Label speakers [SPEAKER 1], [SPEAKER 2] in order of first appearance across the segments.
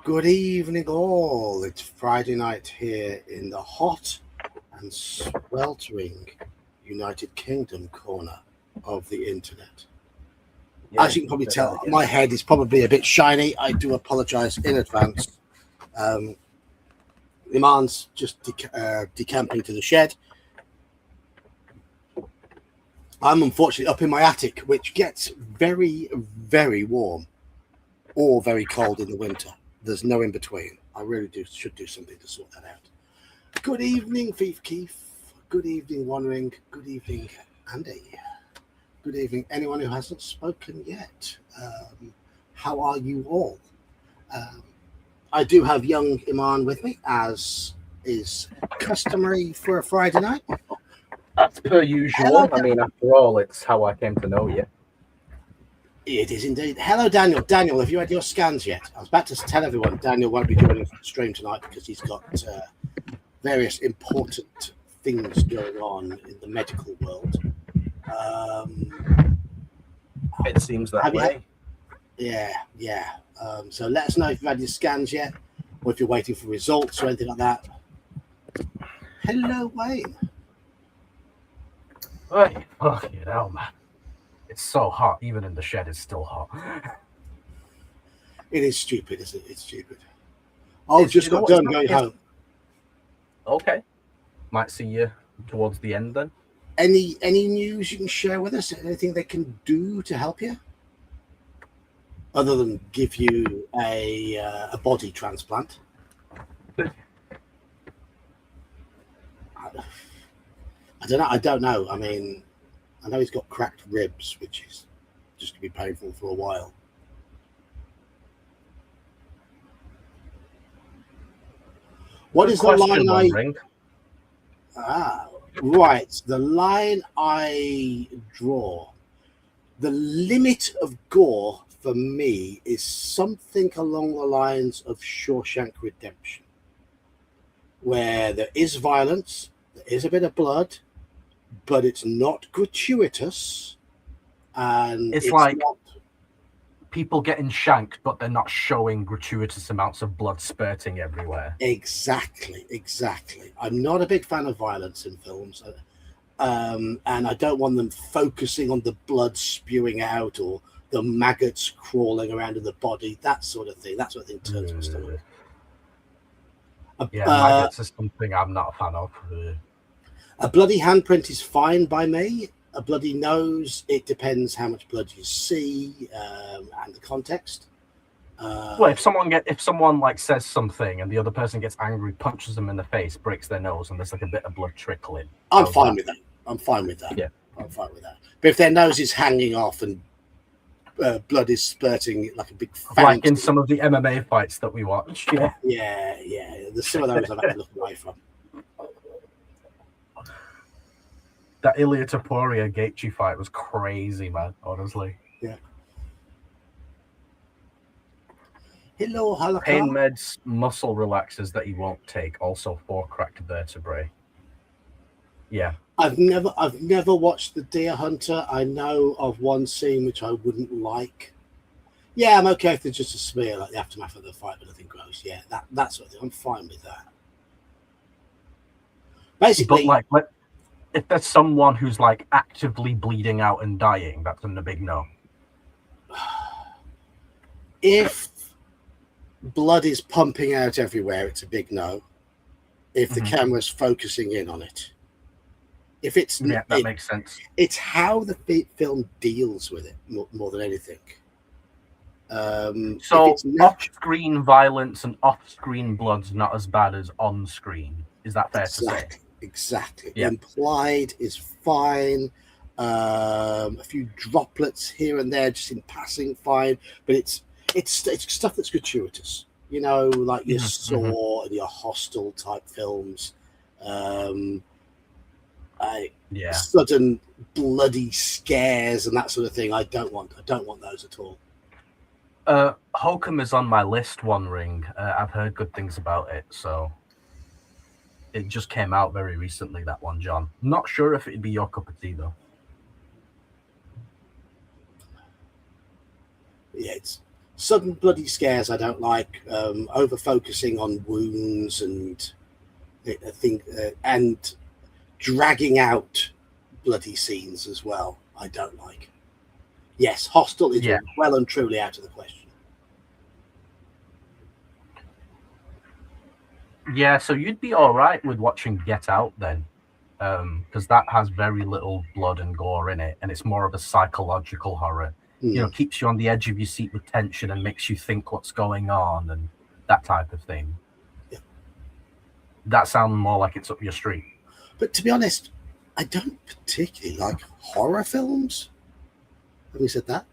[SPEAKER 1] Good evening, all. It's Friday night here in the hot and sweltering United Kingdom corner of the internet. As you can probably tell, my head is probably a bit shiny. I do apologize in advance. Iman's just decamping to the shed. I'm unfortunately up in my attic, which gets very, very warm or very cold in the winter. There's no in between. I really should do something to sort that out. Good evening, Thief Keith. Good evening, Wandering. Good evening, Andy. Good evening, anyone who hasn't spoken yet. How are you all? I do have young Iman with me, as is customary for a Friday night.
[SPEAKER 2] That's per usual. I mean, after all, it's how I came to know you.
[SPEAKER 1] It is indeed. Hello, Daniel. Daniel, have you had your scans yet? I was about to tell everyone Daniel won't be doing a stream tonight because he's got various important things going on in the medical world.
[SPEAKER 2] It seems that way.
[SPEAKER 1] Yeah. So let us know if you've had your scans yet, or if you're waiting for results or anything like that. Hello, Wayne.
[SPEAKER 2] Hey, fucking hell, man. It's so hot. Even in the shed, it's still hot.
[SPEAKER 1] It is stupid, isn't it? It's stupid. I've just got done going home.
[SPEAKER 2] Okay. Might see you towards the end then.
[SPEAKER 1] Any news you can share with us? Anything they can do to help you? Other than give you a body transplant? I don't know. I mean, I know he's got cracked ribs, which is just going to be painful for a while. What is the line right. The line I draw. The limit of gore for me is something along the lines of Shawshank Redemption, where there is violence, there is a bit of blood, but it's not gratuitous, and
[SPEAKER 2] it's like not... people getting shanked, but they're not showing gratuitous amounts of blood spurting everywhere.
[SPEAKER 1] Exactly. I'm not a big fan of violence in films, and I don't want them focusing on the blood spewing out or the maggots crawling around in the body, that sort of thing. That sort of thing turns my stomach.
[SPEAKER 2] Maggots is something I'm not a fan of.
[SPEAKER 1] A bloody handprint is fine by me. A bloody nose, it depends how much blood you see and the context.
[SPEAKER 2] Well, if someone like says something and the other person gets angry, punches them in the face, breaks their nose, and there's like a bit of blood trickling,
[SPEAKER 1] I'm fine with that. Yeah, I'm fine with that. But if their nose is hanging off and blood is spurting like a big fountain,
[SPEAKER 2] like in some of the MMA fights that we watched,
[SPEAKER 1] yeah. There's some of those I've had to look away from.
[SPEAKER 2] That Ilya Topuria Gaethje fight was crazy, man. Honestly.
[SPEAKER 1] Yeah. Hello, Halakha.
[SPEAKER 2] Pain meds, muscle relaxers that he won't take. Also 4 cracked vertebrae. Yeah.
[SPEAKER 1] I've never watched The Deer Hunter. I know of one scene which I wouldn't like. Yeah, I'm okay if there's just a smear like the aftermath of the fight, but nothing gross. Yeah, that sort of thing. I'm fine with that. Basically,
[SPEAKER 2] but like, if there's someone who's like actively bleeding out and dying, that's a big no.
[SPEAKER 1] If blood is pumping out everywhere, it's a big no. If the camera's focusing in on it. If it's
[SPEAKER 2] that makes sense.
[SPEAKER 1] It's how the film deals with it more than anything.
[SPEAKER 2] So off-screen violence and off-screen blood's not as bad as on-screen. Is that fair to say?
[SPEAKER 1] Exactly. Yeah. Implied is fine. A few droplets here and there, just in passing, fine. But it's stuff that's gratuitous. You know, like your Saw and your Hostel type films. Sudden bloody scares and that sort of thing. I don't want those at all.
[SPEAKER 2] Hokum is on my list, One Ring. I've heard good things about it, so it just came out very recently, that one, John. Not sure if it'd be your cup of tea, though.
[SPEAKER 1] Yeah, Sudden bloody scares I don't like. Over focusing on wounds and I think and dragging out bloody scenes as well. I don't like. Yes, Hostel is
[SPEAKER 2] Yeah.
[SPEAKER 1] well and truly out of the question.
[SPEAKER 2] Yeah, so you'd be all right with watching Get Out then, because that has very little blood and gore in it, and it's more of a psychological horror. You know, keeps you on the edge of your seat with tension and makes you think what's going on and that type of thing.
[SPEAKER 1] Yeah.
[SPEAKER 2] That sounds more like it's up your street.
[SPEAKER 1] But to be honest, I don't particularly like horror films. Having said that,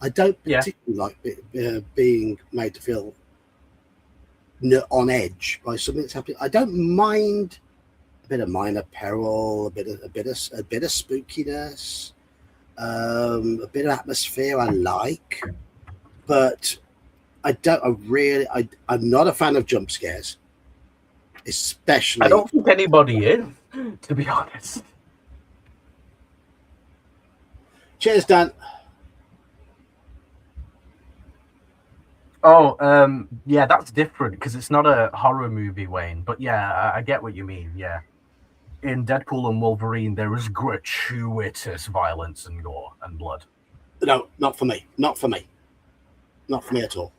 [SPEAKER 1] I don't particularly like being made to feel on edge by something that's happening. I don't mind a bit of minor peril, a bit of spookiness, a bit of atmosphere. I like, but I'm not a fan of jump scares, especially.
[SPEAKER 2] I don't think anybody is, to be honest.
[SPEAKER 1] Cheers, Dan.
[SPEAKER 2] Oh, yeah, that's different because it's not a horror movie, Wayne. But yeah, I get what you mean. Yeah, in Deadpool and Wolverine, there is gratuitous violence and gore and blood.
[SPEAKER 1] No, not for me. Not for me. Not for me at all.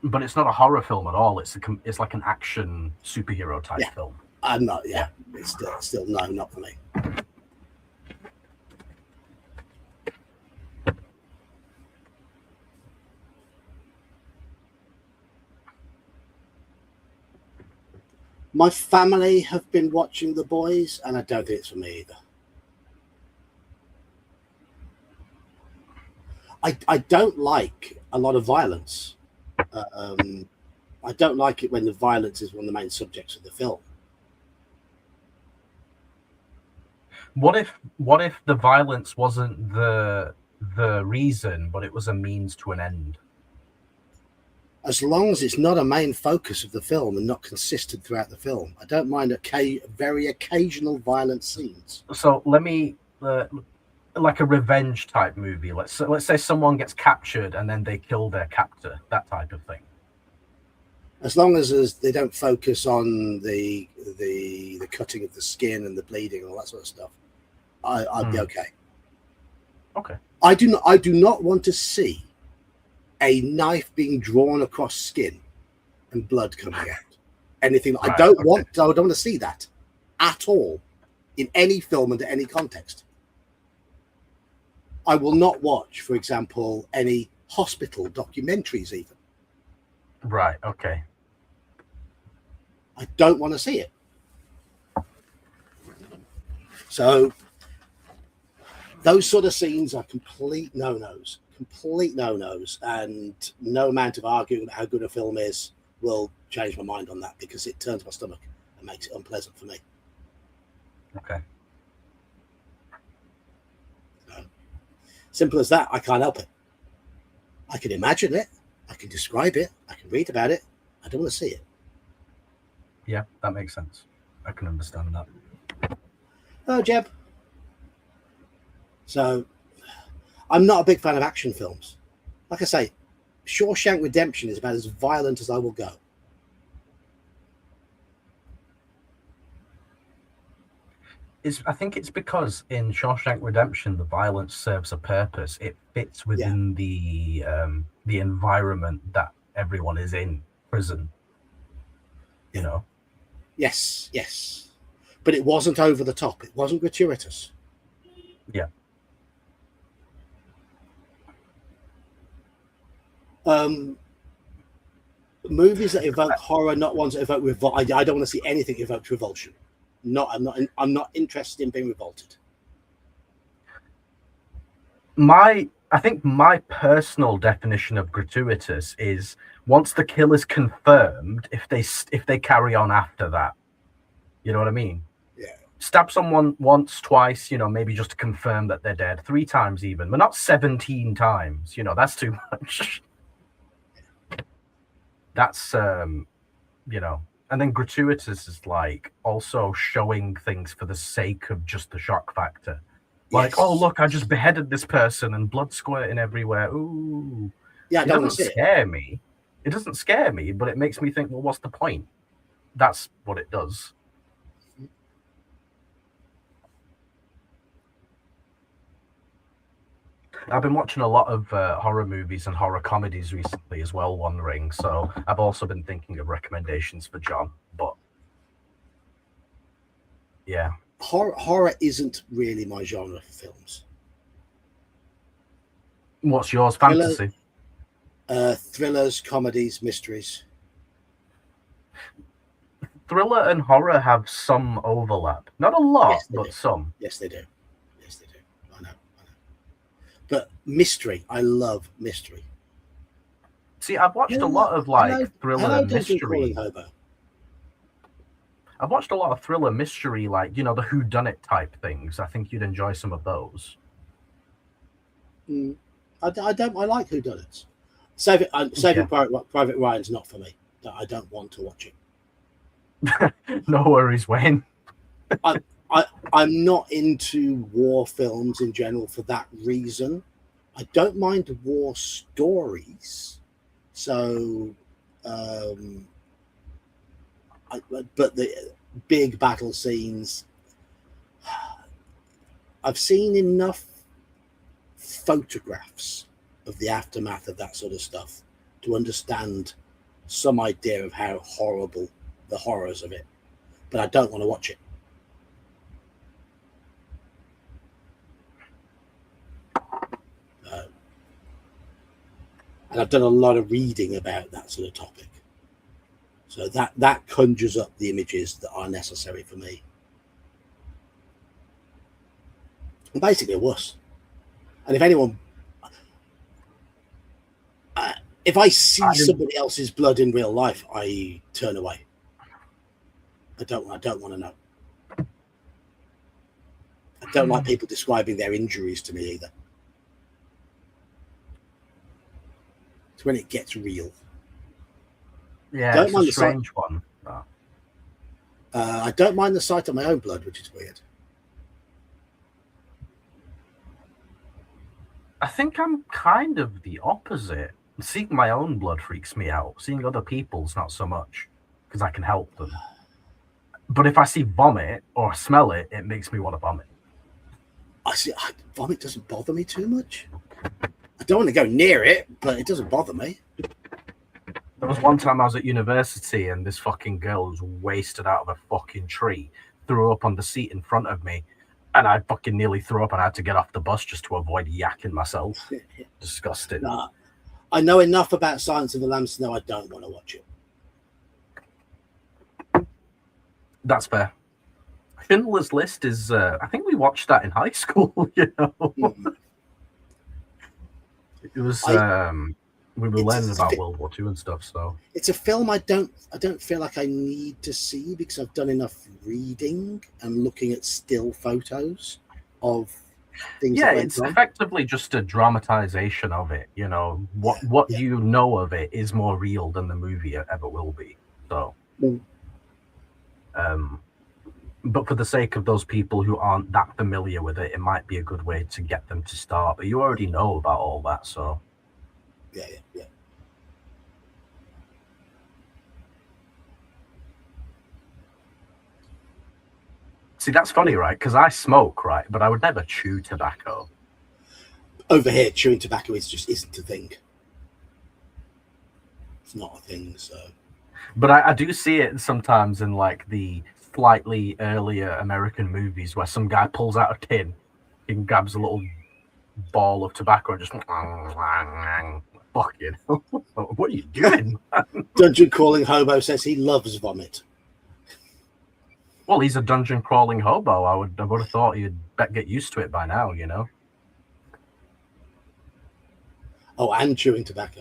[SPEAKER 2] But it's not a horror film at all. It's like an action superhero type film.
[SPEAKER 1] I'm not. Yeah, it's still no, not for me. My family have been watching The Boys, and I don't think it's for me either. I don't like a lot of violence. I don't like it when the violence is one of the main subjects of the film.
[SPEAKER 2] What if the violence wasn't the reason, but it was a means to an end?
[SPEAKER 1] As long as it's not a main focus of the film and not consistent throughout the film, I don't mind very occasional violent scenes.
[SPEAKER 2] So let me, like a revenge type movie. Let's say someone gets captured and then they kill their captor. That type of thing.
[SPEAKER 1] As long as they don't focus on the cutting of the skin and the bleeding and all that sort of stuff, I'd be okay.
[SPEAKER 2] Okay.
[SPEAKER 1] I do not want to see a knife being drawn across skin and blood coming out. Anything. Right, I don't want to see that at all in any film under any context. I will not watch, for example, any hospital documentaries even.
[SPEAKER 2] Right, okay.
[SPEAKER 1] I don't want to see it. So those sort of scenes are complete no-nos, and no amount of arguing about how good a film is will change my mind on that, because it turns my stomach and makes it unpleasant for me.
[SPEAKER 2] Okay.
[SPEAKER 1] Simple as that. I can't help it. I can imagine it. I can describe it. I can read about it. I don't want to see it.
[SPEAKER 2] Yeah, that makes sense. I can understand that.
[SPEAKER 1] Oh, Jeb. So, I'm not a big fan of action films. Like I say, Shawshank Redemption is about as violent as I will go.
[SPEAKER 2] I think it's because in Shawshank Redemption, the violence serves a purpose. It fits within the environment that everyone is in, prison. You know?
[SPEAKER 1] Yes. But it wasn't over the top. It wasn't gratuitous.
[SPEAKER 2] Yeah.
[SPEAKER 1] Movies that evoke horror, not ones that evoke revulsion. I don't want to see anything that evokes revulsion. I'm not interested in being revolted.
[SPEAKER 2] I think my personal definition of gratuitous is once the kill is confirmed, if they carry on after that. You know what I mean?
[SPEAKER 1] Yeah.
[SPEAKER 2] Stab someone once, twice, maybe just to confirm that they're dead, 3 times even, but not 17 times. That's too much. That's and then gratuitous is like also showing things for the sake of just the shock factor. Like, oh, look, I just beheaded this person and blood squirting everywhere. Ooh,
[SPEAKER 1] Yeah, I
[SPEAKER 2] It
[SPEAKER 1] don't want to
[SPEAKER 2] doesn't
[SPEAKER 1] see it.
[SPEAKER 2] scare me. It doesn't scare me, but it makes me think, well, what's the point? That's what it does. I've been watching a lot of horror movies and horror comedies recently as well, Wandering. So I've also been thinking of recommendations for John. But yeah,
[SPEAKER 1] Horror isn't really my genre for films.
[SPEAKER 2] what's yours?
[SPEAKER 1] Thriller,
[SPEAKER 2] Fantasy.
[SPEAKER 1] thrillers, comedies, mysteries.
[SPEAKER 2] Thriller and horror have some overlap. Not a lot,
[SPEAKER 1] Yes, they
[SPEAKER 2] but
[SPEAKER 1] do.
[SPEAKER 2] some.
[SPEAKER 1] Yes, they do. Yes, they do. I know. But mystery, I love mystery.
[SPEAKER 2] See, I've watched a lot of
[SPEAKER 1] Hello,
[SPEAKER 2] like thriller
[SPEAKER 1] hello,
[SPEAKER 2] and
[SPEAKER 1] Dungeon Crawling
[SPEAKER 2] mystery.
[SPEAKER 1] Hobo.
[SPEAKER 2] I've watched a lot of thriller mystery, like, the whodunit type things. I think you'd enjoy some of those.
[SPEAKER 1] I like whodunits. Saving Private Ryan's not for me. I don't want to watch it.
[SPEAKER 2] No worries, Wayne.
[SPEAKER 1] I'm not into war films in general for that reason. I don't mind war stories. So, but the big battle scenes, I've seen enough photographs of the aftermath of that sort of stuff to understand some idea of how horrible the horrors of it. But I don't want to watch it. And I've done a lot of reading about that sort of topic. So that conjures up the images that are necessary for me. I'm basically a wuss. And if anyone, if I see somebody else's blood in real life, I turn away. I don't want to know. I don't like people describing their injuries to me either. It's when it gets real.
[SPEAKER 2] Yeah, it's a strange one.
[SPEAKER 1] I don't mind the sight of my own blood, which is weird.
[SPEAKER 2] I think I'm kind of the opposite. Seeing my own blood freaks me out. Seeing other people's, not so much, because I can help them. But if I see vomit or smell it, it makes me want to vomit.
[SPEAKER 1] Vomit doesn't bother me too much. I don't want to go near it, but it doesn't bother me.
[SPEAKER 2] There was one time I was at university and this fucking girl was wasted out of a fucking tree, threw up on the seat in front of me, and I fucking nearly threw up and I had to get off the bus just to avoid yakking myself. Disgusting.
[SPEAKER 1] Nah, I know enough about Silence of the Lambs to know I don't want to watch it.
[SPEAKER 2] That's fair. Schindler's List is, I think we watched that in high school, It was, we were learning about World War II and stuff, so.
[SPEAKER 1] It's a film I don't feel like I need to see because I've done enough reading and looking at still photos of things.
[SPEAKER 2] Yeah, it's effectively just a dramatization of it, What you know of it is more real than the movie ever will be, so. But for the sake of those people who aren't that familiar with it, it might be a good way to get them to start. But you already know about all that, so.
[SPEAKER 1] Yeah.
[SPEAKER 2] See, that's funny, right? Because I smoke, right? But I would never chew tobacco.
[SPEAKER 1] Over here, chewing tobacco isn't a thing. It's not a thing, so.
[SPEAKER 2] But I do see it sometimes in like the slightly earlier American movies where some guy pulls out a tin and grabs a little ball of tobacco and just fuck you. What are you doing?
[SPEAKER 1] Dungeon Crawling Hobo says he loves vomit.
[SPEAKER 2] Well, he's a dungeon crawling hobo. I would have thought he'd get used to it by now,
[SPEAKER 1] Oh, and chewing tobacco.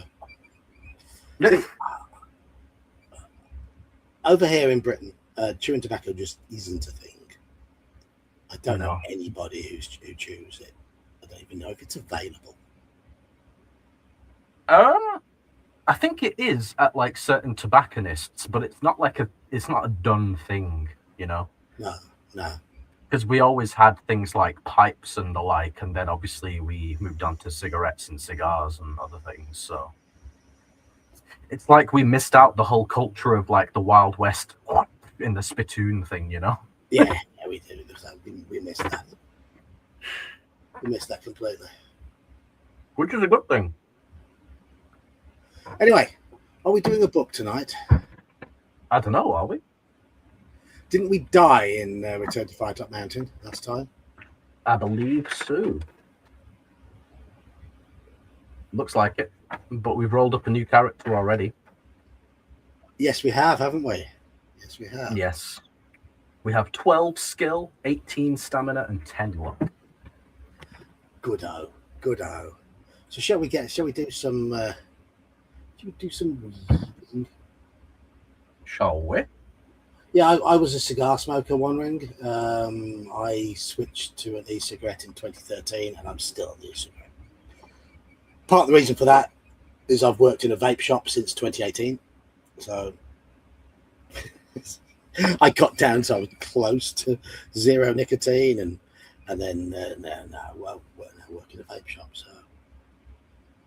[SPEAKER 1] Over here in Britain, chewing tobacco just isn't a thing. I don't know anybody who chews it. I don't even know if it's available.
[SPEAKER 2] I think it is at like certain tobacconists, but it's not like it's not a done thing,
[SPEAKER 1] No.
[SPEAKER 2] Because we always had things like pipes and the like, and then obviously we moved on to cigarettes and cigars and other things. So it's like we missed out the whole culture of like the Wild West in the spittoon thing, you know?
[SPEAKER 1] Yeah, we did. We missed that. We missed that completely.
[SPEAKER 2] Which is a good thing.
[SPEAKER 1] Anyway, are we doing a book tonight?
[SPEAKER 2] I don't know, are we?
[SPEAKER 1] Didn't we die in Return to Firetop Mountain last time?
[SPEAKER 2] I believe so. Looks like it. But we've rolled up a new character already.
[SPEAKER 1] Yes, we have, haven't we? Yes, we have.
[SPEAKER 2] Yes. We have 12 skill, 18 stamina, and 10 luck.
[SPEAKER 1] Good-o. Good-o. So shall we do some
[SPEAKER 2] Shall we?
[SPEAKER 1] Yeah, I was a cigar smoker one ring. I switched to an e-cigarette in 2013, and I'm still an e-cigarette. Part of the reason for that is I've worked in a vape shop since 2018, so I got down so I was close to zero nicotine, and then now work in a vape shop. So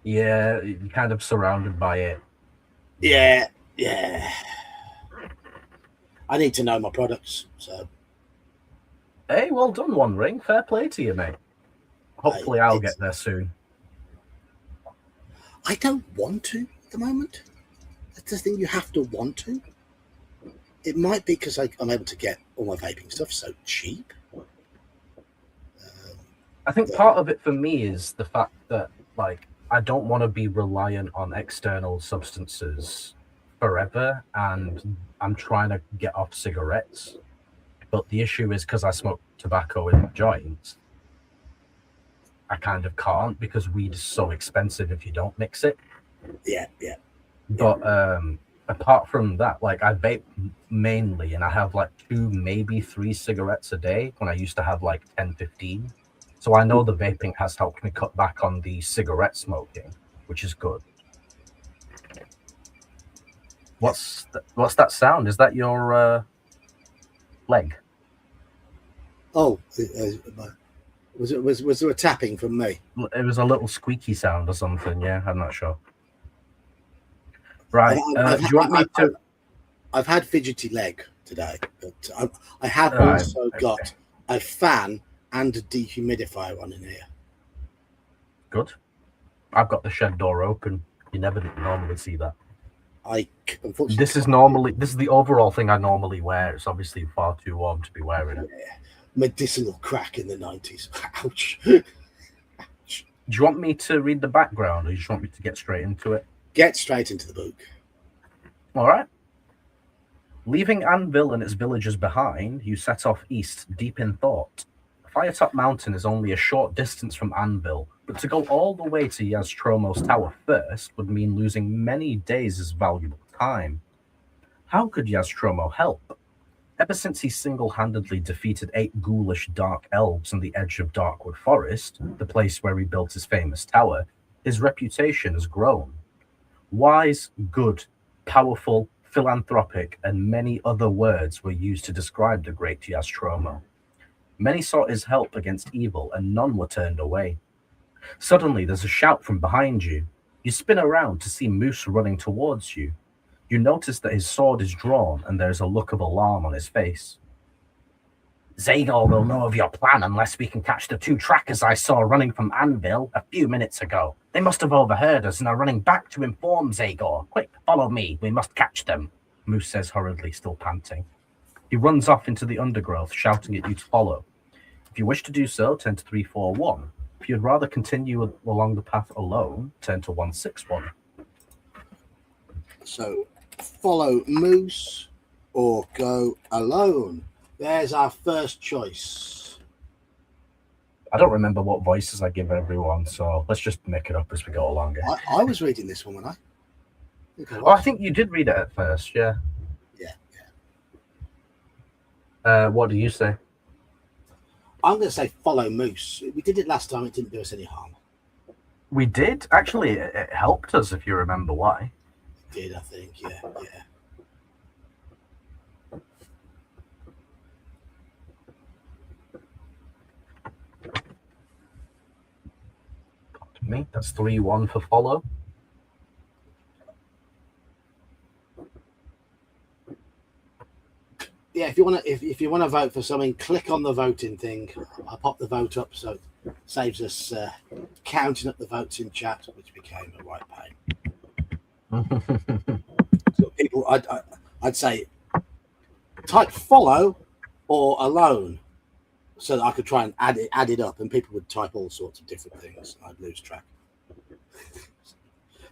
[SPEAKER 2] Yeah, you're kind of surrounded by it.
[SPEAKER 1] yeah. I need to know my products, so.
[SPEAKER 2] Hey, well done, One Ring. Fair play to you, mate. Hopefully I'll get there soon.
[SPEAKER 1] I don't want to at the moment. That's the thing, you have to want to. It might be because I'm able to get all my vaping stuff so cheap.
[SPEAKER 2] I think part of it for me is the fact that, like, I don't want to be reliant on external substances forever, and I'm trying to get off cigarettes. But the issue is because I smoke tobacco in joints, I kind of can't because weed is so expensive if you don't mix it.
[SPEAKER 1] Yeah.
[SPEAKER 2] But apart from that, like, I vape mainly, and I have like 2, maybe 3 cigarettes a day when I used to have like 10, 15. So I know the vaping has helped me cut back on the cigarette smoking, which is good. What's that sound? Is that your leg?
[SPEAKER 1] Oh, was there a tapping from me?
[SPEAKER 2] It was a little squeaky sound or something. Yeah, I'm not sure. Right. Do you want me to?
[SPEAKER 1] I've had fidgety leg today, but I have also got a fan and a dehumidifier on in here.
[SPEAKER 2] Good. I've got the shed door open. You never normally see that.
[SPEAKER 1] Unfortunately,
[SPEAKER 2] this is the overall thing I normally wear. It's obviously far too warm to be wearing it.
[SPEAKER 1] Yeah. Medicinal crack in the 90s. Ouch.
[SPEAKER 2] Do you want me to read the background, or you just want me to get straight into it?
[SPEAKER 1] Get straight into the book.
[SPEAKER 2] All right. Leaving Anvil and its villagers behind, you set off east, deep in thought. Firetop Mountain is only a short distance from Anvil, but to go all the way to Yaztromo's tower first would mean losing many days' valuable time. How could Yaztromo help? Ever since he single-handedly defeated 8 ghoulish dark elves on the edge of Darkwood Forest, the place where he built his famous tower, his reputation has grown. Wise, good, powerful, philanthropic, and many other words were used to describe the great Yaztromo. Many sought his help against evil, and none were turned away. Suddenly, there's a shout from behind you. You spin around to see Moose running towards you. You notice that his sword is drawn, and there's a look of alarm on his face. Zagor will know of your plan unless we can catch the 2 trackers I saw running from Anvil a few minutes ago. They must have overheard us and are running back to inform Zagor. Quick, follow me. We must catch them, Moose says hurriedly, still panting. He runs off into the undergrowth, shouting at you to follow. If you wish to do so, turn to 341. If you'd rather continue along the path alone, turn to 161.
[SPEAKER 1] So, follow Moose or go alone. There's our first choice.
[SPEAKER 2] I don't remember what voices I give everyone, so let's just make it up as we go along.
[SPEAKER 1] I was reading this one when
[SPEAKER 2] I think you did read it at first, yeah.
[SPEAKER 1] Yeah.
[SPEAKER 2] What do you say?
[SPEAKER 1] I'm going to say follow Moose. We did it last time. It didn't do us any harm.
[SPEAKER 2] We did. Actually, it helped us, if you remember why.
[SPEAKER 1] It did, I think. Yeah.
[SPEAKER 2] Me. That's 3-1 for follow.
[SPEAKER 1] Yeah, if you want to vote for something, click on the voting thing. I'll pop the vote up so it saves us counting up the votes in chat, which became a right pain. So people, I'd say type follow or alone, so that I could try and add it up, and people would type all sorts of different things. I'd lose track.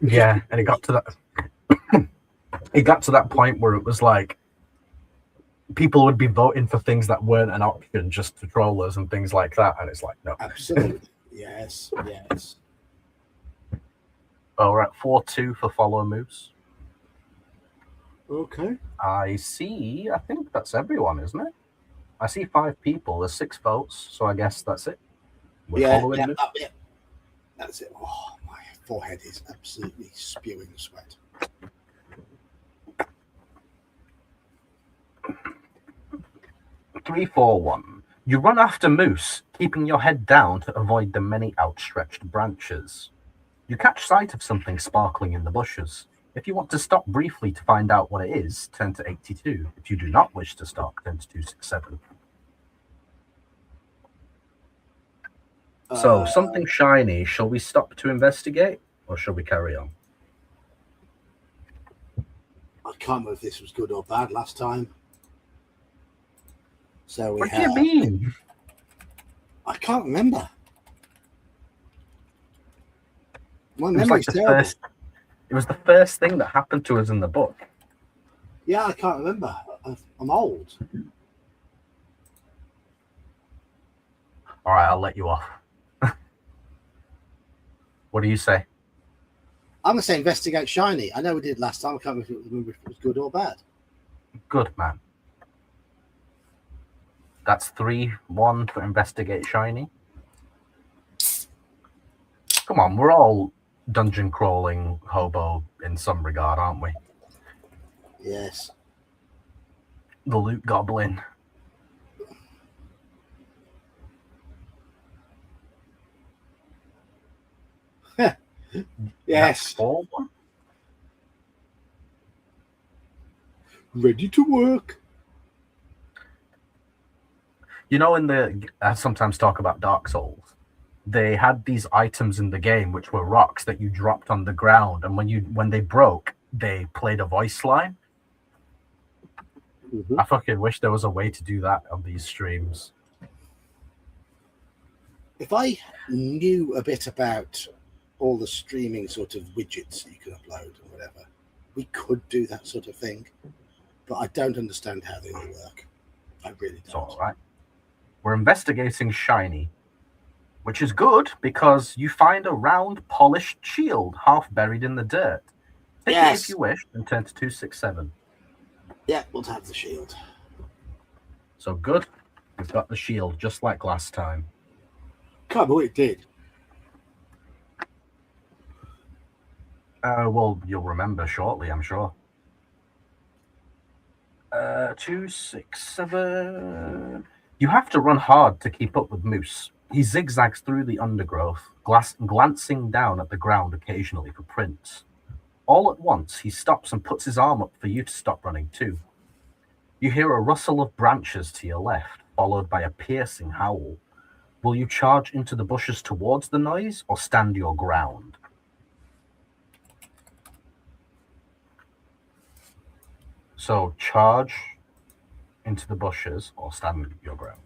[SPEAKER 2] Yeah, and it got to that. It got to that point where it was like people would be voting for things that weren't an option just to troll us and things like that, and it's like no.
[SPEAKER 1] Absolutely, yes.
[SPEAKER 2] Oh, we're at 4-2 for follow Moose.
[SPEAKER 1] Okay.
[SPEAKER 2] I think that's everyone, isn't it? I see 5 people. There's 6 votes, so I guess that's it. We're following Moose.
[SPEAKER 1] Yeah. That's it. Oh, my forehead is absolutely spewing sweat.
[SPEAKER 2] Three, 4, 1. You run after Moose, keeping your head down to avoid the many outstretched branches. You catch sight of something sparkling in the bushes. If you want to stop briefly to find out what it is, turn to 82. If you do not wish to stop, turn to 267. So, something shiny. Shall we stop to investigate, or shall we carry on?
[SPEAKER 1] I can't remember if this was good or bad last time. So
[SPEAKER 2] What do you mean?
[SPEAKER 1] I can't remember. My
[SPEAKER 2] It was
[SPEAKER 1] memory's
[SPEAKER 2] like the
[SPEAKER 1] terrible.
[SPEAKER 2] first. It was the first thing that happened to us in the book.
[SPEAKER 1] Yeah, I can't remember. I'm old.
[SPEAKER 2] All right, I'll let you off. What do you say?
[SPEAKER 1] I'm going to say investigate shiny. I know we did last time. I can't remember if it was good or bad.
[SPEAKER 2] Good, man. That's 3-1 for investigate shiny. Come on, we're all dungeon crawling hobo in some regard, aren't we?
[SPEAKER 1] Yes.
[SPEAKER 2] The loot goblin.
[SPEAKER 1] Yes.
[SPEAKER 2] 4-1.
[SPEAKER 1] Ready to work.
[SPEAKER 2] You know, I sometimes talk about Dark Souls. They had these items in the game which were rocks that you dropped on the ground, and when they broke, they played a voice line.
[SPEAKER 1] Mm-hmm.
[SPEAKER 2] I fucking wish there was a way to do that on these streams.
[SPEAKER 1] If I knew a bit about all the streaming sort of widgets that you can upload or whatever, we could do that sort of thing. But I don't understand how they all work. I really don't.
[SPEAKER 2] It's all right. We're investigating shiny, which is good because you find a round, polished shield half buried in the dirt. Take it if you wish and turn to 267.
[SPEAKER 1] Yeah, we'll have the shield.
[SPEAKER 2] So good. We've got the shield just like last time.
[SPEAKER 1] Can't believe it did.
[SPEAKER 2] Well, you'll remember shortly, I'm sure. 267. You have to run hard to keep up with Moose. He zigzags through the undergrowth, glancing down at the ground occasionally for prints. All at once, he stops and puts his arm up for you to stop running too. You hear a rustle of branches to your left, followed by a piercing howl. Will you charge into the bushes towards the noise or stand your ground? So charge into the bushes or stand your ground.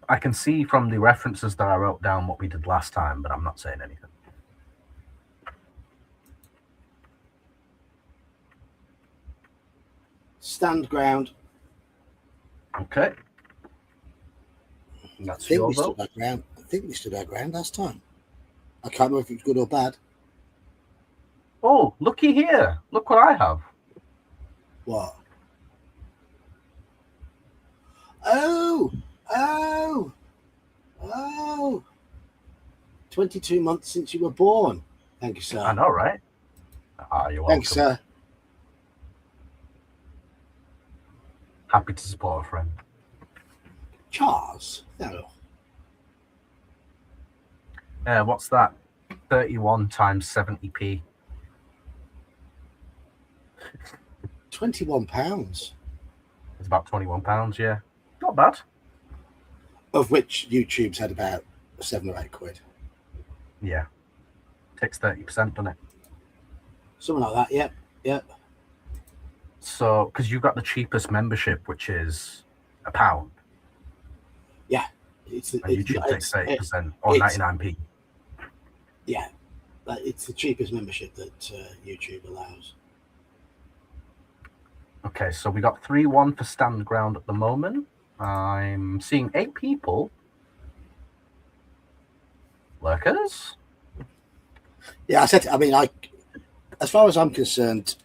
[SPEAKER 2] I can see from the references that I wrote down what we did last time, but I'm not saying anything.
[SPEAKER 1] Stand ground.
[SPEAKER 2] Okay. That's
[SPEAKER 1] I think
[SPEAKER 2] your
[SPEAKER 1] we
[SPEAKER 2] vote.
[SPEAKER 1] stood our ground. I think we stood our ground last time. I can't remember if it was good or bad.
[SPEAKER 2] Oh, looky here. Look what I have.
[SPEAKER 1] What? Oh! 22 months since you were born. Thank you, sir.
[SPEAKER 2] I know, right? You're welcome.
[SPEAKER 1] Thanks, sir.
[SPEAKER 2] Happy to support a friend.
[SPEAKER 1] Charles. No.
[SPEAKER 2] What's that? 31 times 70p.
[SPEAKER 1] £21,
[SPEAKER 2] It's about £21, yeah. Not bad.
[SPEAKER 1] of which YouTube's had about £7 or £8.
[SPEAKER 2] Yeah. Takes 30%, doesn't it?
[SPEAKER 1] Something like that, yep, yep.
[SPEAKER 2] So, because you've got the cheapest membership, which is £1,
[SPEAKER 1] Yeah.
[SPEAKER 2] and YouTube takes 30% or
[SPEAKER 1] it's
[SPEAKER 2] 99p.
[SPEAKER 1] yeah, it's the cheapest membership that YouTube allows.
[SPEAKER 2] Okay, so we got 3-1 for Stand Ground at the moment. I'm seeing 8 people. Lurkers?
[SPEAKER 1] Yeah, as far as I'm concerned,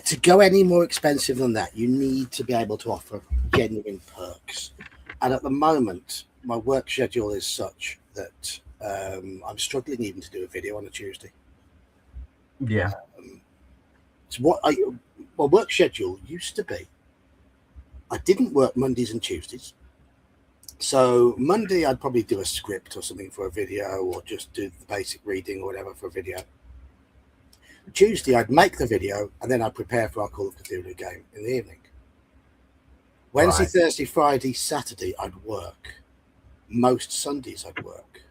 [SPEAKER 1] to go any more expensive than that, you need to be able to offer genuine perks. And at the moment, my work schedule is such that I'm struggling even to do a video on a Tuesday.
[SPEAKER 2] Yeah.
[SPEAKER 1] So my work schedule used to be, I didn't work Mondays and Tuesdays. So Monday, I'd probably do a script or something for a video, or just do the basic reading or whatever for a video. Tuesday, I'd make the video, and then I'd prepare for our Call of Cthulhu game in the evening. Wednesday,
[SPEAKER 2] Right.
[SPEAKER 1] Thursday, Friday, Saturday, I'd work. Most Sundays, I'd work.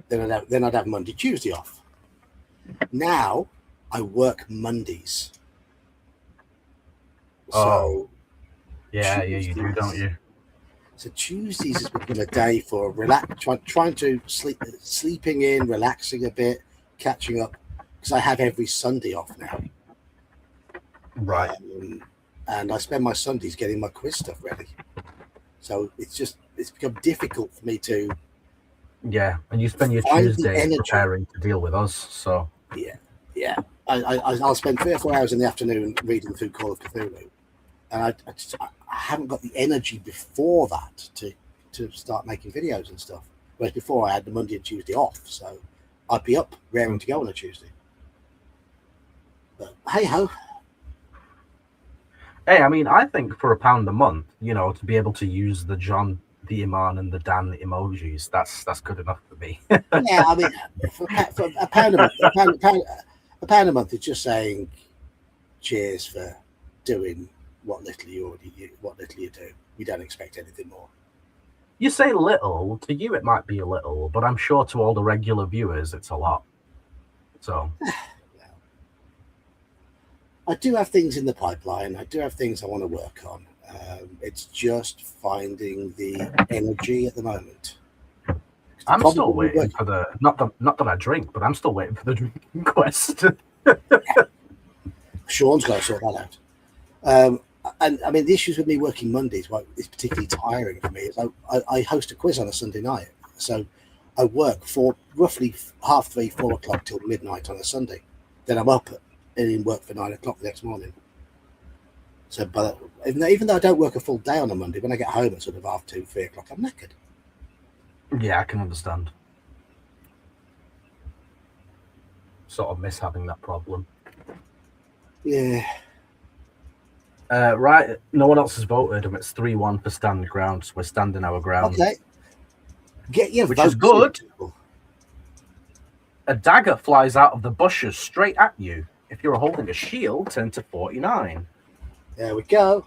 [SPEAKER 1] Then I'd have Monday, Tuesday off. Now, I work Mondays. So,
[SPEAKER 2] Yeah, you do, don't you?
[SPEAKER 1] So Tuesdays has become a day for trying to sleeping in, relaxing a bit, catching up, because I have every Sunday off now.
[SPEAKER 2] Right.
[SPEAKER 1] And I spend my Sundays getting my quiz stuff ready. So it's become difficult for me to.
[SPEAKER 2] Yeah, and you spend your
[SPEAKER 1] find the
[SPEAKER 2] Tuesday
[SPEAKER 1] energy.
[SPEAKER 2] preparing to deal with us, so.
[SPEAKER 1] Yeah. I'll spend 3 or 4 hours in the afternoon reading through Call of Cthulhu, and I haven't got the energy before that to start making videos and stuff. Whereas before I had the Monday and Tuesday off, so I'd be up raring to go on a Tuesday. But hey ho.
[SPEAKER 2] Hey, I mean, I think for £1 a month, to be able to use the John, the Iman, and the Dan emojis, that's good enough for me.
[SPEAKER 1] Yeah, I mean, for a pound a month, a pound a month is just saying cheers for doing what little you do. We don't expect anything more.
[SPEAKER 2] You say little, to you it might be a little, but I'm sure to all the regular viewers it's a lot. So
[SPEAKER 1] I do have things in the pipeline. I do have things I want to work on. It's just finding the energy at the moment.
[SPEAKER 2] I'm still waiting for the not that I drink, but I'm still waiting for the drinking quest.
[SPEAKER 1] Sean's got to sort that out. And I mean, the issues with me working Mondays, it's particularly tiring for me. Is I host a quiz on a Sunday night, so I work for roughly 3:30, 4 o'clock till midnight on a Sunday. Then I'm up and in work for 9 o'clock the next morning. So, but even though I don't work a full day on a Monday, when I get home at sort of 2:30, 3 o'clock, I'm knackered.
[SPEAKER 2] Yeah, I can understand. Sort of miss having that problem.
[SPEAKER 1] Yeah.
[SPEAKER 2] Right, no one else has voted, and it's 3-1 for Stand Ground, so we're standing our ground.
[SPEAKER 1] Okay. Get your
[SPEAKER 2] which
[SPEAKER 1] votes
[SPEAKER 2] is good.
[SPEAKER 1] in.
[SPEAKER 2] A dagger flies out of the bushes straight at you. If you're holding a shield, turn to 49.
[SPEAKER 1] There we go.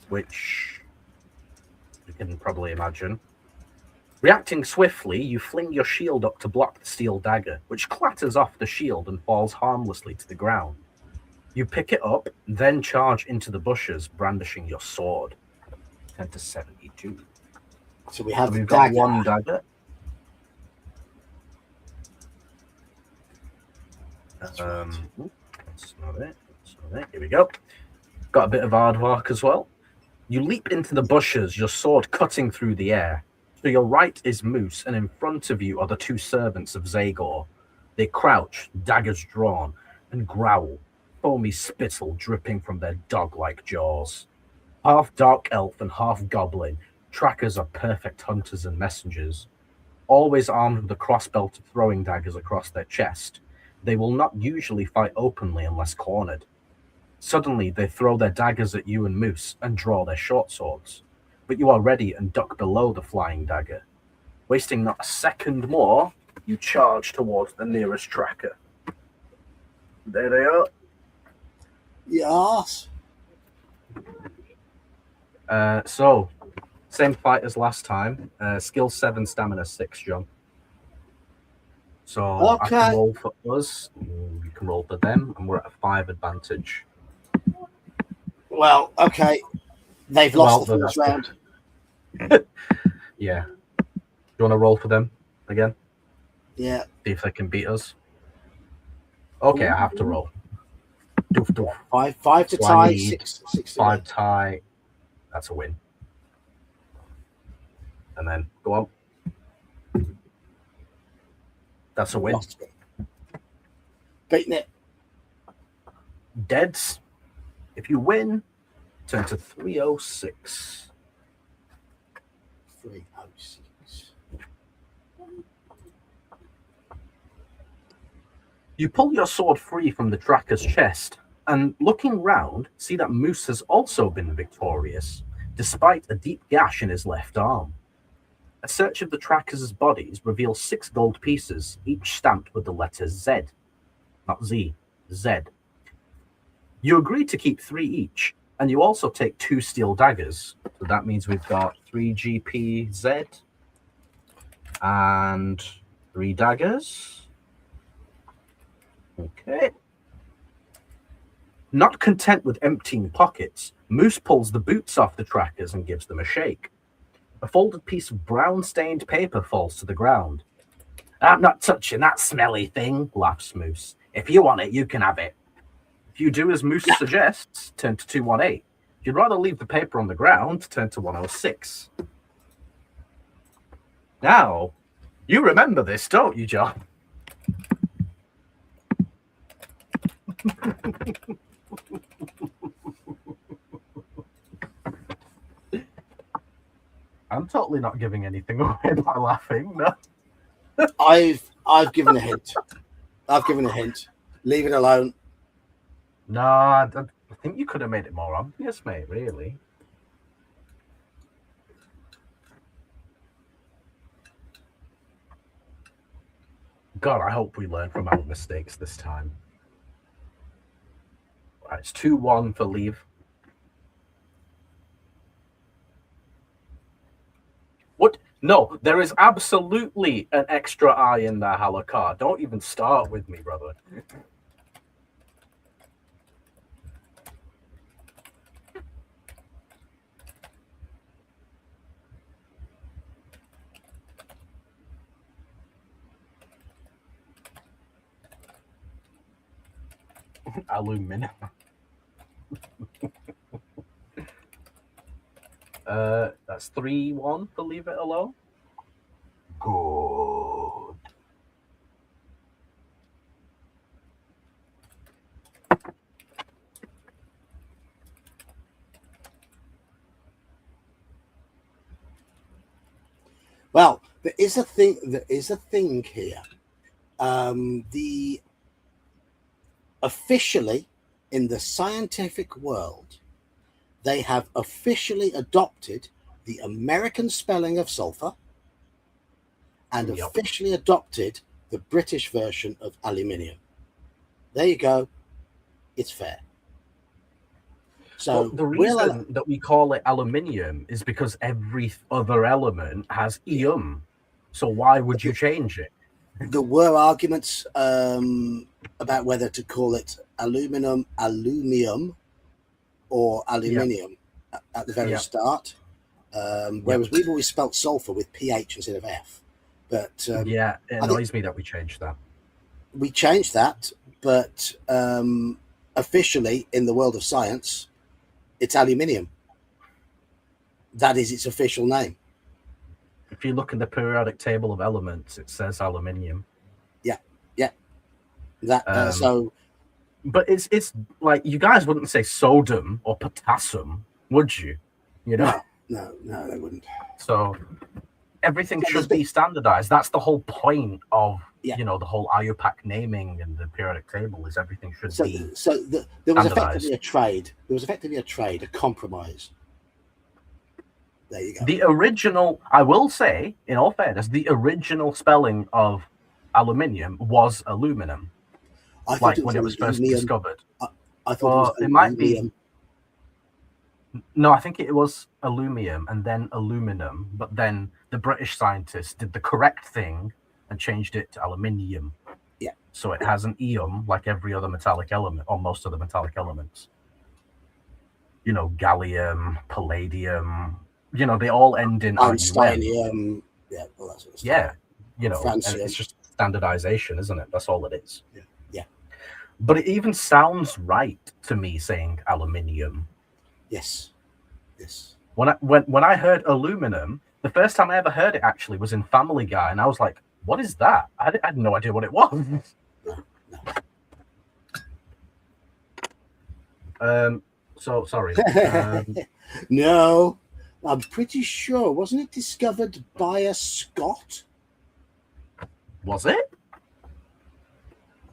[SPEAKER 2] Which you can probably imagine. Reacting swiftly, you fling your shield up to block the steel dagger, which clatters off the shield and falls harmlessly to the ground. You pick it up, then charge into the bushes, brandishing your sword. 10 to 72.
[SPEAKER 1] So we have
[SPEAKER 2] we've got one dagger. That's not it. That's not it. Here we go. Got a bit of aardvark as well. You leap into the bushes, your sword cutting through the air. To your right is Moose, and in front of you are the 2 servants of Zagor. They crouch, daggers drawn, and growl, foamy spittle dripping from their dog-like jaws. Half dark elf and half goblin, trackers are perfect hunters and messengers. Always armed with a crossbelt of throwing daggers across their chest, they will not usually fight openly unless cornered. Suddenly, they throw their daggers at you and Moose and draw their short swords. but you are ready and duck below the flying dagger. Wasting not a second more, you charge towards the nearest tracker. There they are.
[SPEAKER 1] Yes.
[SPEAKER 2] So, same fight as last time. Skill 7, stamina 6, John. So I can roll for us. You can roll for them, and we're at a 5 advantage.
[SPEAKER 1] Well, okay. They've lost the first round.
[SPEAKER 2] Yeah. Do you want to roll for them again?
[SPEAKER 1] Yeah.
[SPEAKER 2] See if they can beat us. Okay, I have to roll. Doof, doof.
[SPEAKER 1] Five to tie, six to
[SPEAKER 2] 5 tie. That's a win. And then go on. That's a win.
[SPEAKER 1] Beating it.
[SPEAKER 2] Deads. If you win, turn to 306.
[SPEAKER 1] 306.
[SPEAKER 2] You pull your sword free from the tracker's chest, and looking round, see that Moose has also been victorious, despite a deep gash in his left arm. A search of the trackers' bodies reveals 6 gold pieces, each stamped with the letter Z. Not Z, Z. You agree to keep 3 each, and you also take 2 steel daggers. So that means we've got 3 GP Z and 3 daggers. Okay. Not content with emptying pockets, Moose pulls the boots off the trackers and gives them a shake. A folded piece of brown-stained paper falls to the ground. I'm not touching that smelly thing, laughs Moose. If you want it, you can have it. If you do as Moose suggests, turn to 218. If you'd rather leave the paper on the ground, turn to 106. Now, you remember this, don't you, John? I'm totally not giving anything away by laughing. No.
[SPEAKER 1] I've given a hint. Leave it alone.
[SPEAKER 2] No, I think you could have made it more obvious, mate, really. God, I hope we learn from our mistakes this time. Right, it's 2-1 for leave. What? No, there is absolutely an extra eye in there, Halakar. Don't even start with me, brother. Aluminum. That's 3-1 for leave it alone. Good.
[SPEAKER 1] Well, there is a thing. There is a thing here. The officially in the scientific world, they have officially adopted the American spelling of sulfur and officially adopted the British version of aluminium. There you go. It's fair. So
[SPEAKER 2] well, the reason that we call it aluminium is because every other element has ium. So why would you change it?
[SPEAKER 1] There were arguments about whether to call it aluminum, or aluminium at the very start. Whereas we've always spelt sulfur with PH instead of F. But
[SPEAKER 2] it annoys me that we changed that.
[SPEAKER 1] We changed that, but officially in the world of science, it's aluminium. That is its official name.
[SPEAKER 2] If you look in the periodic table of elements, it says aluminium.
[SPEAKER 1] Yeah. That so.
[SPEAKER 2] But it's like you guys wouldn't say sodium or potassium, would you? You know?
[SPEAKER 1] No, they wouldn't.
[SPEAKER 2] So everything should be standardized. That's the whole point of the whole IUPAC naming and the periodic table is everything should be.
[SPEAKER 1] So there was effectively a trade. There was effectively a compromise. There you go.
[SPEAKER 2] The original, I will say, in all fairness, the original spelling of aluminium was aluminum.
[SPEAKER 1] I thought
[SPEAKER 2] Like when it was first discovered.
[SPEAKER 1] I thought it was
[SPEAKER 2] it might be.
[SPEAKER 1] aluminum.
[SPEAKER 2] No, I think it was aluminum and then aluminum, but then the British scientists did the correct thing and changed it to aluminium.
[SPEAKER 1] Yeah.
[SPEAKER 2] So it has an ium like every other metallic element, or most of the metallic elements. You know, gallium, palladium. You know, they all end in
[SPEAKER 1] Einsteinium. Yeah, all that sort of stuff.
[SPEAKER 2] Yeah, you know,
[SPEAKER 1] Francium.
[SPEAKER 2] it's just standardization, isn't it? That's all it is.
[SPEAKER 1] Yeah.
[SPEAKER 2] But it even sounds right to me saying aluminium.
[SPEAKER 1] Yes.
[SPEAKER 2] When I heard aluminum, the first time I ever heard it actually was in Family Guy, and I was like, "What is that?" I had no idea what it was. So sorry.
[SPEAKER 1] No, I'm pretty sure. Wasn't it discovered by a Scot?
[SPEAKER 2] Was it?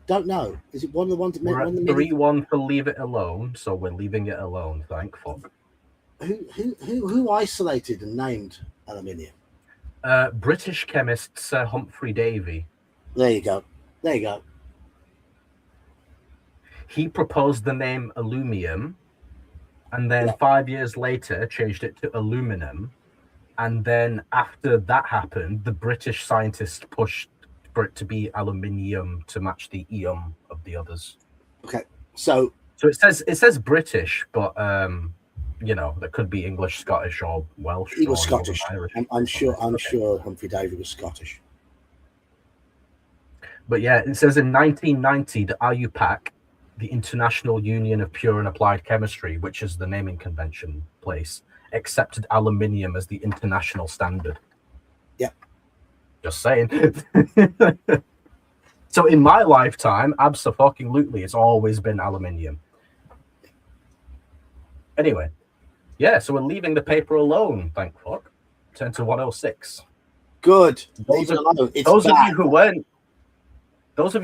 [SPEAKER 1] Don't know. Is it one of the ones that made
[SPEAKER 2] We're
[SPEAKER 1] one
[SPEAKER 2] at
[SPEAKER 1] of the
[SPEAKER 2] 3-1 for Leave It Alone, so we're leaving it alone. Thank fuck.
[SPEAKER 1] Who isolated and named aluminium?
[SPEAKER 2] British chemist Sir Humphrey Davy.
[SPEAKER 1] There you go.
[SPEAKER 2] He proposed the name aluminum, and then 5 years later changed it to aluminum. And then after that happened, the British scientists pushed for it to be aluminium to match the ium of the others.
[SPEAKER 1] Okay, so
[SPEAKER 2] it says British, but you know, that could be English, Scottish, or Welsh.
[SPEAKER 1] he was
[SPEAKER 2] or
[SPEAKER 1] Scottish.
[SPEAKER 2] Irish.
[SPEAKER 1] I'm sure Humphrey Davy was Scottish.
[SPEAKER 2] But yeah, it says in 1990, the IUPAC, the International Union of Pure and Applied Chemistry, which is the naming convention place, accepted aluminium as the international standard.
[SPEAKER 1] Yeah.
[SPEAKER 2] Just saying. So in my lifetime, abso-fucking-lutely, it's always been aluminium. Anyway, yeah, so we're leaving the paper alone, thank fuck. Turn to 106.
[SPEAKER 1] Good.
[SPEAKER 2] Those of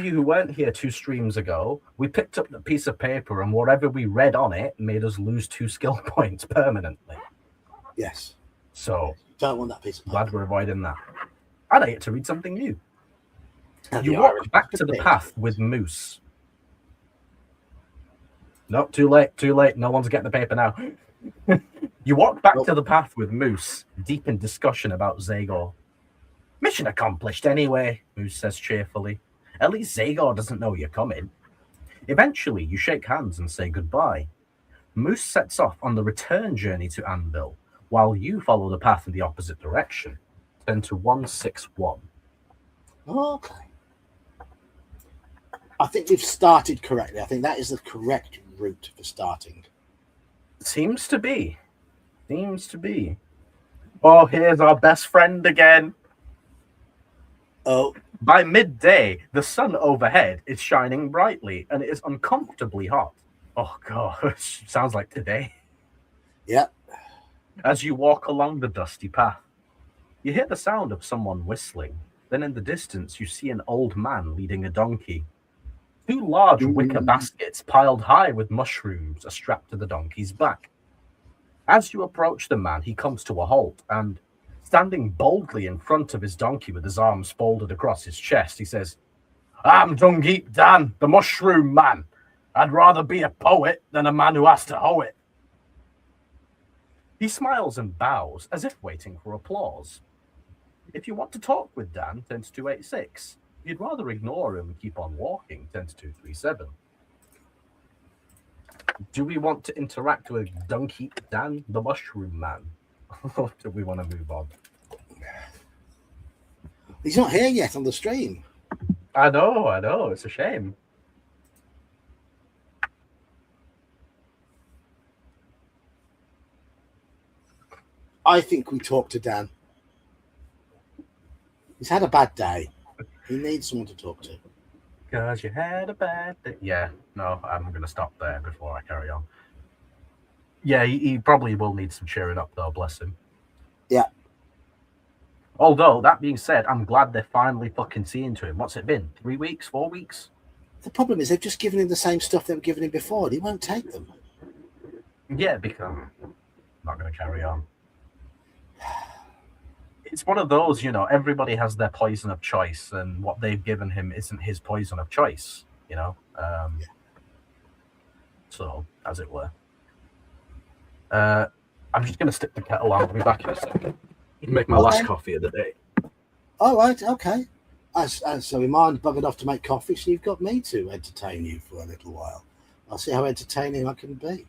[SPEAKER 2] you who weren't here 2 streams ago, we picked up the piece of paper and whatever we read on it made us lose 2 skill points permanently.
[SPEAKER 1] Yes.
[SPEAKER 2] So
[SPEAKER 1] don't want that piece of paper.
[SPEAKER 2] Glad we're avoiding that. And I get to read something new.
[SPEAKER 1] And
[SPEAKER 2] you walk back to the path with Moose. No, too late. No one's getting the paper now. You walk back to the path with Moose, deep in discussion about Zagor. Mission accomplished anyway, Moose says cheerfully. At least Zagor doesn't know you're coming. Eventually, you shake hands and say goodbye. Moose sets off on the return journey to Anvil, while you follow the path in the opposite direction. Turn to 161.
[SPEAKER 1] Okay. I think we've started correctly. I think that is the correct route for starting.
[SPEAKER 2] Seems to be. Oh, here's our best friend again.
[SPEAKER 1] Oh.
[SPEAKER 2] By midday, the sun overhead is shining brightly, and it is uncomfortably hot. Oh, gosh. Sounds like today.
[SPEAKER 1] Yep.
[SPEAKER 2] As you walk along the dusty path, you hear the sound of someone whistling. Then in the distance, you see an old man leading a donkey. 2 large wicker baskets piled high with mushrooms are strapped to the donkey's back. As you approach the man, he comes to a halt, and standing boldly in front of his donkey with his arms folded across his chest, he says, "I'm Dungeep Dan, the mushroom man. I'd rather be a poet than a man who has to hoe it." He smiles and bows, as if waiting for applause. If you want to talk with Dan, turn to 286. If you'd rather ignore him and keep on walking, turn to 237. Do we want to interact with Dungeep Dan, the mushroom man? Or do we want to move on?
[SPEAKER 1] He's not here yet on the stream.
[SPEAKER 2] I know. It's a shame.
[SPEAKER 1] I think we talk to Dan. He's had a bad day. He needs someone to talk to.
[SPEAKER 2] Because you had a bad day. Yeah, no, I'm going to stop there before I carry on. Yeah, he probably will need some cheering up, though, bless him.
[SPEAKER 1] Yeah.
[SPEAKER 2] Although, that being said, I'm glad they're finally fucking seeing to him. What's it been? 3 weeks? 4 weeks?
[SPEAKER 1] The problem is they've just given him the same stuff they were giving him before, and he won't take them.
[SPEAKER 2] Yeah, because I'm not going to carry on. it's one of those, everybody has their poison of choice, and what they've given him isn't his poison of choice, so, as it were. I'm just going to stick the kettle on. I'll be back in a second. Make my last coffee of the day.
[SPEAKER 1] All right, okay. So we mind buggered off to make coffee, so you've got me to entertain you for a little while. I'll see how entertaining I can be.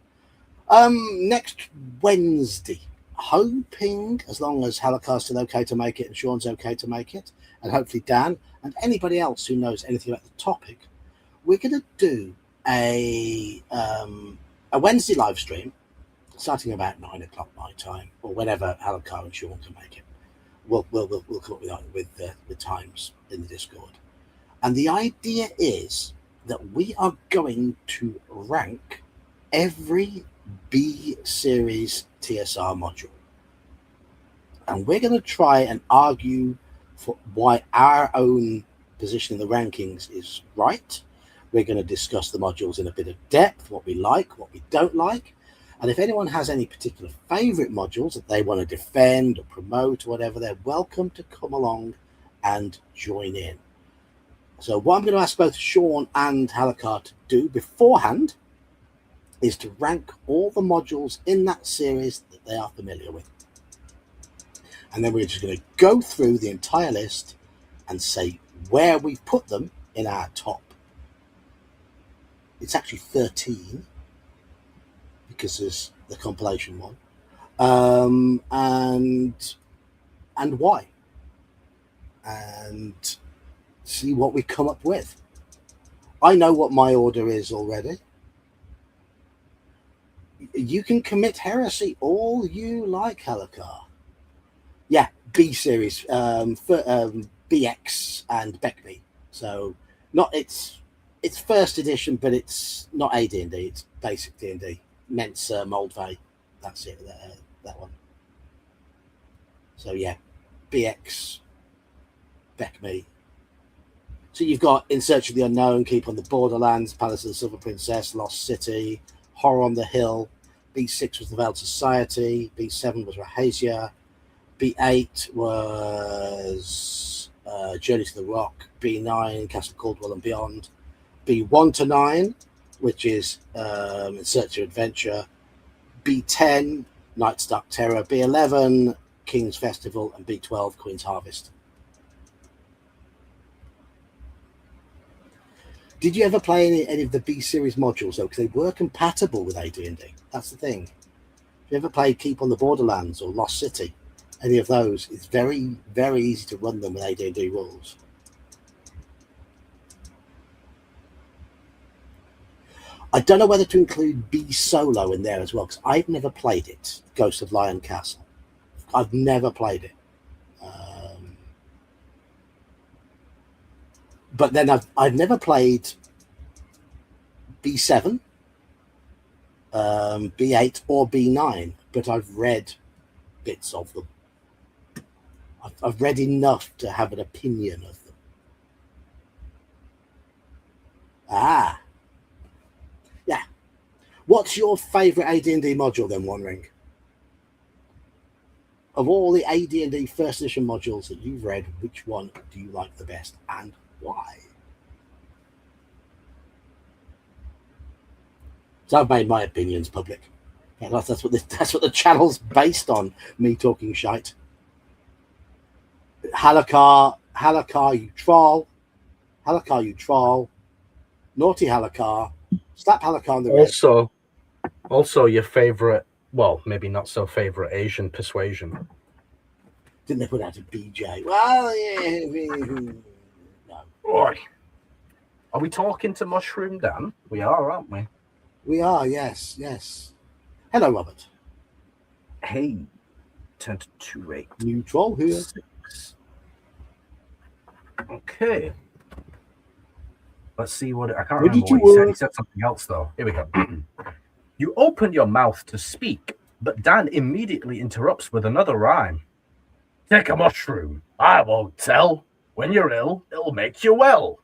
[SPEAKER 1] Next Wednesday, hoping, as long as Halakar's still okay to make it and Sean's okay to make it, and hopefully Dan and anybody else who knows anything about the topic, we're going to do a Wednesday live stream starting about 9 o'clock my time, or whenever Halakar and Sean can make it. We'll come up with the times in the Discord. And the idea is that we are going to rank every B series TSR module. And we're going to try and argue for why our own position in the rankings is right. We're going to discuss the modules in a bit of depth, what we like, what we don't like. And if anyone has any particular favorite modules that they want to defend or promote or whatever, they're welcome to come along and join in. So what I'm going to ask both Sean and Halakar to do beforehand is to rank all the modules in that series that they are familiar with. And then we're just going to go through the entire list and say where we've put them in our top. It's actually 13 because there's the compilation one. And why. And see what we come up with. I know what my order is already. You can commit heresy all you like, Halakar. Yeah, B series, BX and BECB. So it's first edition, but it's not AD&D. It's basic D&D. Mensa, Moldvay. That's it. That one. So yeah, BX, BECB. So you've got In Search of the Unknown, Keep on the Borderlands, Palace of the Silver Princess, Lost City, Horror on the Hill. B6 was the Veiled Society. B7 was Rahasia. B8 was Journey to the Rock. B9, Castle Caldwell and Beyond. B1 to 9, which is In Search of Adventure. B10, Night's Dark Terror. B11, King's Festival. And B12, Queen's Harvest. Did you ever play any of the B series modules though? Because they were compatible with AD&D. That's the thing. If you ever played Keep on the Borderlands or Lost City, any of those, it's very, very easy to run them with AD&D rules. I don't know whether to include B Solo in there as well, because I've never played it, Ghost of Lion Castle. I've never played it. But then I've never played B7, B8 or B9, but I've read bits of them. I've read enough to have an opinion of them. Yeah. What's your favourite AD&D module then, One Ring? Of all the AD&D first edition modules that you've read, which one do you like the best and why? So I've made my opinions public. That's what the channel's based on, me talking shite. Halakar, you troll. Halakar, you troll. Naughty Halakar. Slap Halakar on the wrist.
[SPEAKER 2] Also your favourite, well, maybe not so favourite Asian persuasion.
[SPEAKER 1] Didn't they put out a BJ? Well, yeah. No.
[SPEAKER 2] Boy. Are we talking to Mushroom Dan? We are, aren't we?
[SPEAKER 1] We are, yes. Hello, Robert.
[SPEAKER 2] Hey, 10 to 2-8.
[SPEAKER 1] Neutral here.
[SPEAKER 2] 6. Okay. Let's see what I can't remember what he said. He said something else though. Here we go. You open your mouth to speak, but Dan immediately interrupts with another rhyme. Take a mushroom. I won't tell. When you're ill, it'll make you well.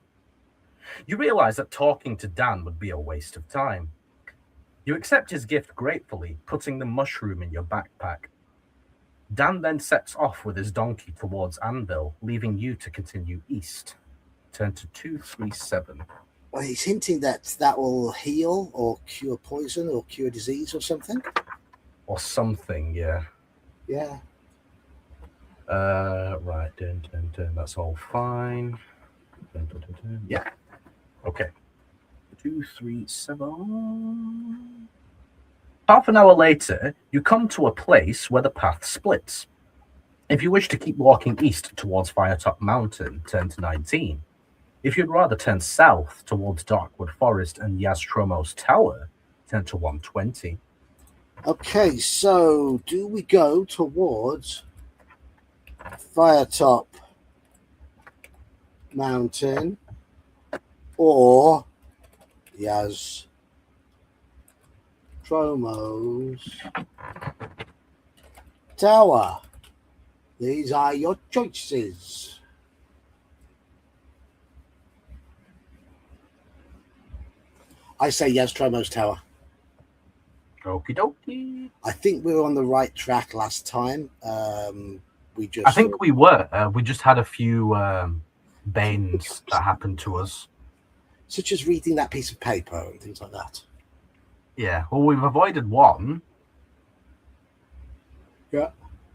[SPEAKER 2] You realize that talking to Dan would be a waste of time. You accept his gift gratefully, putting the mushroom in your backpack. Dan then sets off with his donkey towards Anvil, leaving you to continue east. Turn to 237.
[SPEAKER 1] Well, he's hinting that will heal or cure poison or cure disease or something.
[SPEAKER 2] Or something, yeah.
[SPEAKER 1] Yeah.
[SPEAKER 2] Right, dun. That's all fine. Dun. Yeah. Okay. 237. Half an hour later, you come to a place where the path splits. If you wish to keep walking east towards Firetop Mountain, turn to 19. If you'd rather turn south towards Darkwood Forest and Yaztromos Tower, turn to 120.
[SPEAKER 1] Okay, so do we go towards Firetop Mountain or Yaztromos Tower? These are your choices. I say Yaztromos Tower.
[SPEAKER 2] Okie dokie.
[SPEAKER 1] I think we were on the right track last time.
[SPEAKER 2] I think we were. We just had a few banes that happened to us.
[SPEAKER 1] Such as reading that piece of paper and things like that.
[SPEAKER 2] Yeah. Well, we've avoided one.
[SPEAKER 1] Yeah.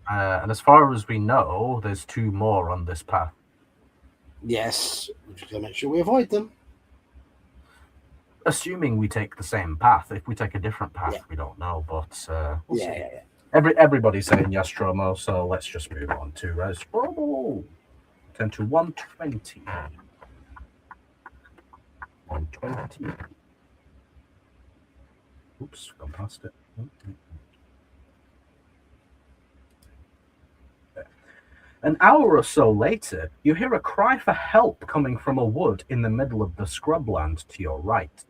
[SPEAKER 2] And as far as we know, there's 2 more on this path.
[SPEAKER 1] Yes. We're just going to make sure we avoid them.
[SPEAKER 2] Assuming we take the same path. If we take a different path, we don't know. But we'll see.
[SPEAKER 1] Yeah.
[SPEAKER 2] Everybody's saying Yaztromo, so let's just move on to Yaztromo. Turn to 120. 120. Oops, gone past it. An hour or so later, you hear a cry for help coming from a wood in the middle of the scrubland to your right.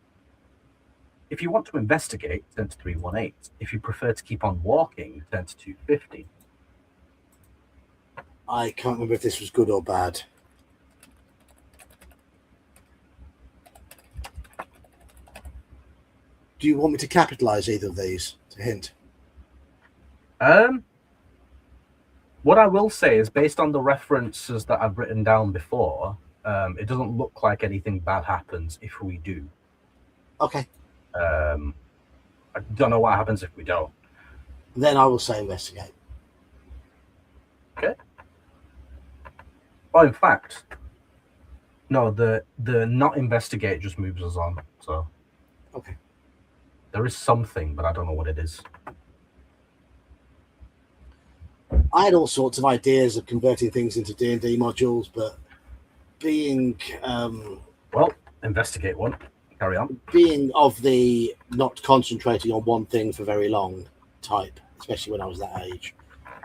[SPEAKER 2] If you want to investigate, turn to 318. If you prefer to keep on walking, turn to 250.
[SPEAKER 1] I can't remember if this was good or bad. Do you want me to capitalize either of these? To hint.
[SPEAKER 2] What I will say is, based on the references that I've written down before, it doesn't look like anything bad happens if we do.
[SPEAKER 1] Okay.
[SPEAKER 2] I don't know what happens if we don't.
[SPEAKER 1] Then I will say investigate.
[SPEAKER 2] Okay. Well, in fact, no, the not investigate just moves us on. So.
[SPEAKER 1] Okay.
[SPEAKER 2] There is something, but I don't know what it is.
[SPEAKER 1] I had all sorts of ideas of converting things into D&D modules, but being...
[SPEAKER 2] well, investigate one. Carry on.
[SPEAKER 1] Being of the not concentrating on one thing for very long type, especially when I was that age,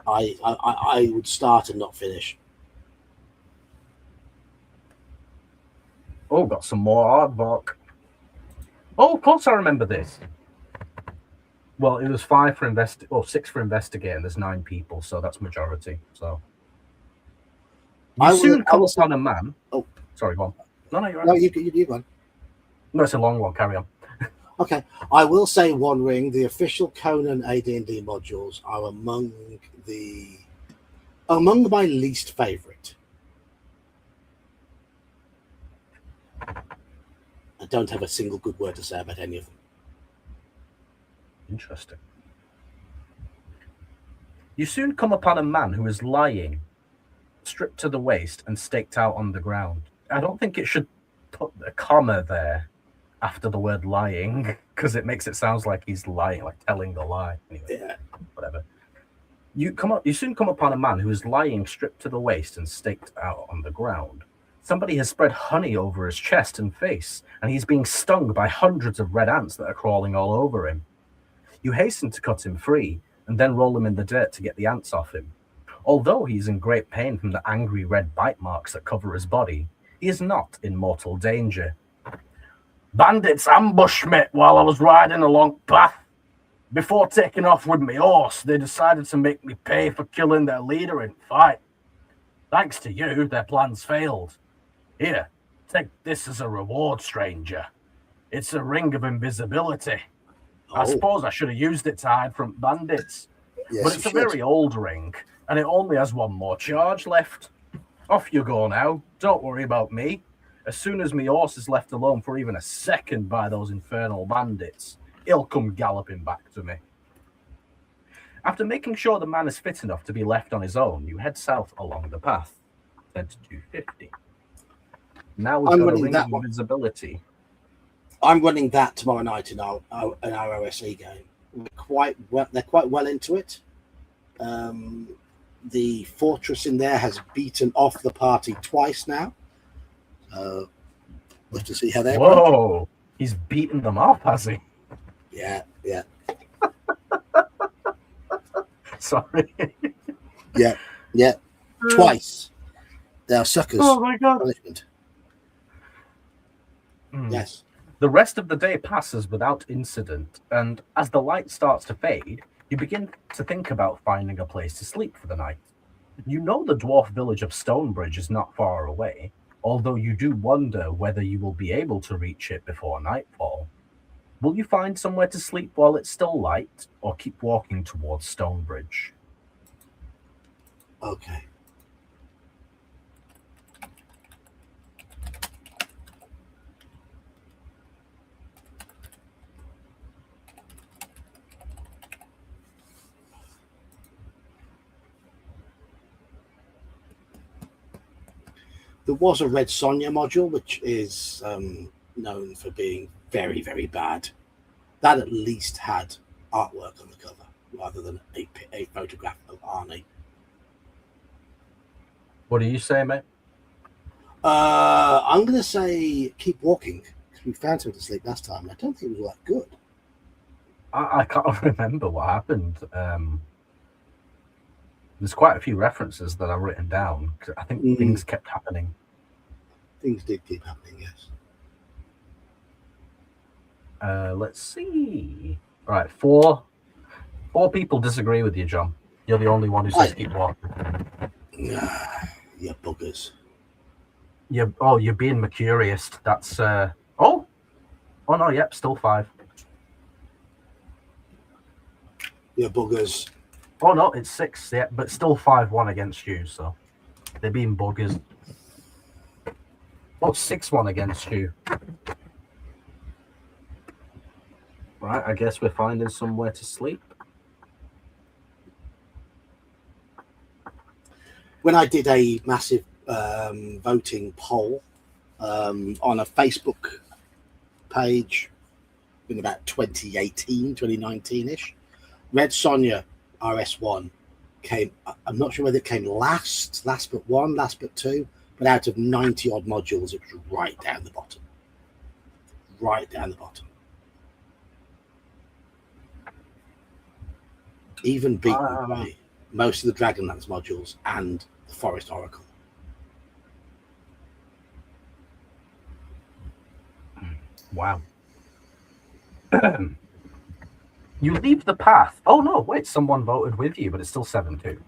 [SPEAKER 1] I would start and not finish.
[SPEAKER 2] Oh, got some more aardvark. Oh, of course I remember this. Well, it was 5 for 6 for investigate, and there's 9 people, so that's majority. So you soon come upon a man. Oh, sorry, go on. No, you're right.
[SPEAKER 1] No, you go on.
[SPEAKER 2] No, it's a long one. Carry on.
[SPEAKER 1] Okay, I will say One Ring. The official Conan AD&D modules are among my least favorite. I don't have a single good word to say about any of them.
[SPEAKER 2] Interesting. You soon come upon a man who is lying, stripped to the waist and staked out on the ground. I don't think it should put a comma there after the word lying, because it makes it sound like he's lying, like telling a lie. Anyway, yeah. Whatever. You soon come upon a man who is lying stripped to the waist and staked out on the ground. Somebody has spread honey over his chest and face, and he's being stung by hundreds of red ants that are crawling all over him. You hasten to cut him free, and then roll him in the dirt to get the ants off him. Although he is in great pain from the angry red bite marks that cover his body, he is not in mortal danger. Bandits ambushed me while I was riding along path. Before taking off with my horse, they decided to make me pay for killing their leader in fight. Thanks to you, their plans failed. Here, take this as a reward, stranger. It's a ring of invisibility. I suppose I should have used it to hide from bandits.
[SPEAKER 1] Yes,
[SPEAKER 2] but it's a very old ring, and it only has one more charge left. Off you go now. Don't worry about me. As soon as my horse is left alone for even a second by those infernal bandits, he'll come galloping back to me. After making sure the man is fit enough to be left on his own, you head south along the path. Head to 250. Now we've got a ring of invisibility.
[SPEAKER 1] I'm running that tomorrow night in our OSE game. They're quite well into it. The fortress in there has beaten off the party twice now. We'll have to see how they.
[SPEAKER 2] Whoa! He's beaten them off, has he?
[SPEAKER 1] Yeah.
[SPEAKER 2] Sorry.
[SPEAKER 1] Yeah. Twice. They are suckers.
[SPEAKER 2] Oh my god.
[SPEAKER 1] Punishment. Yes.
[SPEAKER 2] The rest of the day passes without incident, and as the light starts to fade, you begin to think about finding a place to sleep for the night. You know the dwarf village of Stonebridge is not far away, although you do wonder whether you will be able to reach it before nightfall. Will you find somewhere to sleep while it's still light, or keep walking towards Stonebridge?
[SPEAKER 1] Okay. There was a Red Sonja module, which is known for being very, very bad. That at least had artwork on the cover, rather than a photograph of Arnie.
[SPEAKER 2] What do you say, mate?
[SPEAKER 1] I'm going to say keep walking, because we found something to sleep last time. I don't think it was all that good.
[SPEAKER 2] I can't remember what happened. There's quite a few references that I've written down. I think things kept happening.
[SPEAKER 1] Things did keep happening, yes.
[SPEAKER 2] Let's see. All right, four people disagree with you, John. You're the only one who says keep walking.
[SPEAKER 1] You buggers.
[SPEAKER 2] You're being mercurious. That's oh no, yep, still 5.
[SPEAKER 1] You buggers.
[SPEAKER 2] Oh no, it's 6, yeah, but still 5-1 against you, so they're being buggers. Oh, 6-1 against you. Right, I guess we're finding somewhere to sleep.
[SPEAKER 1] When I did a massive voting poll on a Facebook page in about 2019-ish, Red Sonja RS1 came, I'm not sure whether it came last but 1, last but 2, but out of 90 odd modules, it was right down the bottom. Right down the bottom. Even beaten by most of the Dragonlance modules and the Forest Oracle.
[SPEAKER 2] Wow. You leave the path. Oh no, wait, someone voted with you, but it's still 7-2.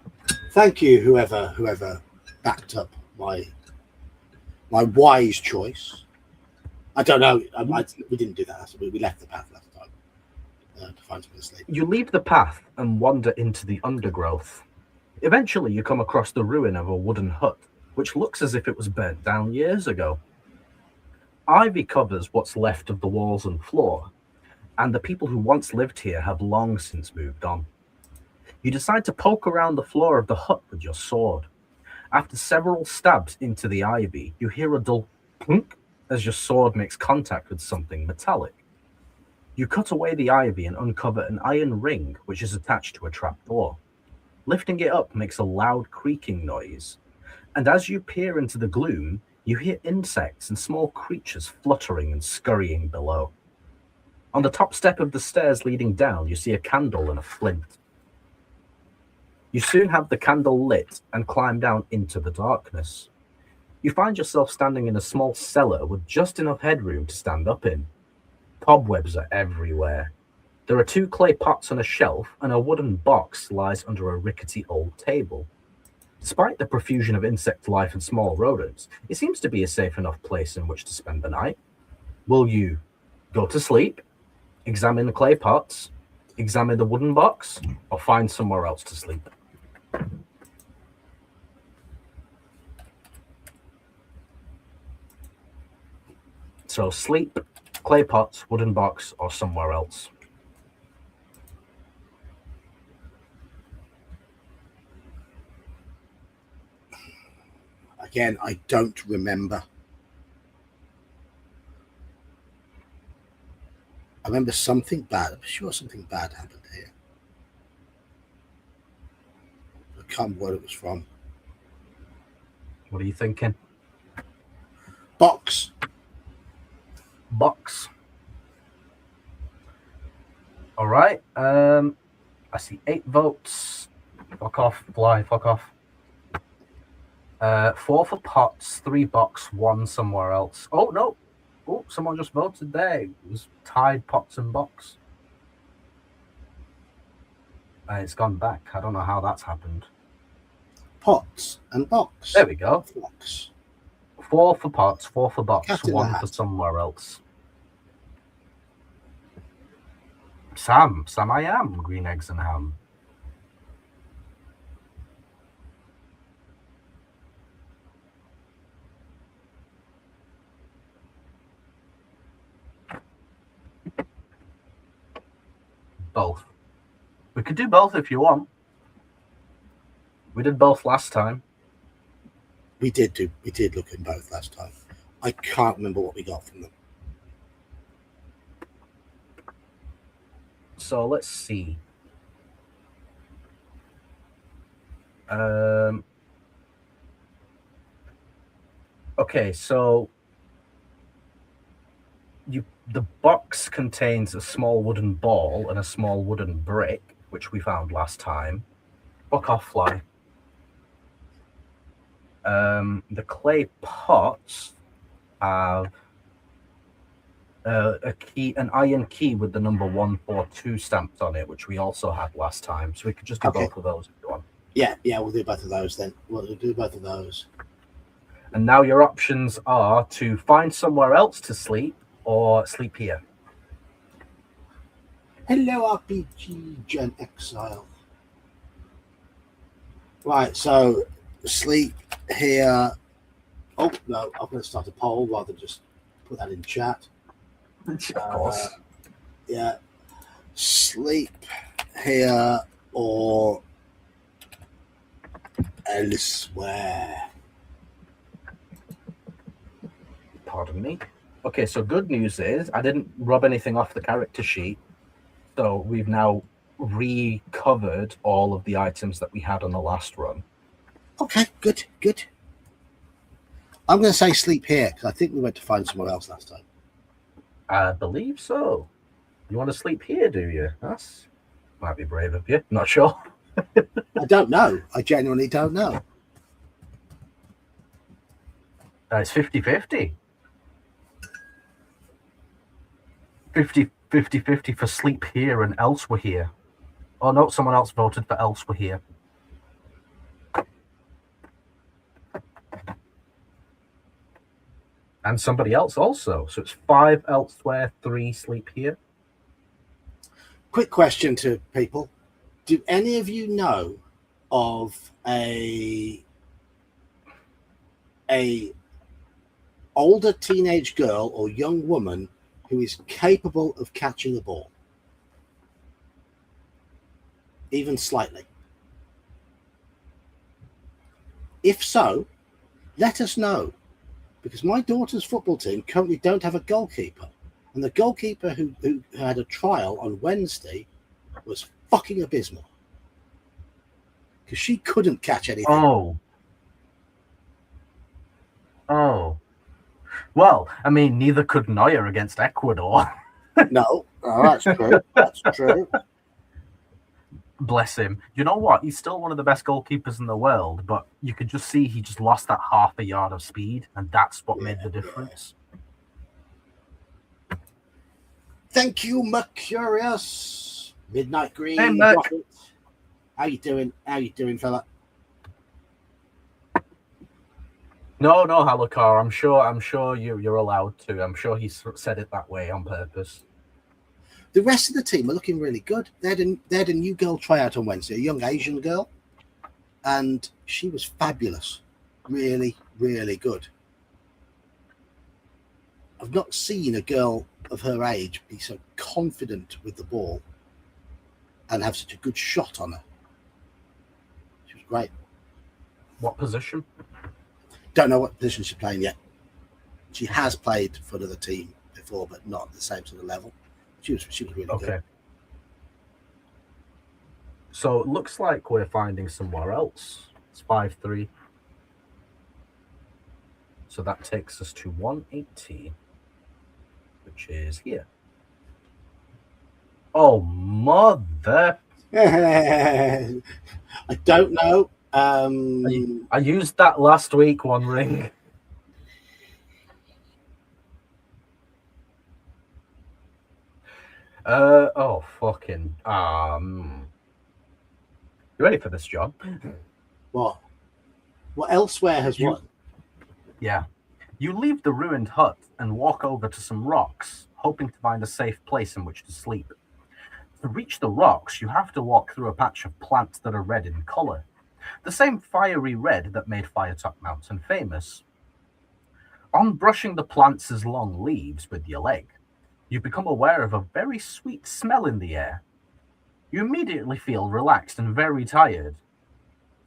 [SPEAKER 1] Thank you, whoever backed up my wise choice. I don't know. We didn't do that. We left the path last time to find something to sleep.
[SPEAKER 2] You leave the path and wander into the undergrowth. Eventually, you come across the ruin of a wooden hut, which looks as if it was burnt down years ago. Ivy covers what's left of the walls and floor, and the people who once lived here have long since moved on. You decide to poke around the floor of the hut with your sword. After several stabs into the ivy, you hear a dull clunk as your sword makes contact with something metallic. You cut away the ivy and uncover an iron ring which is attached to a trapdoor. Lifting it up makes a loud creaking noise, and as you peer into the gloom, you hear insects and small creatures fluttering and scurrying below. On the top step of the stairs leading down, you see a candle and a flint. You soon have the candle lit and climb down into the darkness. You find yourself standing in a small cellar with just enough headroom to stand up in. Cobwebs are everywhere. There are 2 clay pots on a shelf, and a wooden box lies under a rickety old table. Despite the profusion of insect life and small rodents, it seems to be a safe enough place in which to spend the night. Will you go to sleep, examine the clay pots, examine the wooden box, or find somewhere else to sleep? So sleep, clay pot, wooden box, or somewhere else.
[SPEAKER 1] Again, I don't remember. I remember something bad. I'm sure something bad happened here. I can't remember where it was from.
[SPEAKER 2] What are you thinking?
[SPEAKER 1] Box.
[SPEAKER 2] Box. All right. I see 8 votes. Fuck off, fly, fuck off. 4 for pots, 3 box, 1 somewhere else. Oh, no. Oh, someone just voted there. It was tied pots and box. It's gone back. I don't know how that's happened.
[SPEAKER 1] Pots and box.
[SPEAKER 2] There we go.
[SPEAKER 1] Box.
[SPEAKER 2] 4 for pots, 4 for box,
[SPEAKER 1] Cat in the
[SPEAKER 2] 1 for
[SPEAKER 1] hat.
[SPEAKER 2] somewhere else. Sam, I am green eggs and ham. Both. We could do both if you want. We did both last time.
[SPEAKER 1] We did look in both last time. I can't remember what we got from them.
[SPEAKER 2] So let's see. Okay, so the box contains a small wooden ball and a small wooden brick, which we found last time. Fuck off, fly. The clay pots have an iron key with the number 142 stamped on it, which we also had last time. So we could just do both of those if you want.
[SPEAKER 1] Yeah, we'll do both of those then. We'll do both of those.
[SPEAKER 2] And now your options are to find somewhere else to sleep or sleep here.
[SPEAKER 1] Hello, RPG Gen Exile. Right, so sleep here. Oh, no, I'm going to start a poll rather than just put that in chat.
[SPEAKER 2] Of course.
[SPEAKER 1] Yeah. Sleep here or elsewhere.
[SPEAKER 2] Pardon me. Okay, so good news is I didn't rub anything off the character sheet. So we've now recovered all of the items that we had on the last run.
[SPEAKER 1] Okay, good. I'm going to say sleep here because I think we went to find somewhere else last time.
[SPEAKER 2] I believe so. You want to sleep here, do you? That's might be brave of you. Not sure.
[SPEAKER 1] I don't know. I genuinely don't know.
[SPEAKER 2] It's 50-50. 50-50 for sleep here and else we're here. Oh no, someone else voted for else we're here. And somebody else also. So it's 5 elsewhere, 3 sleep here.
[SPEAKER 1] Quick question to people. Do any of you know of a older teenage girl or young woman who is capable of catching a ball? Even slightly. If so, let us know. Because my daughter's football team currently don't have a goalkeeper. And the goalkeeper who had a trial on Wednesday was fucking abysmal. Because she couldn't catch anything.
[SPEAKER 2] Oh. Well, I mean, neither could Neuer against Ecuador.
[SPEAKER 1] No, that's true. That's true.
[SPEAKER 2] Bless him. You know what? He's still one of the best goalkeepers in the world, but you could just see he just lost that half a yard of speed, and that's what made the difference.
[SPEAKER 1] Thank you, Mercurius. Midnight Green.
[SPEAKER 2] Hey, Merc.
[SPEAKER 1] How you doing? Fella?
[SPEAKER 2] No, Halakar. I'm sure you're allowed to. I'm sure he said it that way on purpose.
[SPEAKER 1] The rest of the team are looking really good. They had a new girl try out on Wednesday, a young Asian girl, and she was fabulous. Really, really good. I've not seen a girl of her age be so confident with the ball and have such a good shot on her. She was great.
[SPEAKER 2] What position?
[SPEAKER 1] Don't know what position she's playing yet. She has played for another team before, but not at the same sort of level. She was really good.
[SPEAKER 2] So it looks like we're finding somewhere else. It's 5-3. So that takes us to 180, which is here. Oh, mother.
[SPEAKER 1] I don't know.
[SPEAKER 2] I used that last week, One Ring. Oh, fucking. You ready for this, John?
[SPEAKER 1] What elsewhere has won?
[SPEAKER 2] Yeah. You leave the ruined hut and walk over to some rocks, hoping to find a safe place in which to sleep. To reach the rocks, you have to walk through a patch of plants that are red in color. The same fiery red that made Firetop Mountain famous. On brushing the plants' long leaves with your leg, you become aware of a very sweet smell in the air. You immediately feel relaxed and very tired.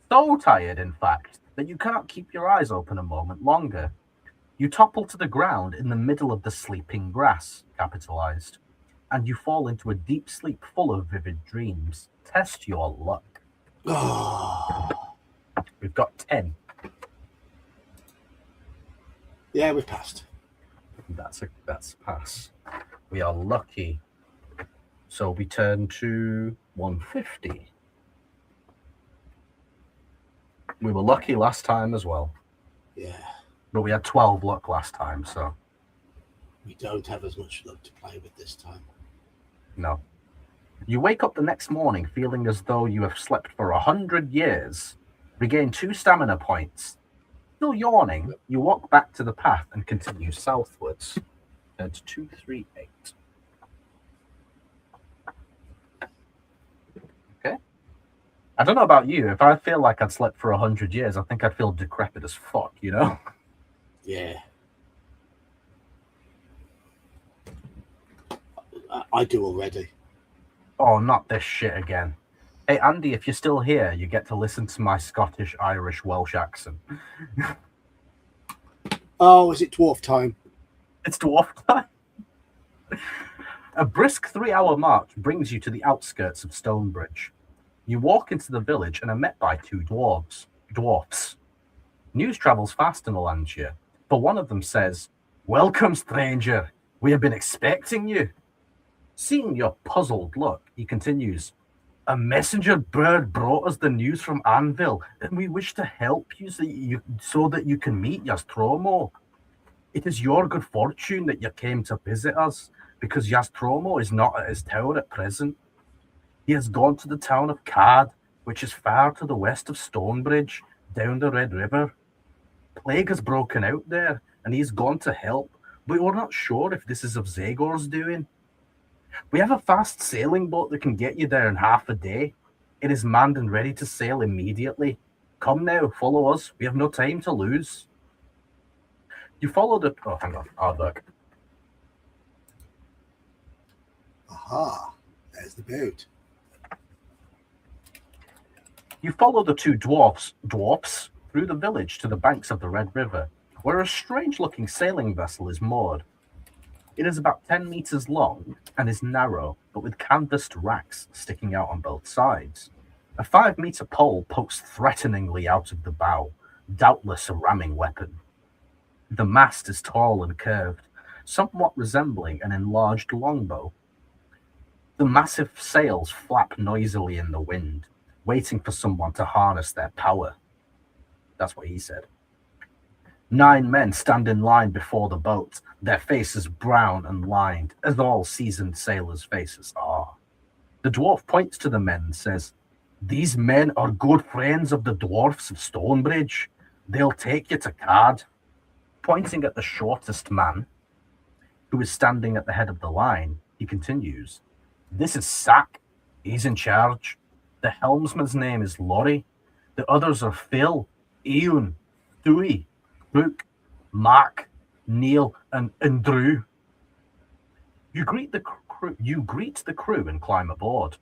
[SPEAKER 2] So tired, in fact, that you cannot keep your eyes open a moment longer. You topple to the ground in the middle of the sleeping grass, capitalized, and you fall into a deep sleep full of vivid dreams. Test your luck.
[SPEAKER 1] Oh.
[SPEAKER 2] We've got 10.
[SPEAKER 1] Yeah, we've passed.
[SPEAKER 2] That's a pass. We are lucky. So we turn to 150. We were lucky last time as well.
[SPEAKER 1] Yeah.
[SPEAKER 2] But we had 12 luck last time, so.
[SPEAKER 1] We don't have as much luck to play with this time.
[SPEAKER 2] No. You wake up the next morning feeling as though you have slept for 100 years. Regain 2 stamina points. Still yawning, you walk back to the path and continue southwards. Turn to 238. Okay. I don't know about you. If I feel like I'd slept for 100 years, I think I'd feel decrepit as fuck, you know?
[SPEAKER 1] Yeah. I do already.
[SPEAKER 2] Oh, not this shit again. Hey, Andy, if you're still here, you get to listen to my Scottish, Irish, Welsh accent.
[SPEAKER 1] Oh, is it dwarf time?
[SPEAKER 2] It's dwarf time. A brisk 3-hour march brings you to the outskirts of Stonebridge. You walk into the village and are met by 2 dwarfs. News travels fast in the Lancia, for one of them says, "Welcome, stranger. We have been expecting you." Seeing your puzzled look, he continues, "A messenger bird brought us the news from Anvil, and we wish to help you so that you can meet Jastromo. It is your good fortune that you came to visit us, because Jastromo is not at his tower at present. He has gone to the town of Cad, which is far to the west of Stonebridge, down the Red River. Plague has broken out there, and he has gone to help, but we're not sure if this is of Zagor's doing. We have a fast sailing boat that can get you there in half a day. It is manned and ready to sail immediately. Come now, follow us. We have no time to lose." You follow the... Oh, hang on. Oh, look.
[SPEAKER 1] Aha. There's the boat.
[SPEAKER 2] You follow the 2 dwarfs through the village to the banks of the Red River, where a strange-looking sailing vessel is moored. It is about 10 meters long and is narrow, but with canvased racks sticking out on both sides. A 5-meter pole pokes threateningly out of the bow, doubtless a ramming weapon. The mast is tall and curved, somewhat resembling an enlarged longbow. The massive sails flap noisily in the wind, waiting for someone to harness their power. That's what he said. 9 men stand in line before the boat, their faces brown and lined, as all seasoned sailors' faces are. The dwarf points to the men and says, "These men are good friends of the dwarfs of Stonebridge. They'll take you to Cad." Pointing at the shortest man, who is standing at the head of the line, he continues, This is Sack. He's in charge. The helmsman's name is Laurie. The others are Phil, Ian, Stewie, Book, Mark, Neil, and Drew. You greet the crew and climb aboard.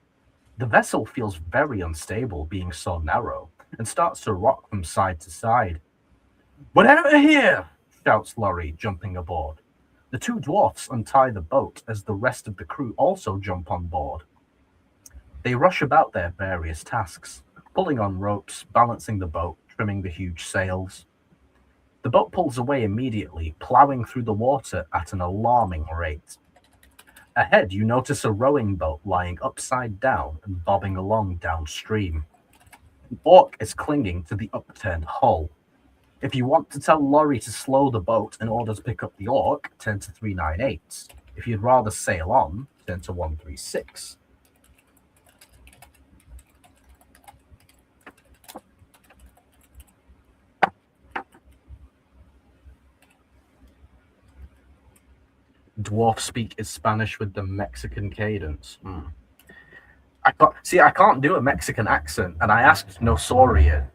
[SPEAKER 2] The vessel feels very unstable, being so narrow, and starts to rock from side to side. "We're out of here!" shouts Laurie, jumping aboard. The two dwarfs untie the boat as the rest of the crew also jump on board. They rush about their various tasks, pulling on ropes, balancing the boat, trimming the huge sails. The boat pulls away immediately, ploughing through the water at an alarming rate. Ahead, you notice a rowing boat lying upside down and bobbing along downstream. An orc is clinging to the upturned hull. If you want to tell Laurie to slow the boat in order to pick up the orc, turn to 398. If you'd rather sail on, turn to 136. Dwarf speak is Spanish with the Mexican cadence. I can't do a Mexican accent, and I asked Nosorian.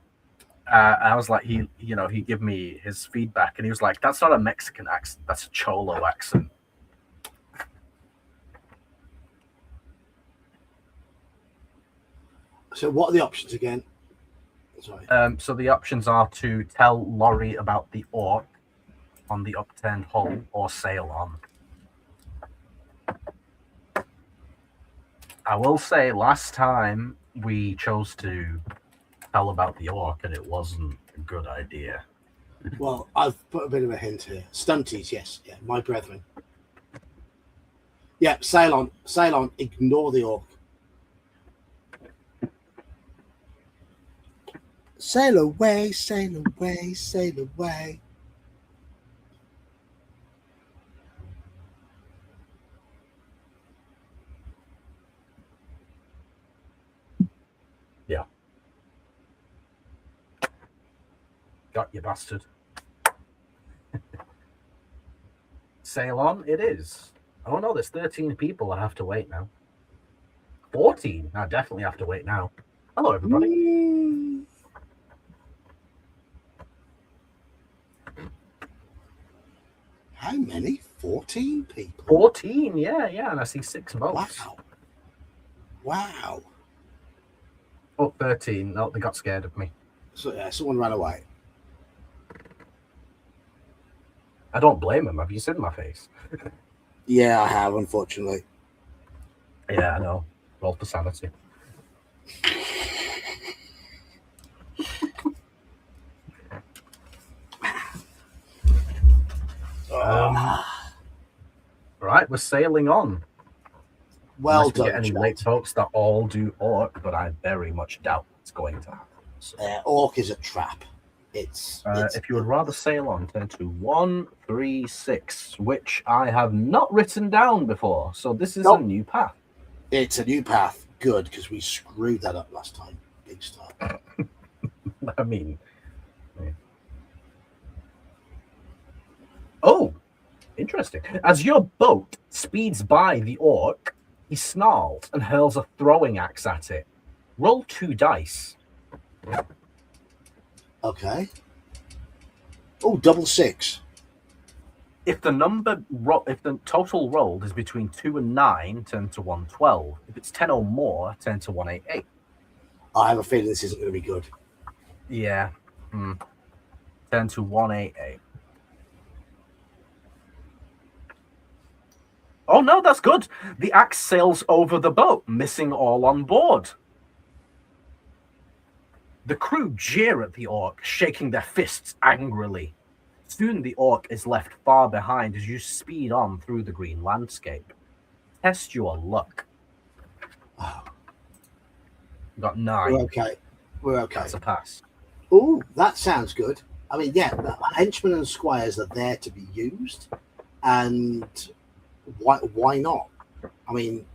[SPEAKER 2] I was like, he gave me his feedback, and he was like, "That's not a Mexican accent. That's a Cholo accent."
[SPEAKER 1] So, what are the options again? Sorry.
[SPEAKER 2] So the options are to tell Laurie about the orc on the upturned hull, or sail on. I will say, last time we chose to tell about the orc, and it wasn't a good idea.
[SPEAKER 1] Well, I've put a bit of a hint here. Stunties, yes. Yeah, my brethren. Yeah, sail on, ignore the orc. Sail away, sail away, sail away.
[SPEAKER 2] Yeah. Got you, bastard. Sail on it is. Oh no, there's 13 people I have to wait now. 14? I definitely have to wait now. Hello, everybody.
[SPEAKER 1] How many? 14 people?
[SPEAKER 2] 14, yeah, and I see 6 votes.
[SPEAKER 1] Wow.
[SPEAKER 2] Oh, 13. No, they got scared of me.
[SPEAKER 1] So, yeah, someone ran away.
[SPEAKER 2] I don't blame them. Have you seen my face?
[SPEAKER 1] Yeah, I have, unfortunately.
[SPEAKER 2] Yeah, I know. Roll for sanity. Right, we're sailing on.
[SPEAKER 1] Well
[SPEAKER 2] Unless we
[SPEAKER 1] done,
[SPEAKER 2] get any
[SPEAKER 1] John.
[SPEAKER 2] late folks that all do orc, but I very much doubt it's going to happen. So,
[SPEAKER 1] orc is a trap. It's
[SPEAKER 2] if you would rather sail on, turn to 136, which I have not written down before. So this is a new path.
[SPEAKER 1] It's a new path. Good, because we screwed that up last time. Big start.
[SPEAKER 2] I mean, yeah. Oh, interesting. As your boat speeds by the orc, he snarls and hurls a throwing axe at it. Roll 2 dice.
[SPEAKER 1] Okay. Oh, double 6.
[SPEAKER 2] If the total rolled is between 2 and 9, turn to 112. If it's 10 or more, turn to 188.
[SPEAKER 1] I have a feeling this isn't going to be good.
[SPEAKER 2] Yeah. Turn to 188. Oh no, that's good. The axe sails over the boat, missing all on board. The crew jeer at the orc, shaking their fists angrily. Soon the orc is left far behind as you speed on through the green landscape. Test your luck.
[SPEAKER 1] Oh.
[SPEAKER 2] Got 9.
[SPEAKER 1] We're okay.
[SPEAKER 2] That's a pass.
[SPEAKER 1] Oh, that sounds good. I mean, yeah, henchmen and squires are there to be used, and why not? I mean,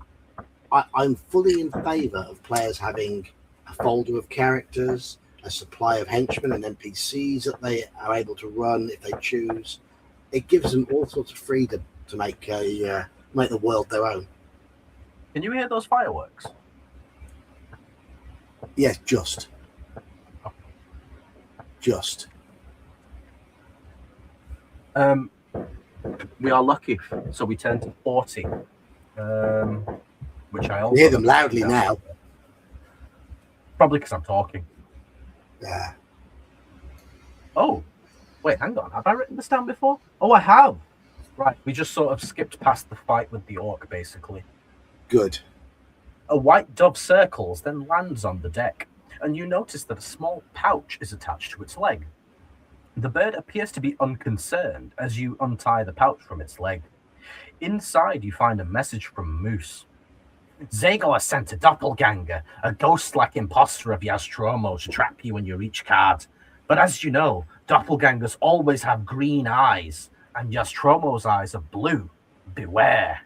[SPEAKER 1] I'm fully in favour of players having a folder of characters, a supply of henchmen and NPCs that they are able to run if they choose. It gives them all sorts of freedom to make the world their own.
[SPEAKER 2] Can you hear those fireworks?
[SPEAKER 1] Yes, just.
[SPEAKER 2] We are lucky, so we turn to 40, which I also
[SPEAKER 1] You hear them loudly now.
[SPEAKER 2] Probably because I'm talking.
[SPEAKER 1] Yeah.
[SPEAKER 2] Oh, wait, hang on. Have I written this down before? Oh, I have. Right, we just sort of skipped past the fight with the orc, basically.
[SPEAKER 1] Good.
[SPEAKER 2] A white dove circles, then lands on the deck, and you notice that a small pouch is attached to its leg. The bird appears to be unconcerned as you untie the pouch from its leg. Inside, you find a message from Moose. Zagor has sent a doppelganger, a ghost-like imposter of Yastromo, to trap you when you reach Card. But as you know, doppelgangers always have green eyes, and Yastromo's eyes are blue. Beware.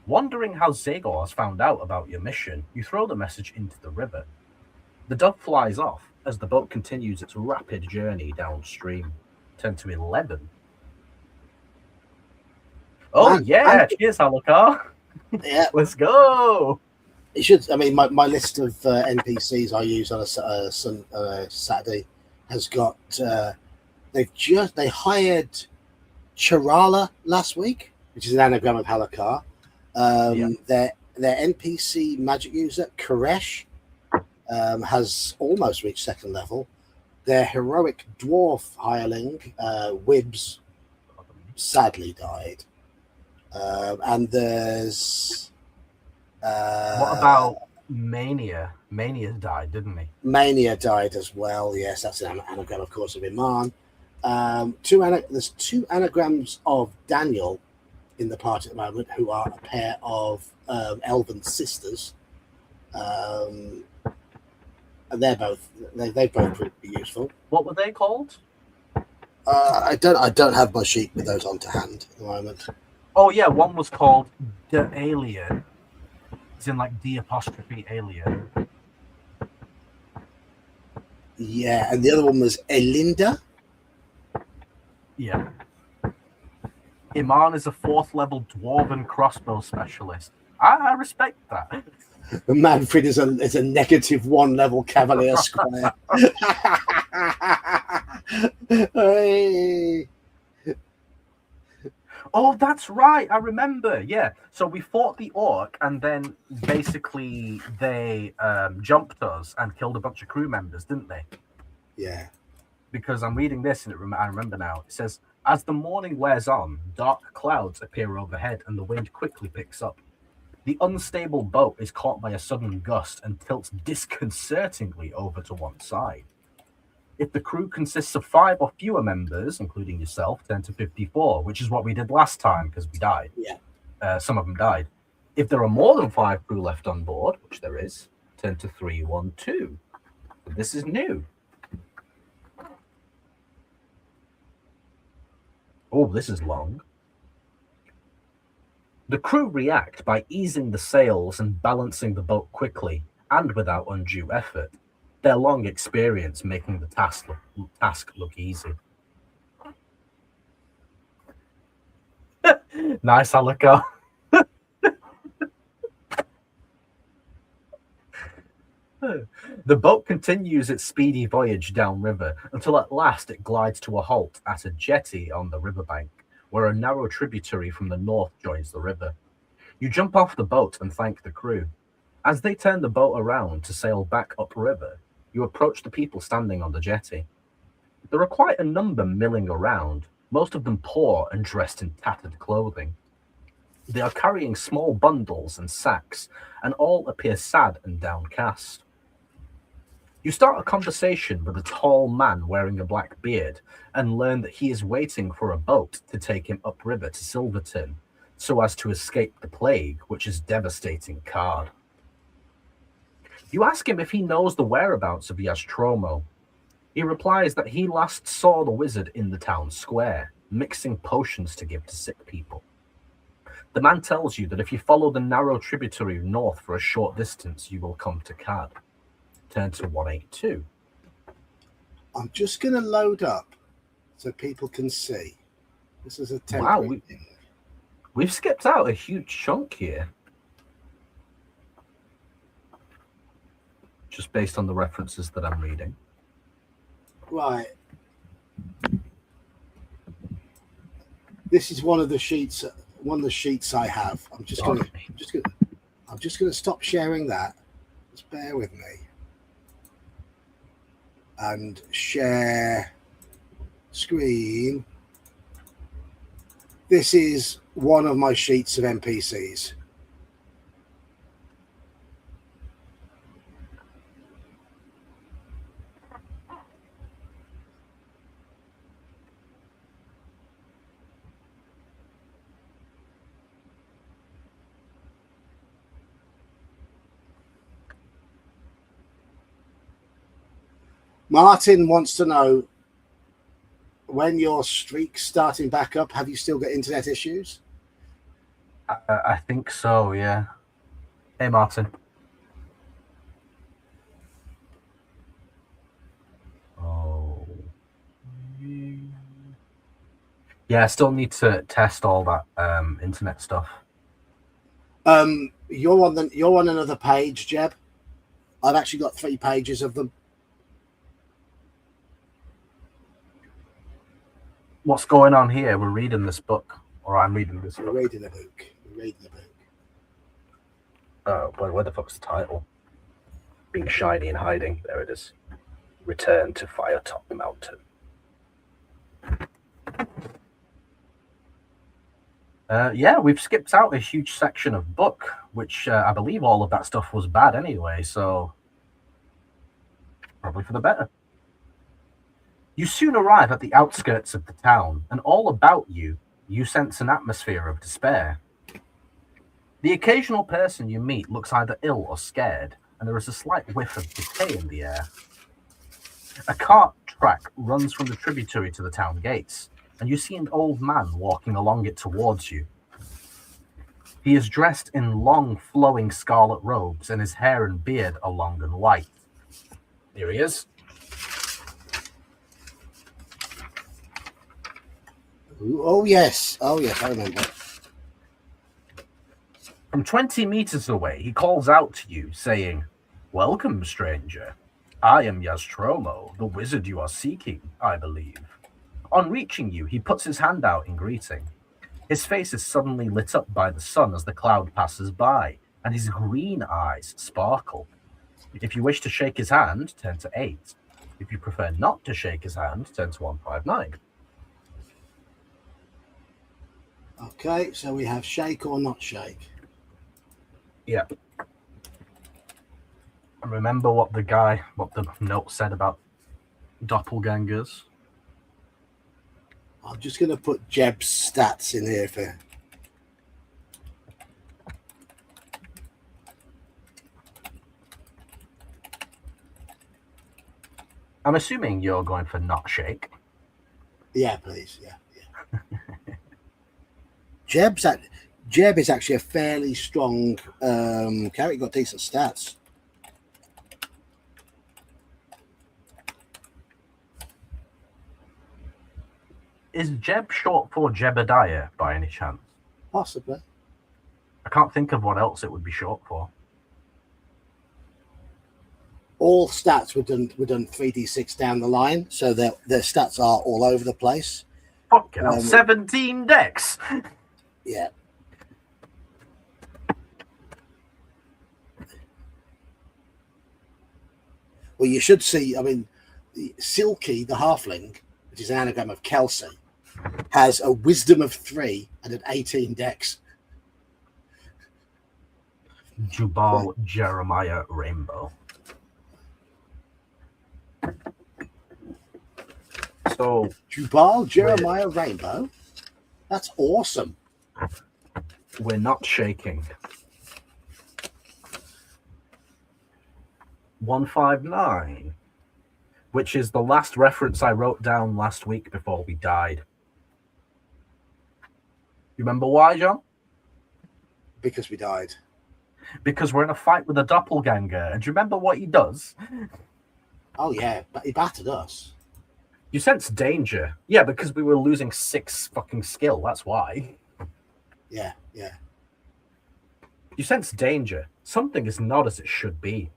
[SPEAKER 2] Wondering how Zagor has found out about your mission, you throw the message into the river. The dove flies off as the boat continues its rapid journey downstream. 10 to 11. Oh, yeah! Cheers, Halakar!
[SPEAKER 1] Yeah.
[SPEAKER 2] Let's go!
[SPEAKER 1] It should. I mean, my list of NPCs I use on a Saturday has got. They hired Charala last week, which is an anagram of Halakar. Their NPC magic user Koresh has almost reached second level. Their heroic dwarf hireling Wibbs sadly died, and there's.
[SPEAKER 2] What about Mania? Mania died, didn't he?
[SPEAKER 1] Mania died as well. Yes, that's an anagram, of course, of Iman. There's two anagrams of Daniel in the party at the moment, who are a pair of elven sisters, and they both proved to be useful.
[SPEAKER 2] What were they called?
[SPEAKER 1] I don't have my sheet with those on to hand at the moment.
[SPEAKER 2] Oh yeah, one was called The Alien. It's in like D apostrophe alien.
[SPEAKER 1] Yeah, and the other one was Elinda.
[SPEAKER 2] Yeah. Iman is a 4th level dwarven crossbow specialist. I respect that.
[SPEAKER 1] Manfred is a -1 level cavalier squire. Hey.
[SPEAKER 2] Oh, that's right. I remember. Yeah. So we fought the orc, and then basically they jumped us and killed a bunch of crew members, didn't they?
[SPEAKER 1] Yeah.
[SPEAKER 2] Because I'm reading this, and I remember now. It says, as the morning wears on, dark clouds appear overhead, and the wind quickly picks up. The unstable boat is caught by a sudden gust and tilts disconcertingly over to one side. If the crew consists of 5 or fewer members, including yourself, 10 to 54, which is what we did last time because we died.
[SPEAKER 1] Yeah.
[SPEAKER 2] Some of them died. If there are more than 5 crew left on board, which there is, 10 to 3, 1, 2. This is new. Oh, this is long. The crew react by easing the sails and balancing the boat quickly and without undue effort, their long experience making the task look easy. Nice, Alaka. The boat continues its speedy voyage downriver until at last it glides to a halt at a jetty on the riverbank, where a narrow tributary from the north joins the river. You jump off the boat and thank the crew. As they turn the boat around to sail back upriver, you approach the people standing on the jetty. There are quite a number milling around, most of them poor and dressed in tattered clothing. They are carrying small bundles and sacks, and all appear sad and downcast. You start a conversation with a tall man wearing a black beard and learn that he is waiting for a boat to take him upriver to Silverton, so as to escape the plague, which is devastating Card. You ask him if he knows the whereabouts of Yastromo. He replies that he last saw the wizard in the town square, mixing potions to give to sick people. The man tells you that if you follow the narrow tributary north for a short distance, you will come to Cad. Turn to 182.
[SPEAKER 1] I'm just going to load up so people can see. This is a temporary thing.
[SPEAKER 2] We've skipped out a huge chunk here. just based on the references that I'm reading.
[SPEAKER 1] Right. This is one of the sheets. One of the sheets I have. I'm just gonna stop sharing that. Just bear with me. And share screen. This is one of my sheets of NPCs. Martin wants to know, when your streak's starting back up, have you still got internet issues?
[SPEAKER 2] I think so, yeah. Hey, Martin. Oh. Yeah, I still need to test all that internet stuff.
[SPEAKER 1] You're on another page, Jeb. I've actually got 3 pages of them.
[SPEAKER 2] What's going on here? We're reading this book, or I'm reading this book.
[SPEAKER 1] We're reading a book.
[SPEAKER 2] Oh boy, where the fuck's the title? Being shiny and hiding. There it is. Return to Firetop Mountain. Yeah, we've skipped out a huge section of book, which I believe all of that stuff was bad anyway, so probably for the better. You soon arrive at the outskirts of the town, and all about you, you sense an atmosphere of despair. The occasional person you meet looks either ill or scared, and there is a slight whiff of decay in the air. A cart track runs from the tributary to the town gates, and you see an old man walking along it towards you. He is dressed in long, flowing scarlet robes, and his hair and beard are long and white. Here he is.
[SPEAKER 1] Oh yes, I remember.
[SPEAKER 2] From 20 meters away, he calls out to you, saying, "Welcome, stranger. I am Yastromo, the wizard you are seeking, I believe." On reaching you, he puts his hand out in greeting. His face is suddenly lit up by the sun as the cloud passes by, and his green eyes sparkle. If you wish to shake his hand, turn to 8. If you prefer not to shake his hand, turn to 159.
[SPEAKER 1] Okay, so we have shake or not shake.
[SPEAKER 2] Yeah. And remember what the note said about doppelgangers?
[SPEAKER 1] I'm just going to put Jeb's stats in here for...
[SPEAKER 2] I'm assuming you're going for not shake.
[SPEAKER 1] Yeah, please. Yeah. Jeb is actually a fairly strong character. Got decent stats.
[SPEAKER 2] Is Jeb short for Jebediah by any chance?
[SPEAKER 1] Possibly.
[SPEAKER 2] I can't think of what else it would be short for.
[SPEAKER 1] All stats were done 3d6 down the line, so their stats are all over the place.
[SPEAKER 2] Fucking hell, 17 decks.
[SPEAKER 1] Yeah. Well, you should see, I mean, Silky, the halfling, which is an anagram of Kelsey, has a wisdom of 3 and an 18 dex.
[SPEAKER 2] Jubal Jeremiah Rainbow. So
[SPEAKER 1] Jubal Jeremiah Rainbow? That's awesome.
[SPEAKER 2] We're not shaking. 159, which is the last reference I wrote down last week before we died. You remember why, John?
[SPEAKER 1] Because we died.
[SPEAKER 2] Because we're in a fight with a doppelganger. And do you remember what he does?
[SPEAKER 1] Oh, yeah. But he battered us.
[SPEAKER 2] You sense danger. Yeah, because we were losing 6 fucking skill. That's why.
[SPEAKER 1] Yeah.
[SPEAKER 2] You sense danger. Something is not as it should be.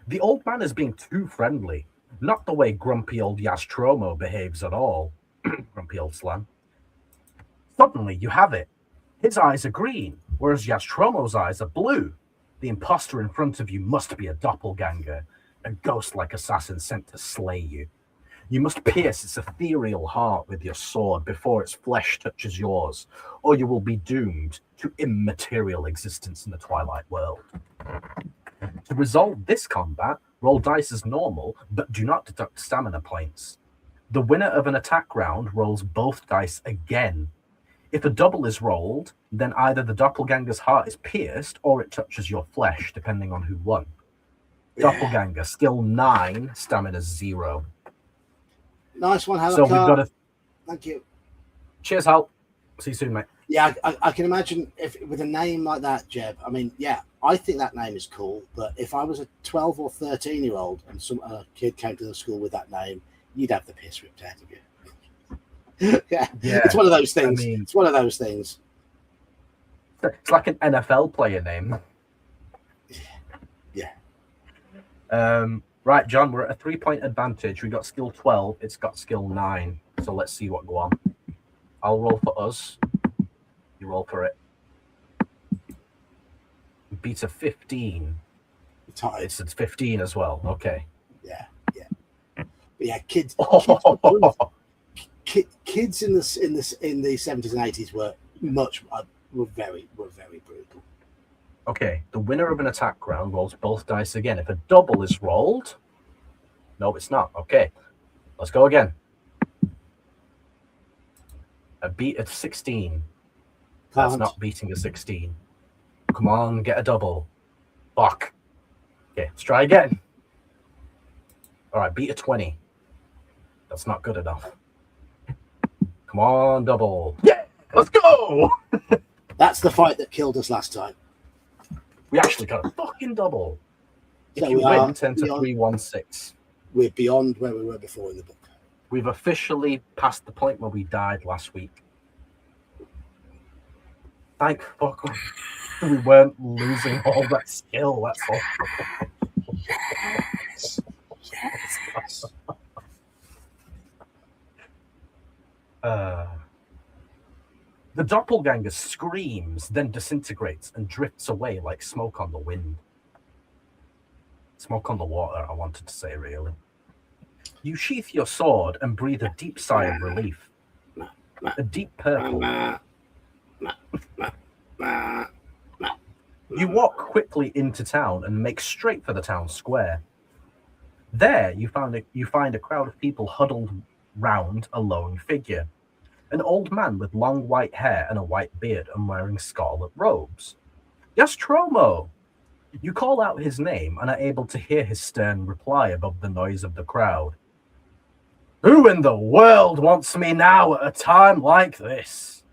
[SPEAKER 2] The old man is being too friendly, not the way grumpy old Yastromo behaves at all. Grumpy old slam. Suddenly, you have it. His eyes are green, whereas Yastromo's eyes are blue. The imposter in front of you must be a doppelganger, a ghost-like assassin sent to slay you. You must pierce its ethereal heart with your sword before its flesh touches yours, or you will be doomed to immaterial existence in the Twilight world. To resolve this combat, roll dice as normal, but do not deduct stamina points. The winner of an attack round rolls both dice again. If a double is rolled, then either the doppelganger's heart is pierced or it touches your flesh, depending on who won. Doppelganger, skill 9, stamina 0.
[SPEAKER 1] Nice one, Halakar.
[SPEAKER 2] So we've got a...
[SPEAKER 1] Thank you.
[SPEAKER 2] Cheers, Hal. See you soon, mate.
[SPEAKER 1] Yeah, I can imagine if with a name like that, Jeb. I mean, yeah, I think that name is cool. But if I was a 12 or 13-year-old and some kid came to the school with that name, you'd have the piss ripped out of you. yeah, it's one of those things. I mean, it's one of those things.
[SPEAKER 2] It's like an NFL player name.
[SPEAKER 1] Yeah.
[SPEAKER 2] Right, John, we're at a 3-point advantage. We got skill 12. It's got skill 9. So let's see what go on. I'll roll for us. You roll for it. Beat a 15. It's 15 as well. Okay.
[SPEAKER 1] Yeah. But yeah, kids. Kids in the 70s and 80s were very brutal.
[SPEAKER 2] Okay, the winner of an attack round rolls both dice again. If a double is rolled, no, it's not. Okay, let's go again. A beat at 16. That's not beating a 16. Come on, get a double. Fuck. Okay, let's try again. All right, beat a 20. That's not good enough. Come on, double. Yeah, let's go.
[SPEAKER 1] That's the fight that killed us last time.
[SPEAKER 2] We actually got a fucking double. If you win, 10 to 3-1-6.
[SPEAKER 1] We're beyond where we were before in the book.
[SPEAKER 2] We've officially passed the point where we died last week. Thank fuck we weren't losing all that skill. That's all. Yes. The doppelganger screams, then disintegrates and drifts away like smoke on the wind. Smoke on the water, I wanted to say, really. You sheath your sword and breathe a deep sigh of relief. A deep purple. You walk quickly into town and make straight for the town square. There, you find a crowd of people huddled round a lone figure. An old man with long white hair and a white beard and wearing scarlet robes. Yastromo! You call out his name and are able to hear his stern reply above the noise of the crowd. Who in the world wants me now at a time like this?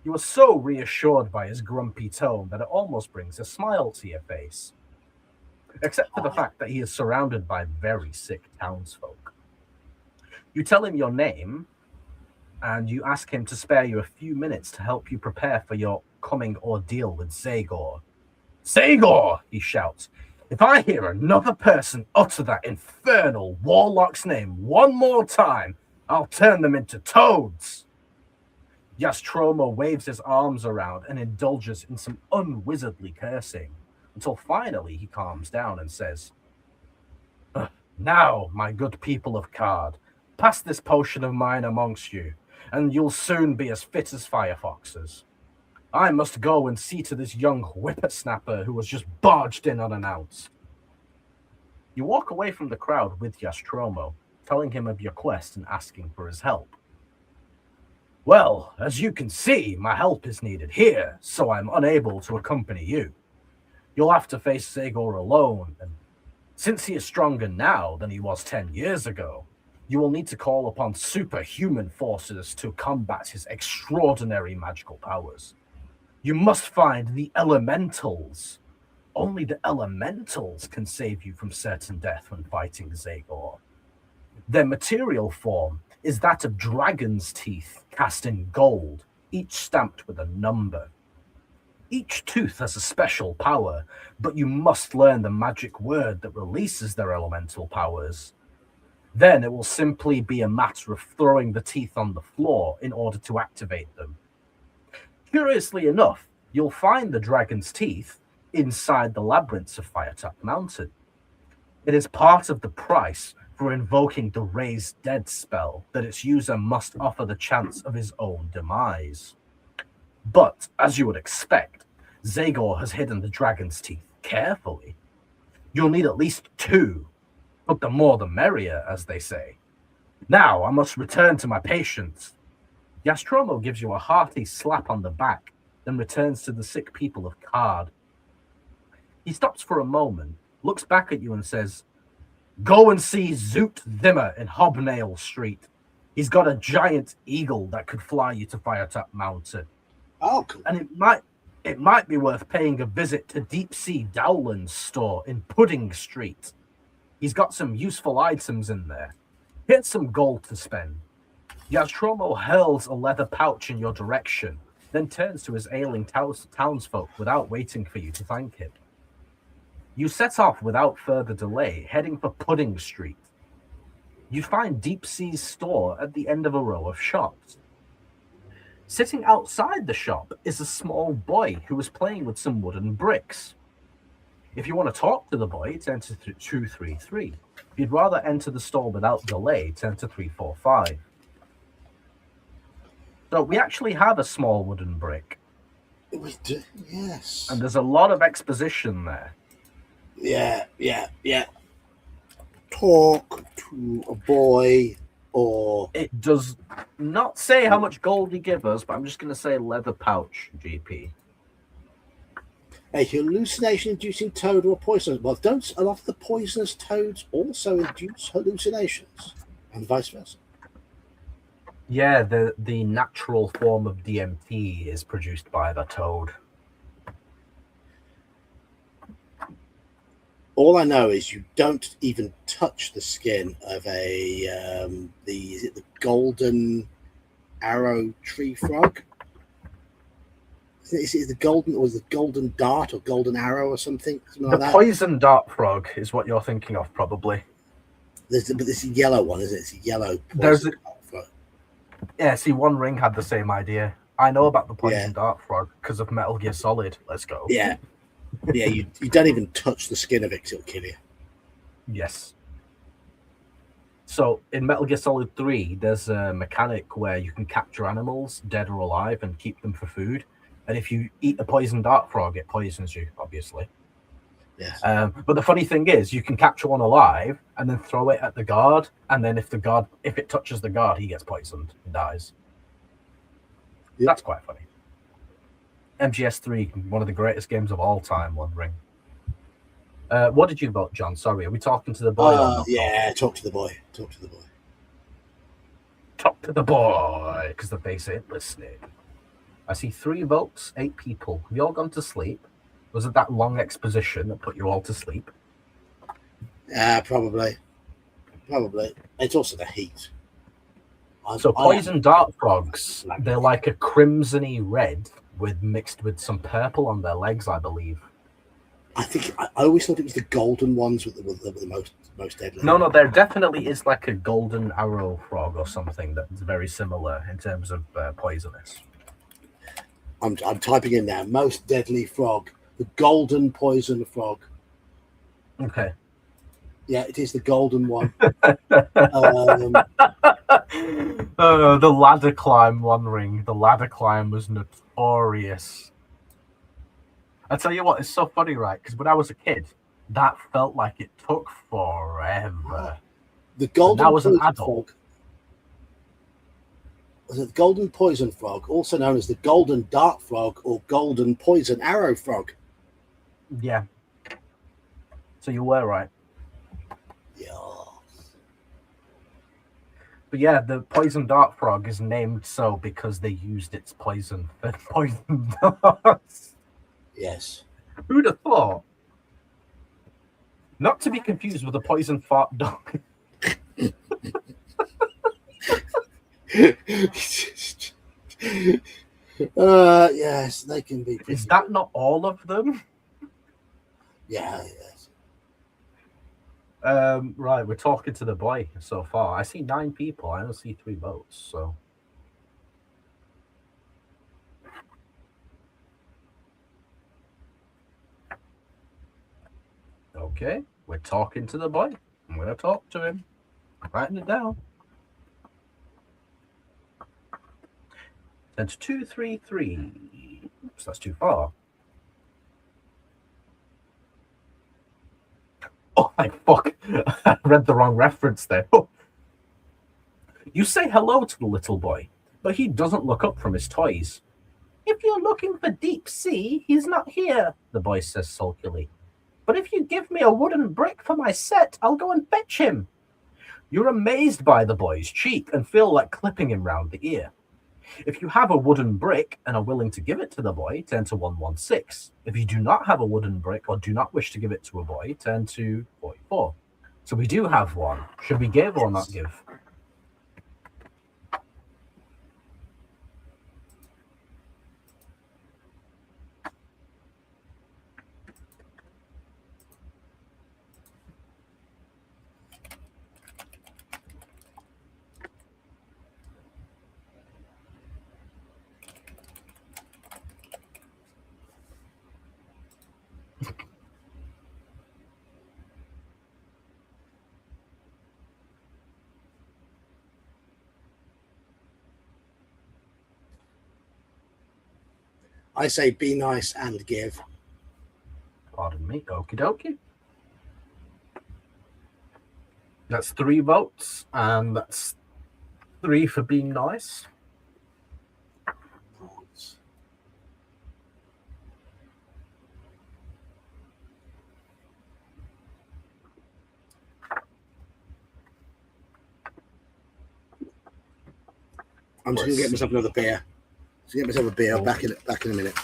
[SPEAKER 2] You are so reassured by his grumpy tone that it almost brings a smile to your face. Except for the fact that he is surrounded by very sick townsfolk. You tell him your name, and you ask him to spare you a few minutes to help you prepare for your coming ordeal with Zagor. Zagor, he shouts. If I hear another person utter that infernal warlock's name one more time, I'll turn them into toads. Yastromo waves his arms around and indulges in some unwizardly cursing, until finally he calms down and says, Now, my good people of Card, pass this potion of mine amongst you, and you'll soon be as fit as firefoxes. I must go and see to this young whippersnapper who has just barged in unannounced. You walk away from the crowd with Yastromo, telling him of your quest and asking for his help. Well, as you can see, my help is needed here, so I'm unable to accompany you. You'll have to face Zagor alone, and since he is stronger now than he was 10 years ago, you will need to call upon superhuman forces to combat his extraordinary magical powers. You must find the elementals. Only the elementals can save you from certain death when fighting Zagor. Their material form is that of dragon's teeth cast in gold, each stamped with a number. Each tooth has a special power, but you must learn the magic word that releases their elemental powers. Then it will simply be a matter of throwing the teeth on the floor in order to activate them. Curiously enough, you'll find the dragon's teeth inside the labyrinths of Firetop Mountain. It is part of the price for invoking the Raise Dead spell that its user must offer the chance of his own demise. But, as you would expect, Zagor has hidden the dragon's teeth carefully. You'll need at least 2, but the more the merrier, as they say. Now I must return to my patients. Gastromo gives you a hearty slap on the back, then returns to the sick people of Card. He stops for a moment, looks back at you and says, "Go and see Zoot Zimmer in Hobnail Street. He's got a giant eagle that could fly you to Firetop Mountain.
[SPEAKER 1] Oh, cool.
[SPEAKER 2] And it might be worth paying a visit to Deep Sea Dowland's store in Pudding Street. He's got some useful items in there. Here's some gold to spend." Yastromo hurls a leather pouch in your direction, then turns to his ailing townsfolk without waiting for you to thank him. You set off without further delay, heading for Pudding Street. You find Deep Sea's store at the end of a row of shops. Sitting outside the shop is a small boy who is playing with some wooden bricks. If you want to talk to the boy, it's enter 233. If you'd rather enter the store without delay, it's enter 345. So we actually have a small wooden brick.
[SPEAKER 1] We do, yes.
[SPEAKER 2] And there's a lot of exposition there.
[SPEAKER 1] Yeah. Talk to a boy, or...
[SPEAKER 2] It does not say how much gold you give us, but I'm just going to say leather pouch, GP.
[SPEAKER 1] A hallucination-inducing toad or poison. Well, don't a lot of the poisonous toads also induce hallucinations, and vice versa?
[SPEAKER 2] Yeah, the natural form of DMT is produced by the toad.
[SPEAKER 1] All I know is you don't even touch the skin of is it the golden arrow tree frog? Is it the golden, or is it golden dart or golden arrow or something
[SPEAKER 2] The
[SPEAKER 1] like that?
[SPEAKER 2] poison dart frog is what you're thinking of, probably.
[SPEAKER 1] But it's a yellow one, isn't it? It's a yellow
[SPEAKER 2] There's
[SPEAKER 1] poison dart frog.
[SPEAKER 2] Yeah, see, One Ring had the same idea. I know about the poison dart frog because of Metal Gear Solid. Let's go.
[SPEAKER 1] Yeah. You don't even touch the skin of it, 'cause it'll kill you.
[SPEAKER 2] Yes. So in Metal Gear Solid 3, there's a mechanic where you can capture animals, dead or alive, and keep them for food. And if you eat a poison dart frog, it poisons you, obviously.
[SPEAKER 1] Yes.
[SPEAKER 2] But the funny thing is, you can capture one alive and then throw it at the guard, and then if it touches the guard, he gets poisoned and dies. Yep. That's quite funny. MGS3, one of the greatest games of all time, One Ring. What did you vote, John? Sorry, are we talking to the boy?
[SPEAKER 1] Yeah, talk to the boy. Talk to the boy.
[SPEAKER 2] Talk to the boy, because the base ain't listening. I see 3 votes, 8 people. Have you all gone to sleep? Was it that long exposition that put you all to sleep?
[SPEAKER 1] Probably. It's also the heat.
[SPEAKER 2] So poison dart frogs, they're like a crimsony red mixed with some purple on their legs, I believe.
[SPEAKER 1] I always thought it was the golden ones that were the most deadly.
[SPEAKER 2] No, there definitely is like a golden arrow frog or something that's very similar in terms of poisonous.
[SPEAKER 1] I'm typing in now, most deadly frog, the golden poison frog.
[SPEAKER 2] Okay.
[SPEAKER 1] Yeah, it is the golden one.
[SPEAKER 2] The ladder climb, One Ring. The ladder climb was notorious. I tell you what, it's so funny, right? Because when I was a kid, that felt like it took forever.
[SPEAKER 1] The golden
[SPEAKER 2] I was an
[SPEAKER 1] poison
[SPEAKER 2] adult.
[SPEAKER 1] frog. Was it the golden poison frog, also known as the golden dart frog or golden poison arrow frog?
[SPEAKER 2] Yeah. So you were right.
[SPEAKER 1] Yeah.
[SPEAKER 2] But yeah, the poison dart frog is named so because they used its poison for poison darts.
[SPEAKER 1] Yes.
[SPEAKER 2] Who'd have thought? Not to be confused with a poison fart dog.
[SPEAKER 1] Yes, they can be.
[SPEAKER 2] Is that not all of them?
[SPEAKER 1] Yeah, yes.
[SPEAKER 2] Right, we're talking to the boy so far. I see 9 people. I don't see 3 votes. So okay, we're talking to the boy. I'm gonna talk to him. I'm writing it down. That's 233. Oops, that's too far. Oh my fuck! I read the wrong reference there. Oh. You say hello to the little boy, but he doesn't look up from his toys. If you're looking for deep sea, he's not here, the boy says sulkily. But if you give me a wooden brick for my set, I'll go and fetch him. You're amazed by the boy's cheek and feel like clipping him round the ear. If you have a wooden brick and are willing to give it to the boy, turn to 116. If you do not have a wooden brick or do not wish to give it to a boy, turn to 44. So we do have one. Should we give or not give?
[SPEAKER 1] I say be nice and give.
[SPEAKER 2] Pardon me. Okie dokie. That's 3 votes, and that's 3 for being nice.
[SPEAKER 1] I'm just gonna get myself another beer. Just get myself a beer.
[SPEAKER 2] Oh.
[SPEAKER 1] Back in a minute.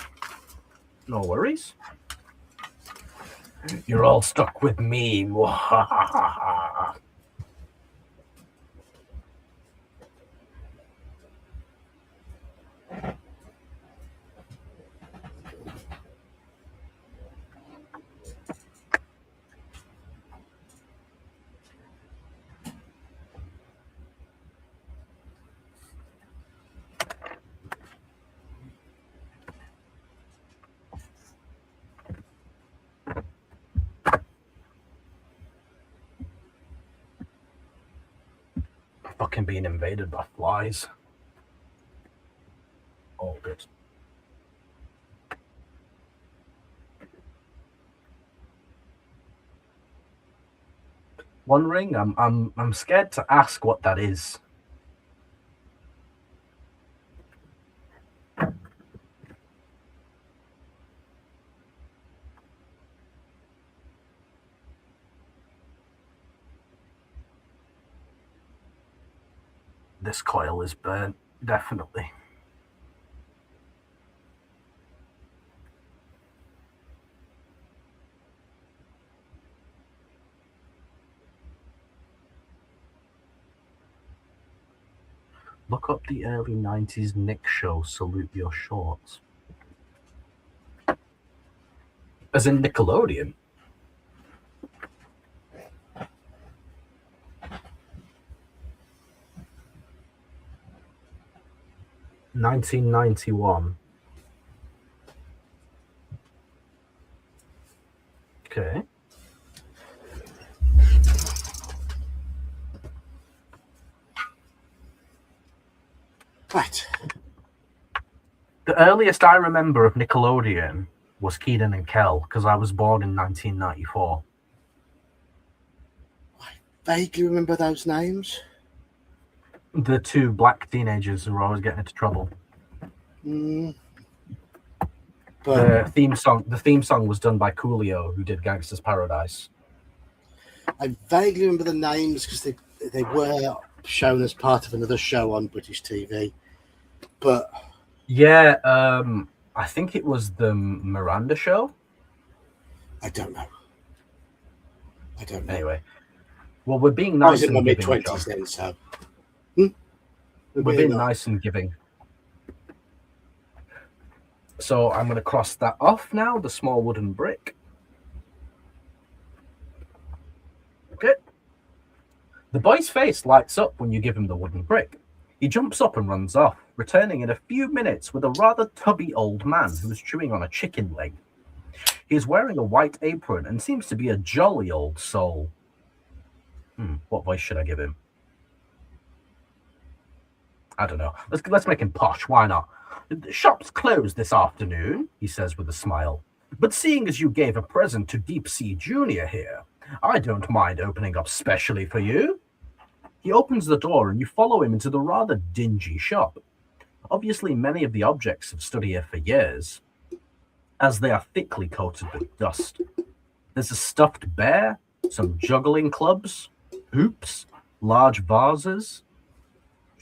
[SPEAKER 2] No worries. You're all stuck with me. Fucking being invaded by flies. Oh, good. One Ring. I'm scared to ask what that is. This coil is burnt, definitely. Look up the early 90s Nick show, Salute Your Shorts. As in Nickelodeon? $1991. Okay.
[SPEAKER 1] Right.
[SPEAKER 2] The earliest I remember of Nickelodeon was Kenan and Kel, because I was born in 1994.
[SPEAKER 1] I vaguely remember those names.
[SPEAKER 2] The 2 black teenagers who were always getting into trouble.
[SPEAKER 1] But
[SPEAKER 2] The theme song was done by Coolio, who did Gangsta's Paradise.
[SPEAKER 1] I vaguely remember the names because they were shown as part of another show on British TV. But
[SPEAKER 2] yeah, I think it was the Miranda show.
[SPEAKER 1] I don't know.
[SPEAKER 2] Anyway, well, we're being nice.
[SPEAKER 1] I was in my
[SPEAKER 2] and giving,
[SPEAKER 1] mid-20s then, so
[SPEAKER 2] we're being nice and giving. So I'm going to cross that off now, the small wooden brick. Okay. The boy's face lights up when you give him the wooden brick. He jumps up and runs off, returning in a few minutes with a rather tubby old man who is chewing on a chicken leg. He is wearing a white apron and seems to be a jolly old soul. What voice should I give him? I don't know. Let's make him posh. Why not? The shop's closed this afternoon, he says with a smile. But seeing as you gave a present to Deep Sea Junior here, I don't mind opening up specially for you. He opens the door and you follow him into the rather dingy shop. Obviously, many of the objects have stood here for years, as they are thickly coated with dust. There's a stuffed bear, some juggling clubs, hoops, large vases,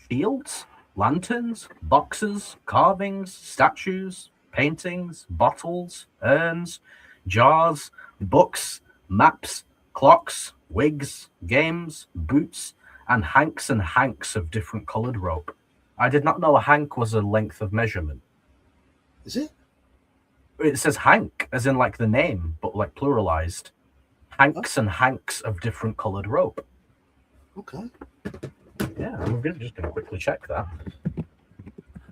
[SPEAKER 2] shields, lanterns, boxes, carvings, statues, paintings, bottles, urns, jars, books, maps, clocks, wigs, games, boots, and hanks of different coloured rope. I did not know a hank was a length of measurement.
[SPEAKER 1] Is it?
[SPEAKER 2] It says hank, as in like the name, but like pluralized. Hanks and hanks of different coloured rope.
[SPEAKER 1] Okay.
[SPEAKER 2] Yeah, I'm just going to quickly check that.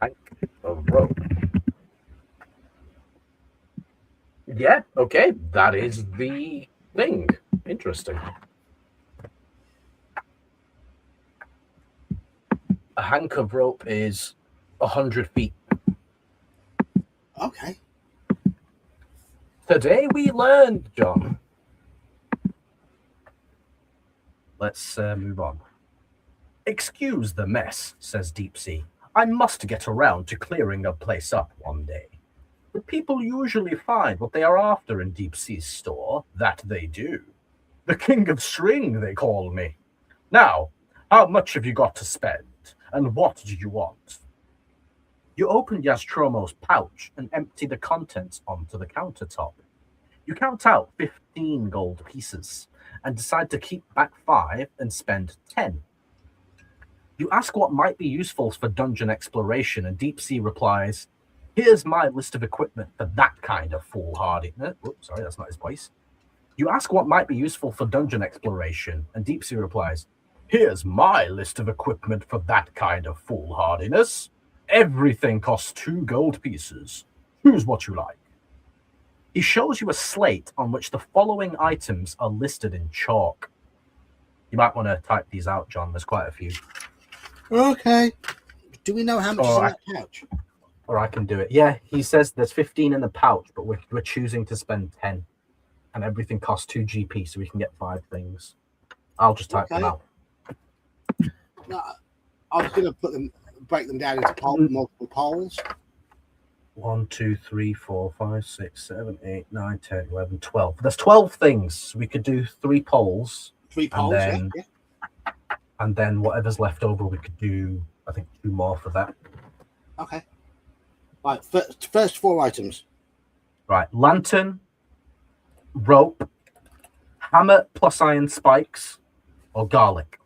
[SPEAKER 2] Hank of rope. Yeah, okay, that is the thing. Interesting. A hank of rope is 100 feet.
[SPEAKER 1] Okay.
[SPEAKER 2] Today we learned, John. Let's move on. Excuse the mess, says Deep Sea. I must get around to clearing a place up one day. But people usually find what they are after in Deep Sea's store. That they do. The king of string, they call me. Now, how much have you got to spend? And what do you want? You open Yastromo's pouch and empty the contents onto the countertop. You count out 15 gold pieces and decide to keep back 5 and spend 10. You ask what might be useful for dungeon exploration, and Deep Sea replies, here's my list of equipment for that kind of foolhardy. Oops, sorry, that's not his voice. You ask what might be useful for dungeon exploration, and Deep Sea replies, here's my list of equipment for that kind of foolhardiness. Everything costs 2 gold pieces. Choose what you like. He shows you a slate on which the following items are listed in chalk. You might want to type these out, John. There's quite a few.
[SPEAKER 1] Okay. Do we know how much is in that pouch?
[SPEAKER 2] Or I can do it. Yeah, he says there's 15 in the pouch, but we're choosing to spend 10. And everything costs 2 GP, so we can get 5 things. I'll just type them out.
[SPEAKER 1] No, I was going to break them down into multiple poles.
[SPEAKER 2] 1, 2, 3, 4, 5, 6, 7, 8, 9, 10, 11, 12. There's 12 things. We could do 3 polls.
[SPEAKER 1] 3 polls, yeah.
[SPEAKER 2] And then whatever's left over, we could do, I think, 2 more for that.
[SPEAKER 1] Okay. Right, first 4 items.
[SPEAKER 2] Right, lantern, rope, hammer plus iron spikes, or garlic.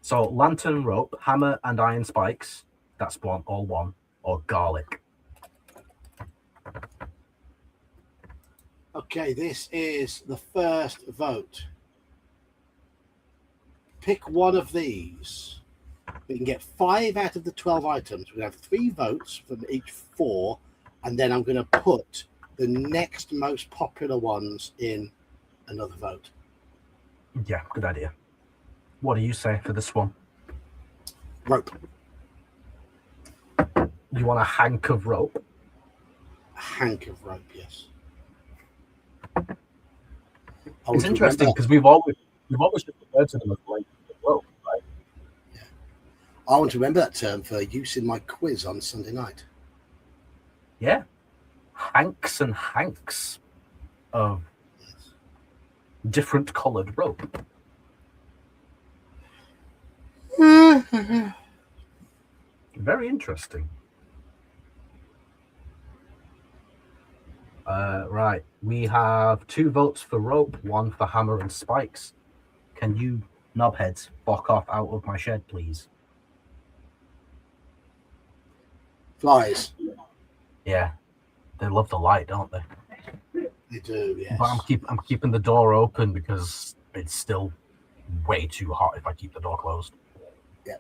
[SPEAKER 2] So lantern, rope, hammer, and iron spikes. That's all one, or garlic.
[SPEAKER 1] Okay, this is the first vote. Pick one of these. We can get 5 out of the 12 items. We have 3 votes from each 4, and then I'm going to put the next most popular ones in another vote.
[SPEAKER 2] Yeah, good idea. What do you say for this one?
[SPEAKER 1] Rope.
[SPEAKER 2] You want a hank of rope?
[SPEAKER 1] A hank of rope, yes.
[SPEAKER 2] It's interesting because we've always just referred to them as length of rope, right?
[SPEAKER 1] Yeah. I want to remember that term for use in my quiz on Sunday night.
[SPEAKER 2] Yeah. Hanks and hanks of different coloured rope. Very interesting. Right, we have 2 votes for rope, 1 for hammer and spikes. Can you knobheads fuck off out of my shed, please?
[SPEAKER 1] Flies.
[SPEAKER 2] Yeah, they love the light, don't they?
[SPEAKER 1] They do, yes.
[SPEAKER 2] But I'm keeping the door open because it's still way too hot if I keep the door closed.
[SPEAKER 1] Yeah.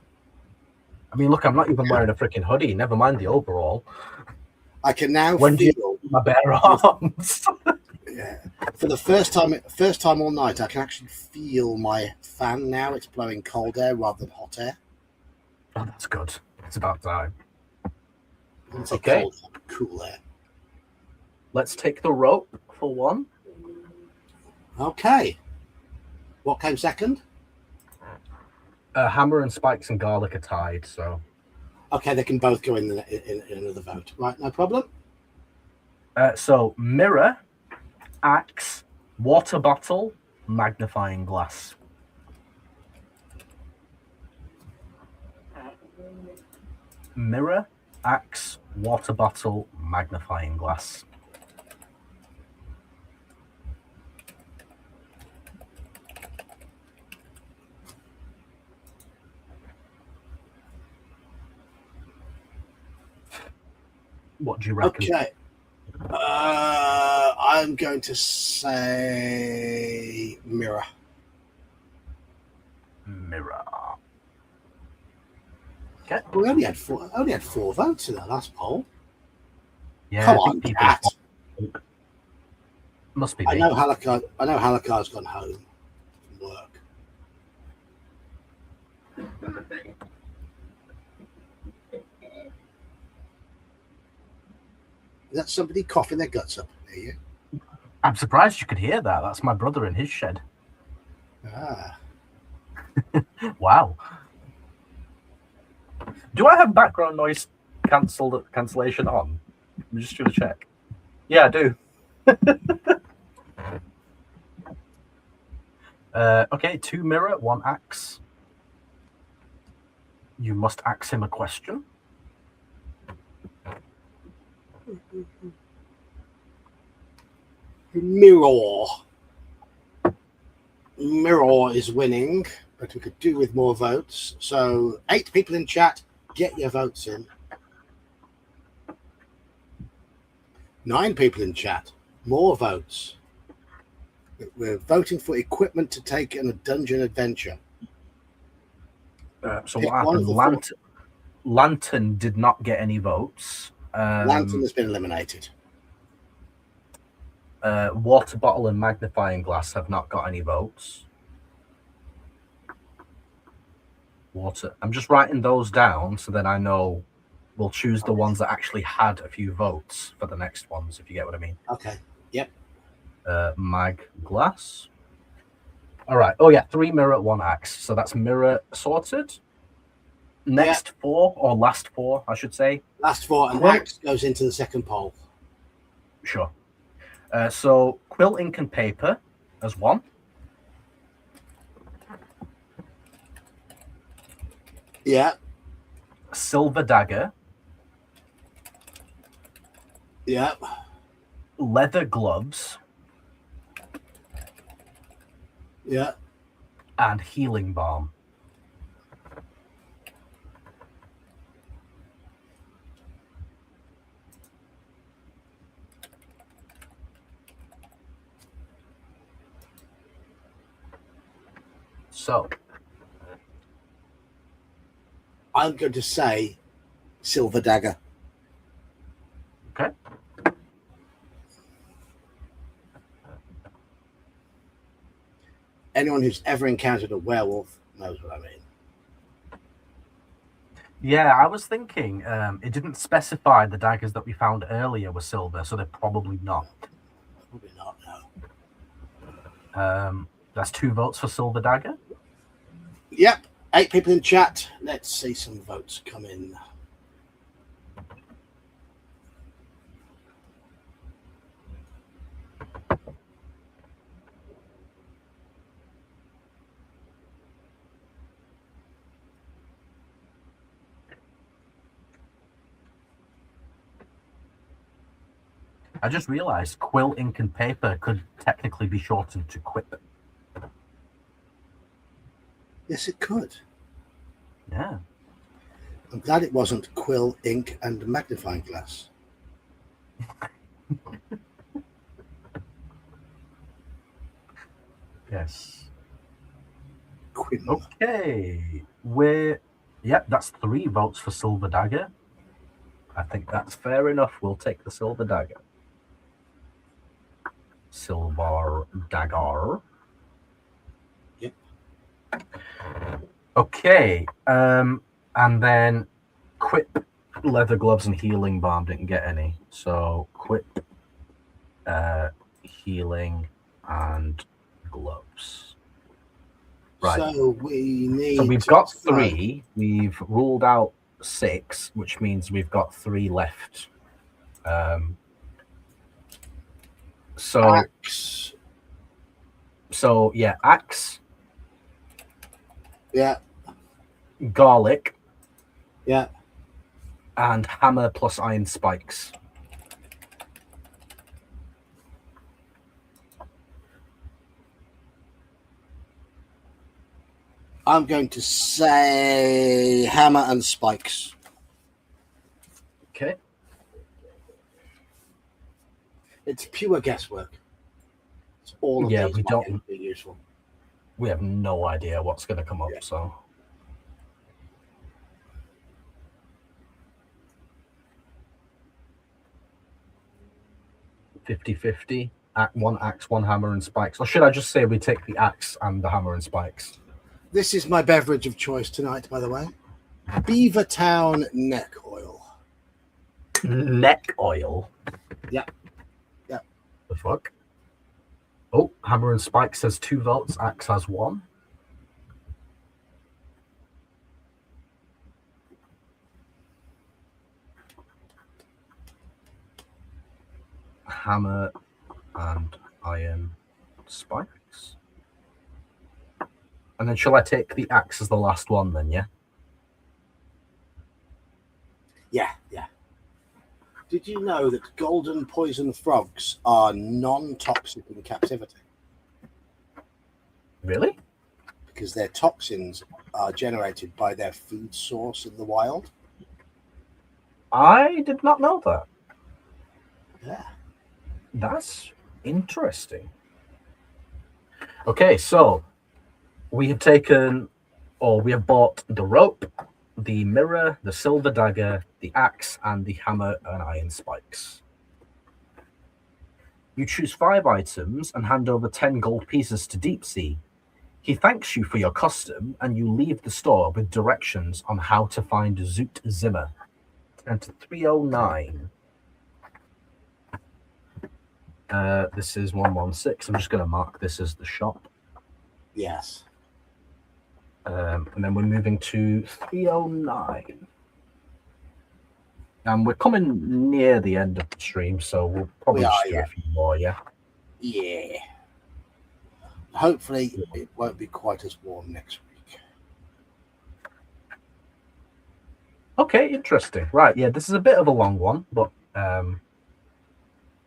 [SPEAKER 2] I mean, look, I'm not even wearing a freaking hoodie. Never mind the overall.
[SPEAKER 1] I can now
[SPEAKER 2] When do you
[SPEAKER 1] feel
[SPEAKER 2] my bare arms?
[SPEAKER 1] yeah. For the first time all night, I can actually feel my fan now. It's blowing cold air rather than hot air.
[SPEAKER 2] Oh, that's good. It's about time.
[SPEAKER 1] It's
[SPEAKER 2] Okay.
[SPEAKER 1] cold, cool air.
[SPEAKER 2] Let's take the rope for one.
[SPEAKER 1] Okay. What came second?
[SPEAKER 2] Hammer and spikes and garlic are tied, so.
[SPEAKER 1] Okay, they can both go in another vote. Right, no problem.
[SPEAKER 2] So mirror, axe, water bottle, magnifying glass. Mirror, axe, water bottle, magnifying glass. What do you reckon?
[SPEAKER 1] Okay. I'm going to say mirror.
[SPEAKER 2] Mirror. Okay.
[SPEAKER 1] We only had four votes in that last poll.
[SPEAKER 2] Yeah,
[SPEAKER 1] Come
[SPEAKER 2] I
[SPEAKER 1] on,
[SPEAKER 2] think people
[SPEAKER 1] Cat.
[SPEAKER 2] Must be
[SPEAKER 1] I
[SPEAKER 2] me.
[SPEAKER 1] know Halakar's gone home from work. Is that somebody coughing their guts up near you?
[SPEAKER 2] I'm surprised you could hear that. That's my brother in his shed.
[SPEAKER 1] Ah.
[SPEAKER 2] Wow. Do I have background noise cancellation on? I'm just going to check. Yeah, I do. Okay, 2 mirror, 1 axe. You must ask him a question.
[SPEAKER 1] Mirror is winning, but we could do with more votes. So 8 people in chat, get your votes in. 9 people in chat, more votes. We're voting for equipment to take in a dungeon adventure.
[SPEAKER 2] So
[SPEAKER 1] Pick
[SPEAKER 2] what
[SPEAKER 1] one of
[SPEAKER 2] happened?
[SPEAKER 1] the
[SPEAKER 2] Lantern did not get any votes.
[SPEAKER 1] Lantern has been eliminated.
[SPEAKER 2] Water bottle and magnifying glass have not got any votes. Water. I'm just writing those down so then I know we'll choose the ones that actually had a few votes for the next ones, if you get what I mean.
[SPEAKER 1] Okay. Yep.
[SPEAKER 2] Mag glass. All right. Oh yeah, 3 mirror, 1 axe. So that's mirror sorted. Next 4 or last 4, I should say.
[SPEAKER 1] Last 4, and axe goes into the second poll.
[SPEAKER 2] Sure. So quill, ink, and paper as 1.
[SPEAKER 1] Yeah.
[SPEAKER 2] Silver dagger.
[SPEAKER 1] Yeah.
[SPEAKER 2] Leather gloves.
[SPEAKER 1] Yeah.
[SPEAKER 2] And healing balm. So
[SPEAKER 1] I'm going to say silver dagger.
[SPEAKER 2] Okay.
[SPEAKER 1] Anyone who's ever encountered a werewolf knows what I mean.
[SPEAKER 2] Yeah, I was thinking it didn't specify the daggers that we found earlier were silver, so they're probably not.
[SPEAKER 1] Probably not, no.
[SPEAKER 2] That's 2 votes for silver dagger.
[SPEAKER 1] Yep. 8 people in chat. Let's see some votes come in.
[SPEAKER 2] I just realized quill, ink, and paper could technically be shortened to quip.
[SPEAKER 1] Yes, it could.
[SPEAKER 2] Yeah.
[SPEAKER 1] I'm glad it wasn't quill, ink, and magnifying glass.
[SPEAKER 2] Yes.
[SPEAKER 1] Quim.
[SPEAKER 2] Okay. That's 3 votes for Silver Dagger. I think that's fair enough. We'll take the Silver Dagger. Silver Dagger.
[SPEAKER 1] Yep.
[SPEAKER 2] Okay. And then Quip, Leather Gloves, and Healing Balm didn't get any. So Quip, Healing, and Gloves. Right.
[SPEAKER 1] So we need.
[SPEAKER 2] So we've got 3. We've ruled out 6, which means we've got 3 left.
[SPEAKER 1] Axe.
[SPEAKER 2] So yeah, axe.
[SPEAKER 1] Yeah.
[SPEAKER 2] Garlic.
[SPEAKER 1] Yeah.
[SPEAKER 2] And hammer plus iron spikes.
[SPEAKER 1] I'm going to say hammer and spikes.
[SPEAKER 2] Okay.
[SPEAKER 1] It's pure guesswork. It's all of these
[SPEAKER 2] we don't
[SPEAKER 1] be useful.
[SPEAKER 2] We have no idea what's going to come up, so 50-50. One axe, one hammer, and spikes. Or should I just say we take the axe and the hammer and spikes?
[SPEAKER 1] This is my beverage of choice tonight, by the way. Beavertown neck oil.
[SPEAKER 2] Neck oil?
[SPEAKER 1] Yeah. Yeah.
[SPEAKER 2] The fuck? Oh, hammer and spikes says 2 votes. Axe has 1. Hammer and iron spikes. And then shall I take the axe as the last one then, yeah?
[SPEAKER 1] Yeah. Did you know that golden poison frogs are non-toxic in captivity?
[SPEAKER 2] Really?
[SPEAKER 1] Because their toxins are generated by their food source in the wild.
[SPEAKER 2] I did not know that.
[SPEAKER 1] Yeah.
[SPEAKER 2] That's interesting. Okay, so we have bought the rope, the mirror, the silver dagger, the axe, and the hammer and iron spikes. You choose 5 items and hand over 10 gold pieces to Deep Sea. He thanks you for your custom, and you leave the store with directions on how to find Zoot Zimmer. Enter 309. This is 116. I'm just going to mark this as the shop.
[SPEAKER 1] Yes.
[SPEAKER 2] And then we're moving to 309. And we're coming near the end of the stream, so we'll probably just do a few more, yeah?
[SPEAKER 1] Yeah. Hopefully it won't be quite as warm next week.
[SPEAKER 2] Okay, interesting. Right, yeah, this is a bit of a long one, but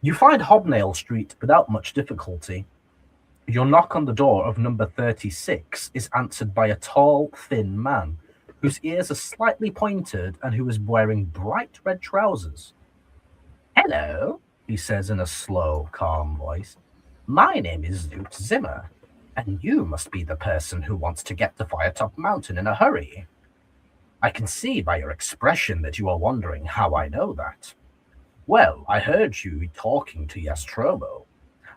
[SPEAKER 2] you find Hobnail Street without much difficulty. Your knock on the door of number 36 is answered by a tall, thin man whose ears are slightly pointed and who is wearing bright red trousers. "Hello," he says in a slow, calm voice. "My name is Zoot Zimmer, and you must be the person who wants to get to Firetop Mountain in a hurry. I can see by your expression that you are wondering how I know that. Well, I heard you talking to Yastrobo.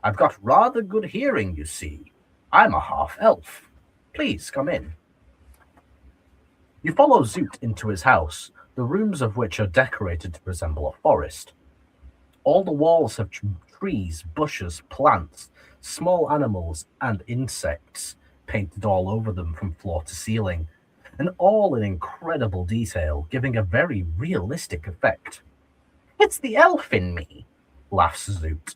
[SPEAKER 2] I've got rather good hearing, you see. I'm a half-elf. Please come in." You follow Zoot into his house, the rooms of which are decorated to resemble a forest. All the walls have trees, bushes, plants, small animals, and insects painted all over them from floor to ceiling, and all in incredible detail, giving a very realistic effect. "It's the elf in me," laughs Zoot.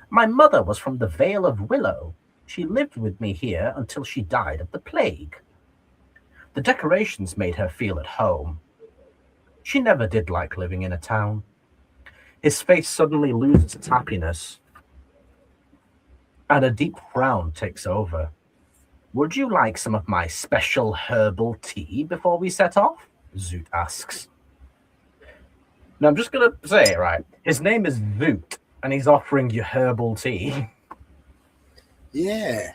[SPEAKER 2] "My mother was from the Vale of Willow. She lived with me here until she died of the plague. The decorations made her feel at home. She never did like living in a town." His face suddenly loses its happiness, and a deep frown takes over. "Would you like some of my special herbal tea before we set off?" Zoot asks. Now, I'm just going to say, right, his name is Zoot, and he's offering you herbal tea.
[SPEAKER 1] Yeah.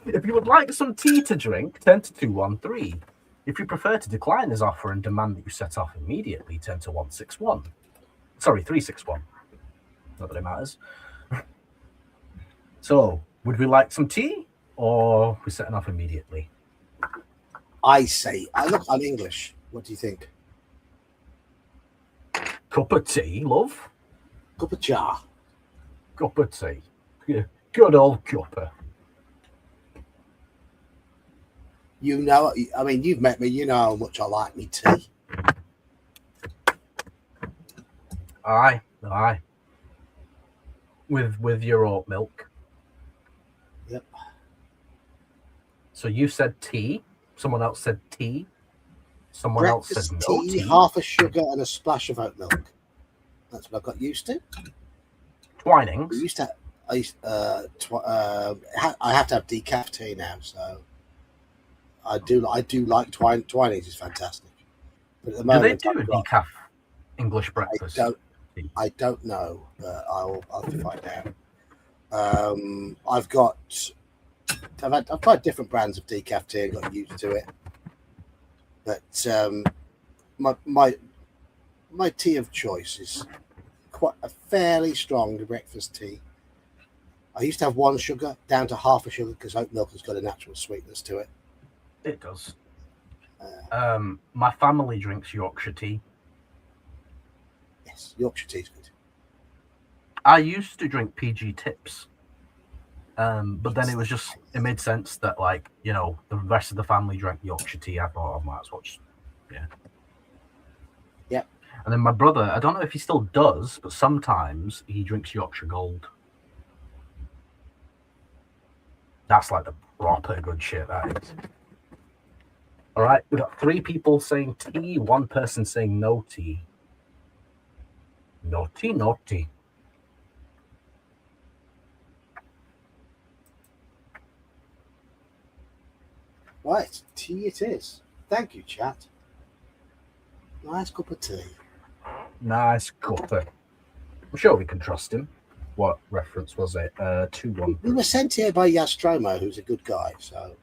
[SPEAKER 2] If you would like some tea to drink, turn to 213. If you prefer to decline his offer and demand that you set off immediately, turn to 161. Sorry, 361. Not that it matters. So, would we like some tea, or are we setting off immediately?
[SPEAKER 1] I say, look, I'm English. What do you think?
[SPEAKER 2] Cup of tea, love.
[SPEAKER 1] Cup of jar.
[SPEAKER 2] Cup of tea. Yeah, good old cuppa.
[SPEAKER 1] You know, I mean, you've met me. You know how much I like me tea.
[SPEAKER 2] Aye. With your oat milk.
[SPEAKER 1] Yep.
[SPEAKER 2] So you said tea. Someone else said tea. Someone
[SPEAKER 1] Breakfast
[SPEAKER 2] else said no tea.
[SPEAKER 1] half a sugar and a splash of oat milk. That's what I got used to.
[SPEAKER 2] Twinings.
[SPEAKER 1] I have to have decaf tea now, so I do like Twinings is fantastic. But at the moment,
[SPEAKER 2] do they do a decaf English breakfast?
[SPEAKER 1] I don't know, but I'll find out. I've tried different brands of decaf tea and got used to it. But my tea of choice is quite a fairly strong breakfast tea. I used to have one sugar down to half a sugar because oat milk has got a natural sweetness to it.
[SPEAKER 2] It does. My family drinks Yorkshire tea.
[SPEAKER 1] Yes, Yorkshire tea is good.
[SPEAKER 2] I used to drink PG Tips, but then it made sense that, like, you know, the rest of the family drank Yorkshire tea. I thought I might as well just, yeah.
[SPEAKER 1] Yep.
[SPEAKER 2] And then my brother, I don't know if he still does, but sometimes he drinks Yorkshire Gold. That's like the proper good shit, that is. All right, we got 3 people saying tea, 1 person saying no tea. No tea.
[SPEAKER 1] Right, tea it is. Thank you, chat. Nice cup of tea.
[SPEAKER 2] Nice cuppa. I'm sure we can trust him. What reference was it? 2-1.
[SPEAKER 1] We were sent here by Yastromo, who's a good guy, so...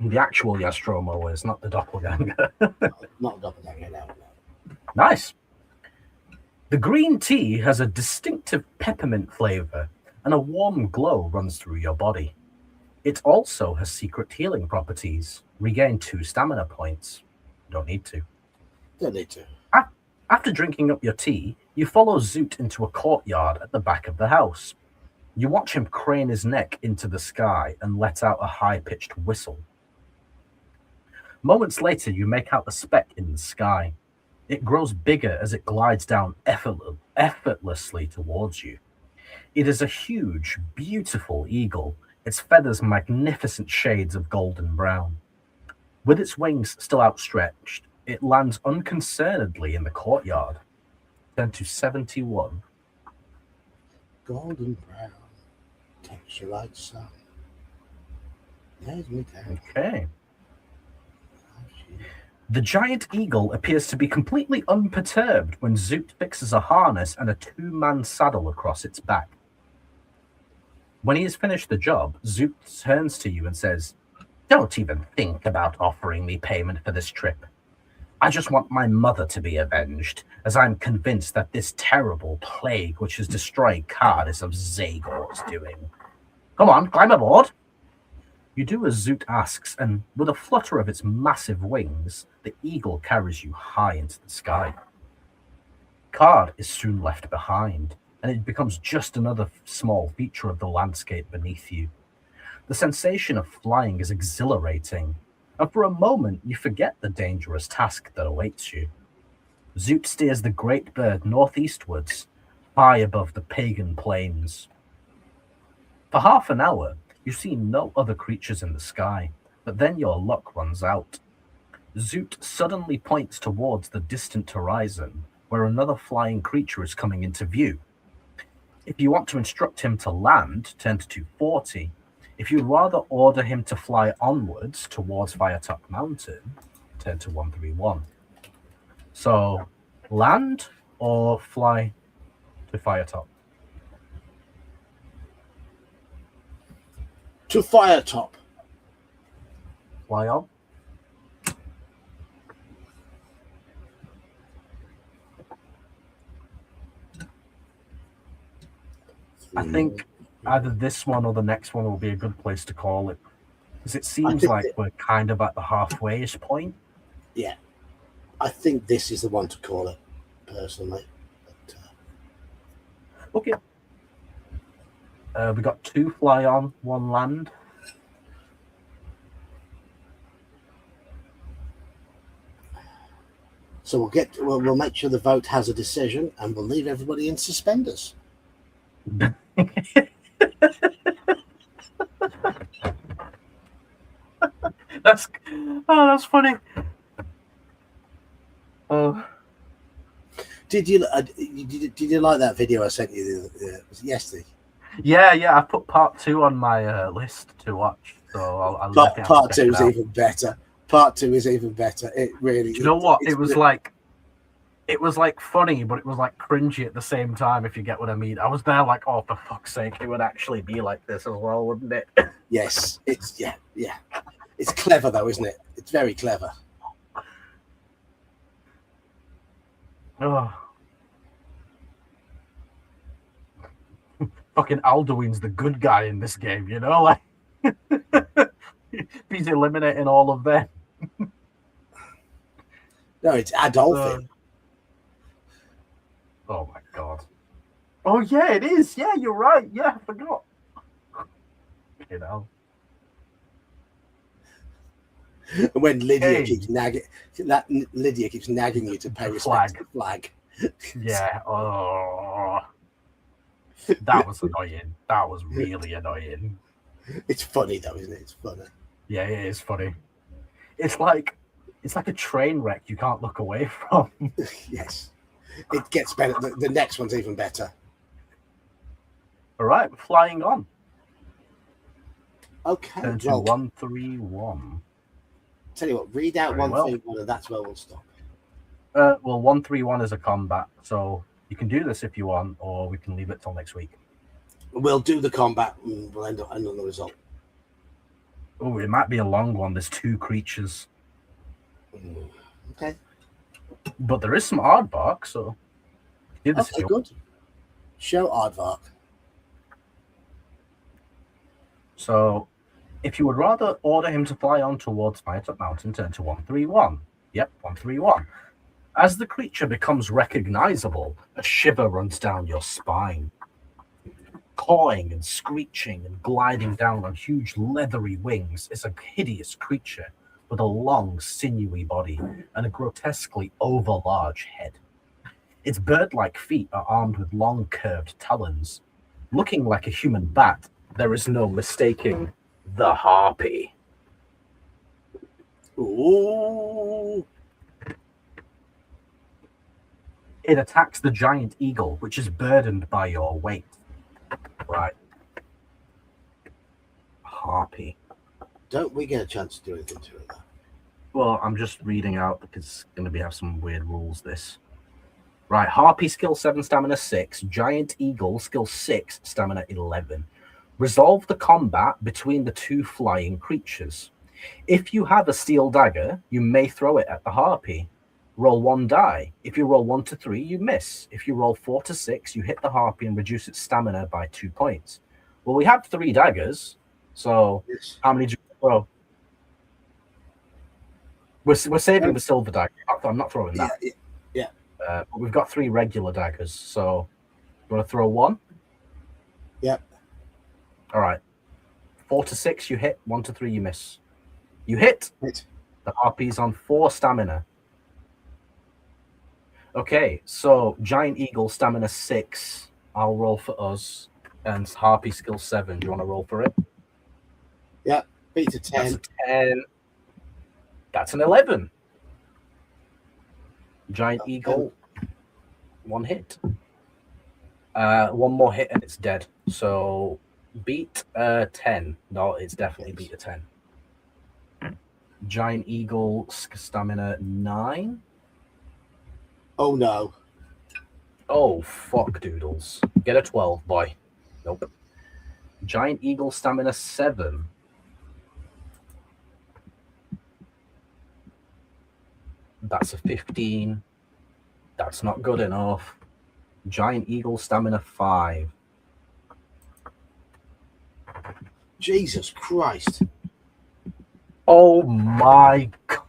[SPEAKER 2] The actual Yastromo is, not the doppelganger.
[SPEAKER 1] Not a doppelganger, no.
[SPEAKER 2] Nice. The green tea has a distinctive peppermint flavor, and a warm glow runs through your body. It also has secret healing properties. Regain 2 stamina points. Don't need to. After drinking up your tea, you follow Zoot into a courtyard at the back of the house. You watch him crane his neck into the sky and let out a high-pitched whistle. Moments later, you make out a speck in the sky. It grows bigger as it glides down effortlessly towards you. It is a huge, beautiful eagle, its feathers magnificent shades of golden brown. With its wings still outstretched, it lands unconcernedly in the courtyard. Turn to 71.
[SPEAKER 1] Golden brown, texture like sun. There's me down.
[SPEAKER 2] Okay. The giant eagle appears to be completely unperturbed when Zoot fixes a harness and a 2-man saddle across its back. When he has finished the job, Zoot turns to you and says, "Don't even think about offering me payment for this trip. I just want my mother to be avenged, as I'm convinced that this terrible plague which has destroyed Card is of Zagor's doing. Come on, climb aboard." You do as Zoot asks, and with a flutter of its massive wings, the eagle carries you high into the sky. Card is soon left behind, and it becomes just another small feature of the landscape beneath you. The sensation of flying is exhilarating, and for a moment you forget the dangerous task that awaits you. Zoot steers the great bird northeastwards, high above the pagan plains. For half an hour, you see no other creatures in the sky, but then your luck runs out. Zoot suddenly points towards the distant horizon, where another flying creature is coming into view. If you want to instruct him to land, turn to 240. If you'd rather order him to fly onwards towards Firetop Mountain, turn to 131. So, land or fly to Firetop?
[SPEAKER 1] To Firetop.
[SPEAKER 2] Fly on. I think either this one or the next one will be a good place to call it. Because it seems like we're kind of at the halfway-ish point.
[SPEAKER 1] Yeah. I think this is the one to call it, personally. But,
[SPEAKER 2] okay. We got 2 fly on, 1 land.
[SPEAKER 1] So we'll make sure the vote has a decision, and we'll leave everybody in suspenders.
[SPEAKER 2] that's funny. Oh.
[SPEAKER 1] Did you like that video I sent you was it yesterday?
[SPEAKER 2] Yeah. I put part 2 on my list to watch. So I'll
[SPEAKER 1] part 2 is even better. Part 2 is even better. It really.
[SPEAKER 2] Do you know what? It was like funny, but it was like cringy at the same time. If you get what I mean. I was there like, oh, for fuck's sake, it would actually be like this as well, wouldn't it?
[SPEAKER 1] Yes, it's yeah. It's clever though, isn't it? It's very clever.
[SPEAKER 2] Oh. Fucking Alduin's the good guy in this game, you know? Like he's eliminating all of them.
[SPEAKER 1] No, it's Adolfin.
[SPEAKER 2] Oh my god. Oh yeah, it is. Yeah, you're right. Yeah, I forgot. You know.
[SPEAKER 1] When Lydia keeps nagging you to pay respect to the flag.
[SPEAKER 2] Yeah. Oh. That was annoying. That was really annoying.
[SPEAKER 1] It's funny though, isn't it? It's funny.
[SPEAKER 2] Yeah, it is funny. It's like a train wreck you can't look away from.
[SPEAKER 1] Yes. It gets better. The next one's even better.
[SPEAKER 2] All right, we're flying on.
[SPEAKER 1] Okay.
[SPEAKER 2] Turn to 131.
[SPEAKER 1] Tell you what, read out 131 and that's where we'll stop.
[SPEAKER 2] Well, 131 is a combat, so you can do this if you want, or we can leave it till next week.
[SPEAKER 1] We'll do the combat and we'll end on the result.
[SPEAKER 2] Oh, it might be a long one. There's 2 creatures.
[SPEAKER 1] Okay.
[SPEAKER 2] But there is some aardvark, so do this.
[SPEAKER 1] Okay, good. Show aardvark.
[SPEAKER 2] So, if you would rather order him to fly on towards Firetop Mountain, turn to 131. Yep, 131. As the creature becomes recognizable, a shiver runs down your spine. Cawing and screeching and gliding down on huge leathery wings is a hideous creature with a long, sinewy body and a grotesquely overlarge head. Its bird-like feet are armed with long, curved talons. Looking like a human bat, there is no mistaking the harpy.
[SPEAKER 1] Ooh.
[SPEAKER 2] It attacks the giant eagle, which is burdened by your weight. Right. Harpy.
[SPEAKER 1] Don't we get a chance to do anything to it, though?
[SPEAKER 2] Well, I'm just reading out because it's going to have some weird rules, this. Right, Harpy, skill 7, stamina 6. Giant Eagle, skill 6, stamina 11. Resolve the combat between the 2 flying creatures. If you have a steel dagger, you may throw it at the Harpy. Roll 1 die. If you roll 1 to 3, you miss. If you roll 4 to 6, you hit the Harpy and reduce its stamina by 2 points. Well, we have 3 daggers, so yes. How many do you throw? We're saving the silver dagger. I'm not throwing that.
[SPEAKER 1] Yeah.
[SPEAKER 2] But we've got 3 regular daggers, so you want to throw 1?
[SPEAKER 1] Yep.
[SPEAKER 2] All right. 4 to 6, you hit. 1 to 3, you miss. You hit. The Harpy's on 4 stamina. Okay, so Giant Eagle, stamina 6. I'll roll for us. And Harpy, skill 7. Do you want to roll for it?
[SPEAKER 1] Yeah, beat to 10.
[SPEAKER 2] That's a 10. That's an 11. Giant Eagle, 1 hit. 1 more hit and it's dead. So beat 10. No, it's definitely beat a 10. Giant Eagle, stamina 9.
[SPEAKER 1] Oh no.
[SPEAKER 2] Oh, fuck doodles. Get a 12, boy. Nope. Giant Eagle, stamina 7. That's a 15. That's not good enough. Giant Eagle, stamina 5.
[SPEAKER 1] Jesus Christ.
[SPEAKER 2] Oh my god.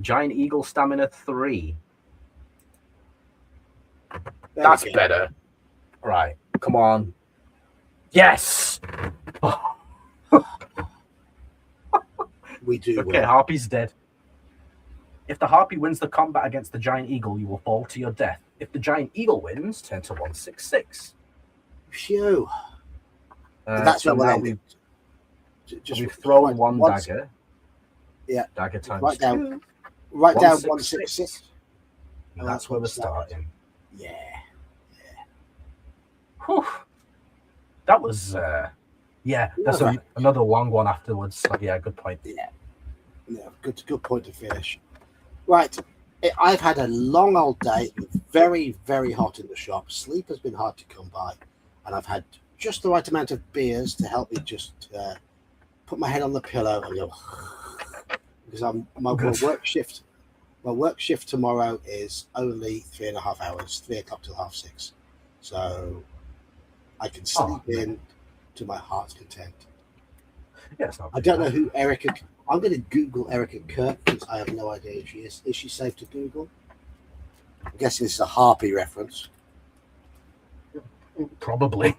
[SPEAKER 2] Giant Eagle, stamina 3. That's better. Right. Come on. Yes!
[SPEAKER 1] We do
[SPEAKER 2] Okay,
[SPEAKER 1] well.
[SPEAKER 2] Harpy's dead. If the Harpy wins the combat against the Giant Eagle, you will fall to your death. If the Giant Eagle wins, turn to 166.
[SPEAKER 1] Phew. That's
[SPEAKER 2] So
[SPEAKER 1] what
[SPEAKER 2] now
[SPEAKER 1] we'll end it.
[SPEAKER 2] we've thrown one dagger.
[SPEAKER 1] Yeah.
[SPEAKER 2] Dagger times
[SPEAKER 1] Write down,
[SPEAKER 2] 2.
[SPEAKER 1] write down 166.
[SPEAKER 2] And that's where we're starting.
[SPEAKER 1] Yeah.
[SPEAKER 2] Whew. That was, yeah, there's another long one afterwards. So yeah, good point.
[SPEAKER 1] Yeah. Good point to finish. Right. I've had a long old day, very, very hot in the shop. Sleep has been hard to come by, and I've had just the right amount of beers to help me just put my head on the pillow and go because my work shift. My work shift tomorrow is only 3.5 hours, 3 o'clock till 6:30. So I can sleep in to my heart's content.
[SPEAKER 2] Yeah, it's not
[SPEAKER 1] I don't know who Erica. I'm going to Google Erica Kirk because I have no idea who she is. Is she safe to Google? I'm guessing this is a Harpy reference.
[SPEAKER 2] Probably.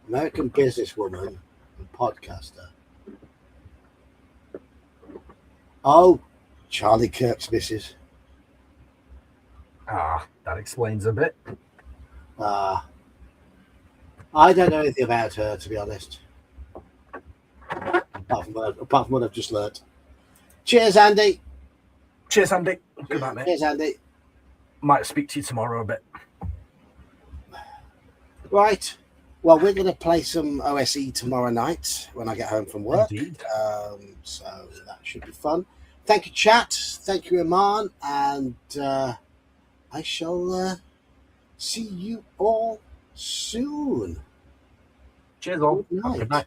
[SPEAKER 1] American businesswoman and podcaster. Oh, Charlie Kirk's missus.
[SPEAKER 2] That explains a bit.
[SPEAKER 1] I don't know anything about her, to be honest. Apart from what I've just learnt. Cheers, Andy.
[SPEAKER 2] Cheers, Andy. Good night, mate.
[SPEAKER 1] Cheers, Andy.
[SPEAKER 2] Might speak to you tomorrow a bit.
[SPEAKER 1] Right. Well, we're going to play some OSE tomorrow night when I get home from work.
[SPEAKER 2] Indeed.
[SPEAKER 1] So that should be fun. Thank you, chat. Thank you, Iman. And I shall see you all soon.
[SPEAKER 2] Cheers, all.
[SPEAKER 1] Good night.
[SPEAKER 2] Good night.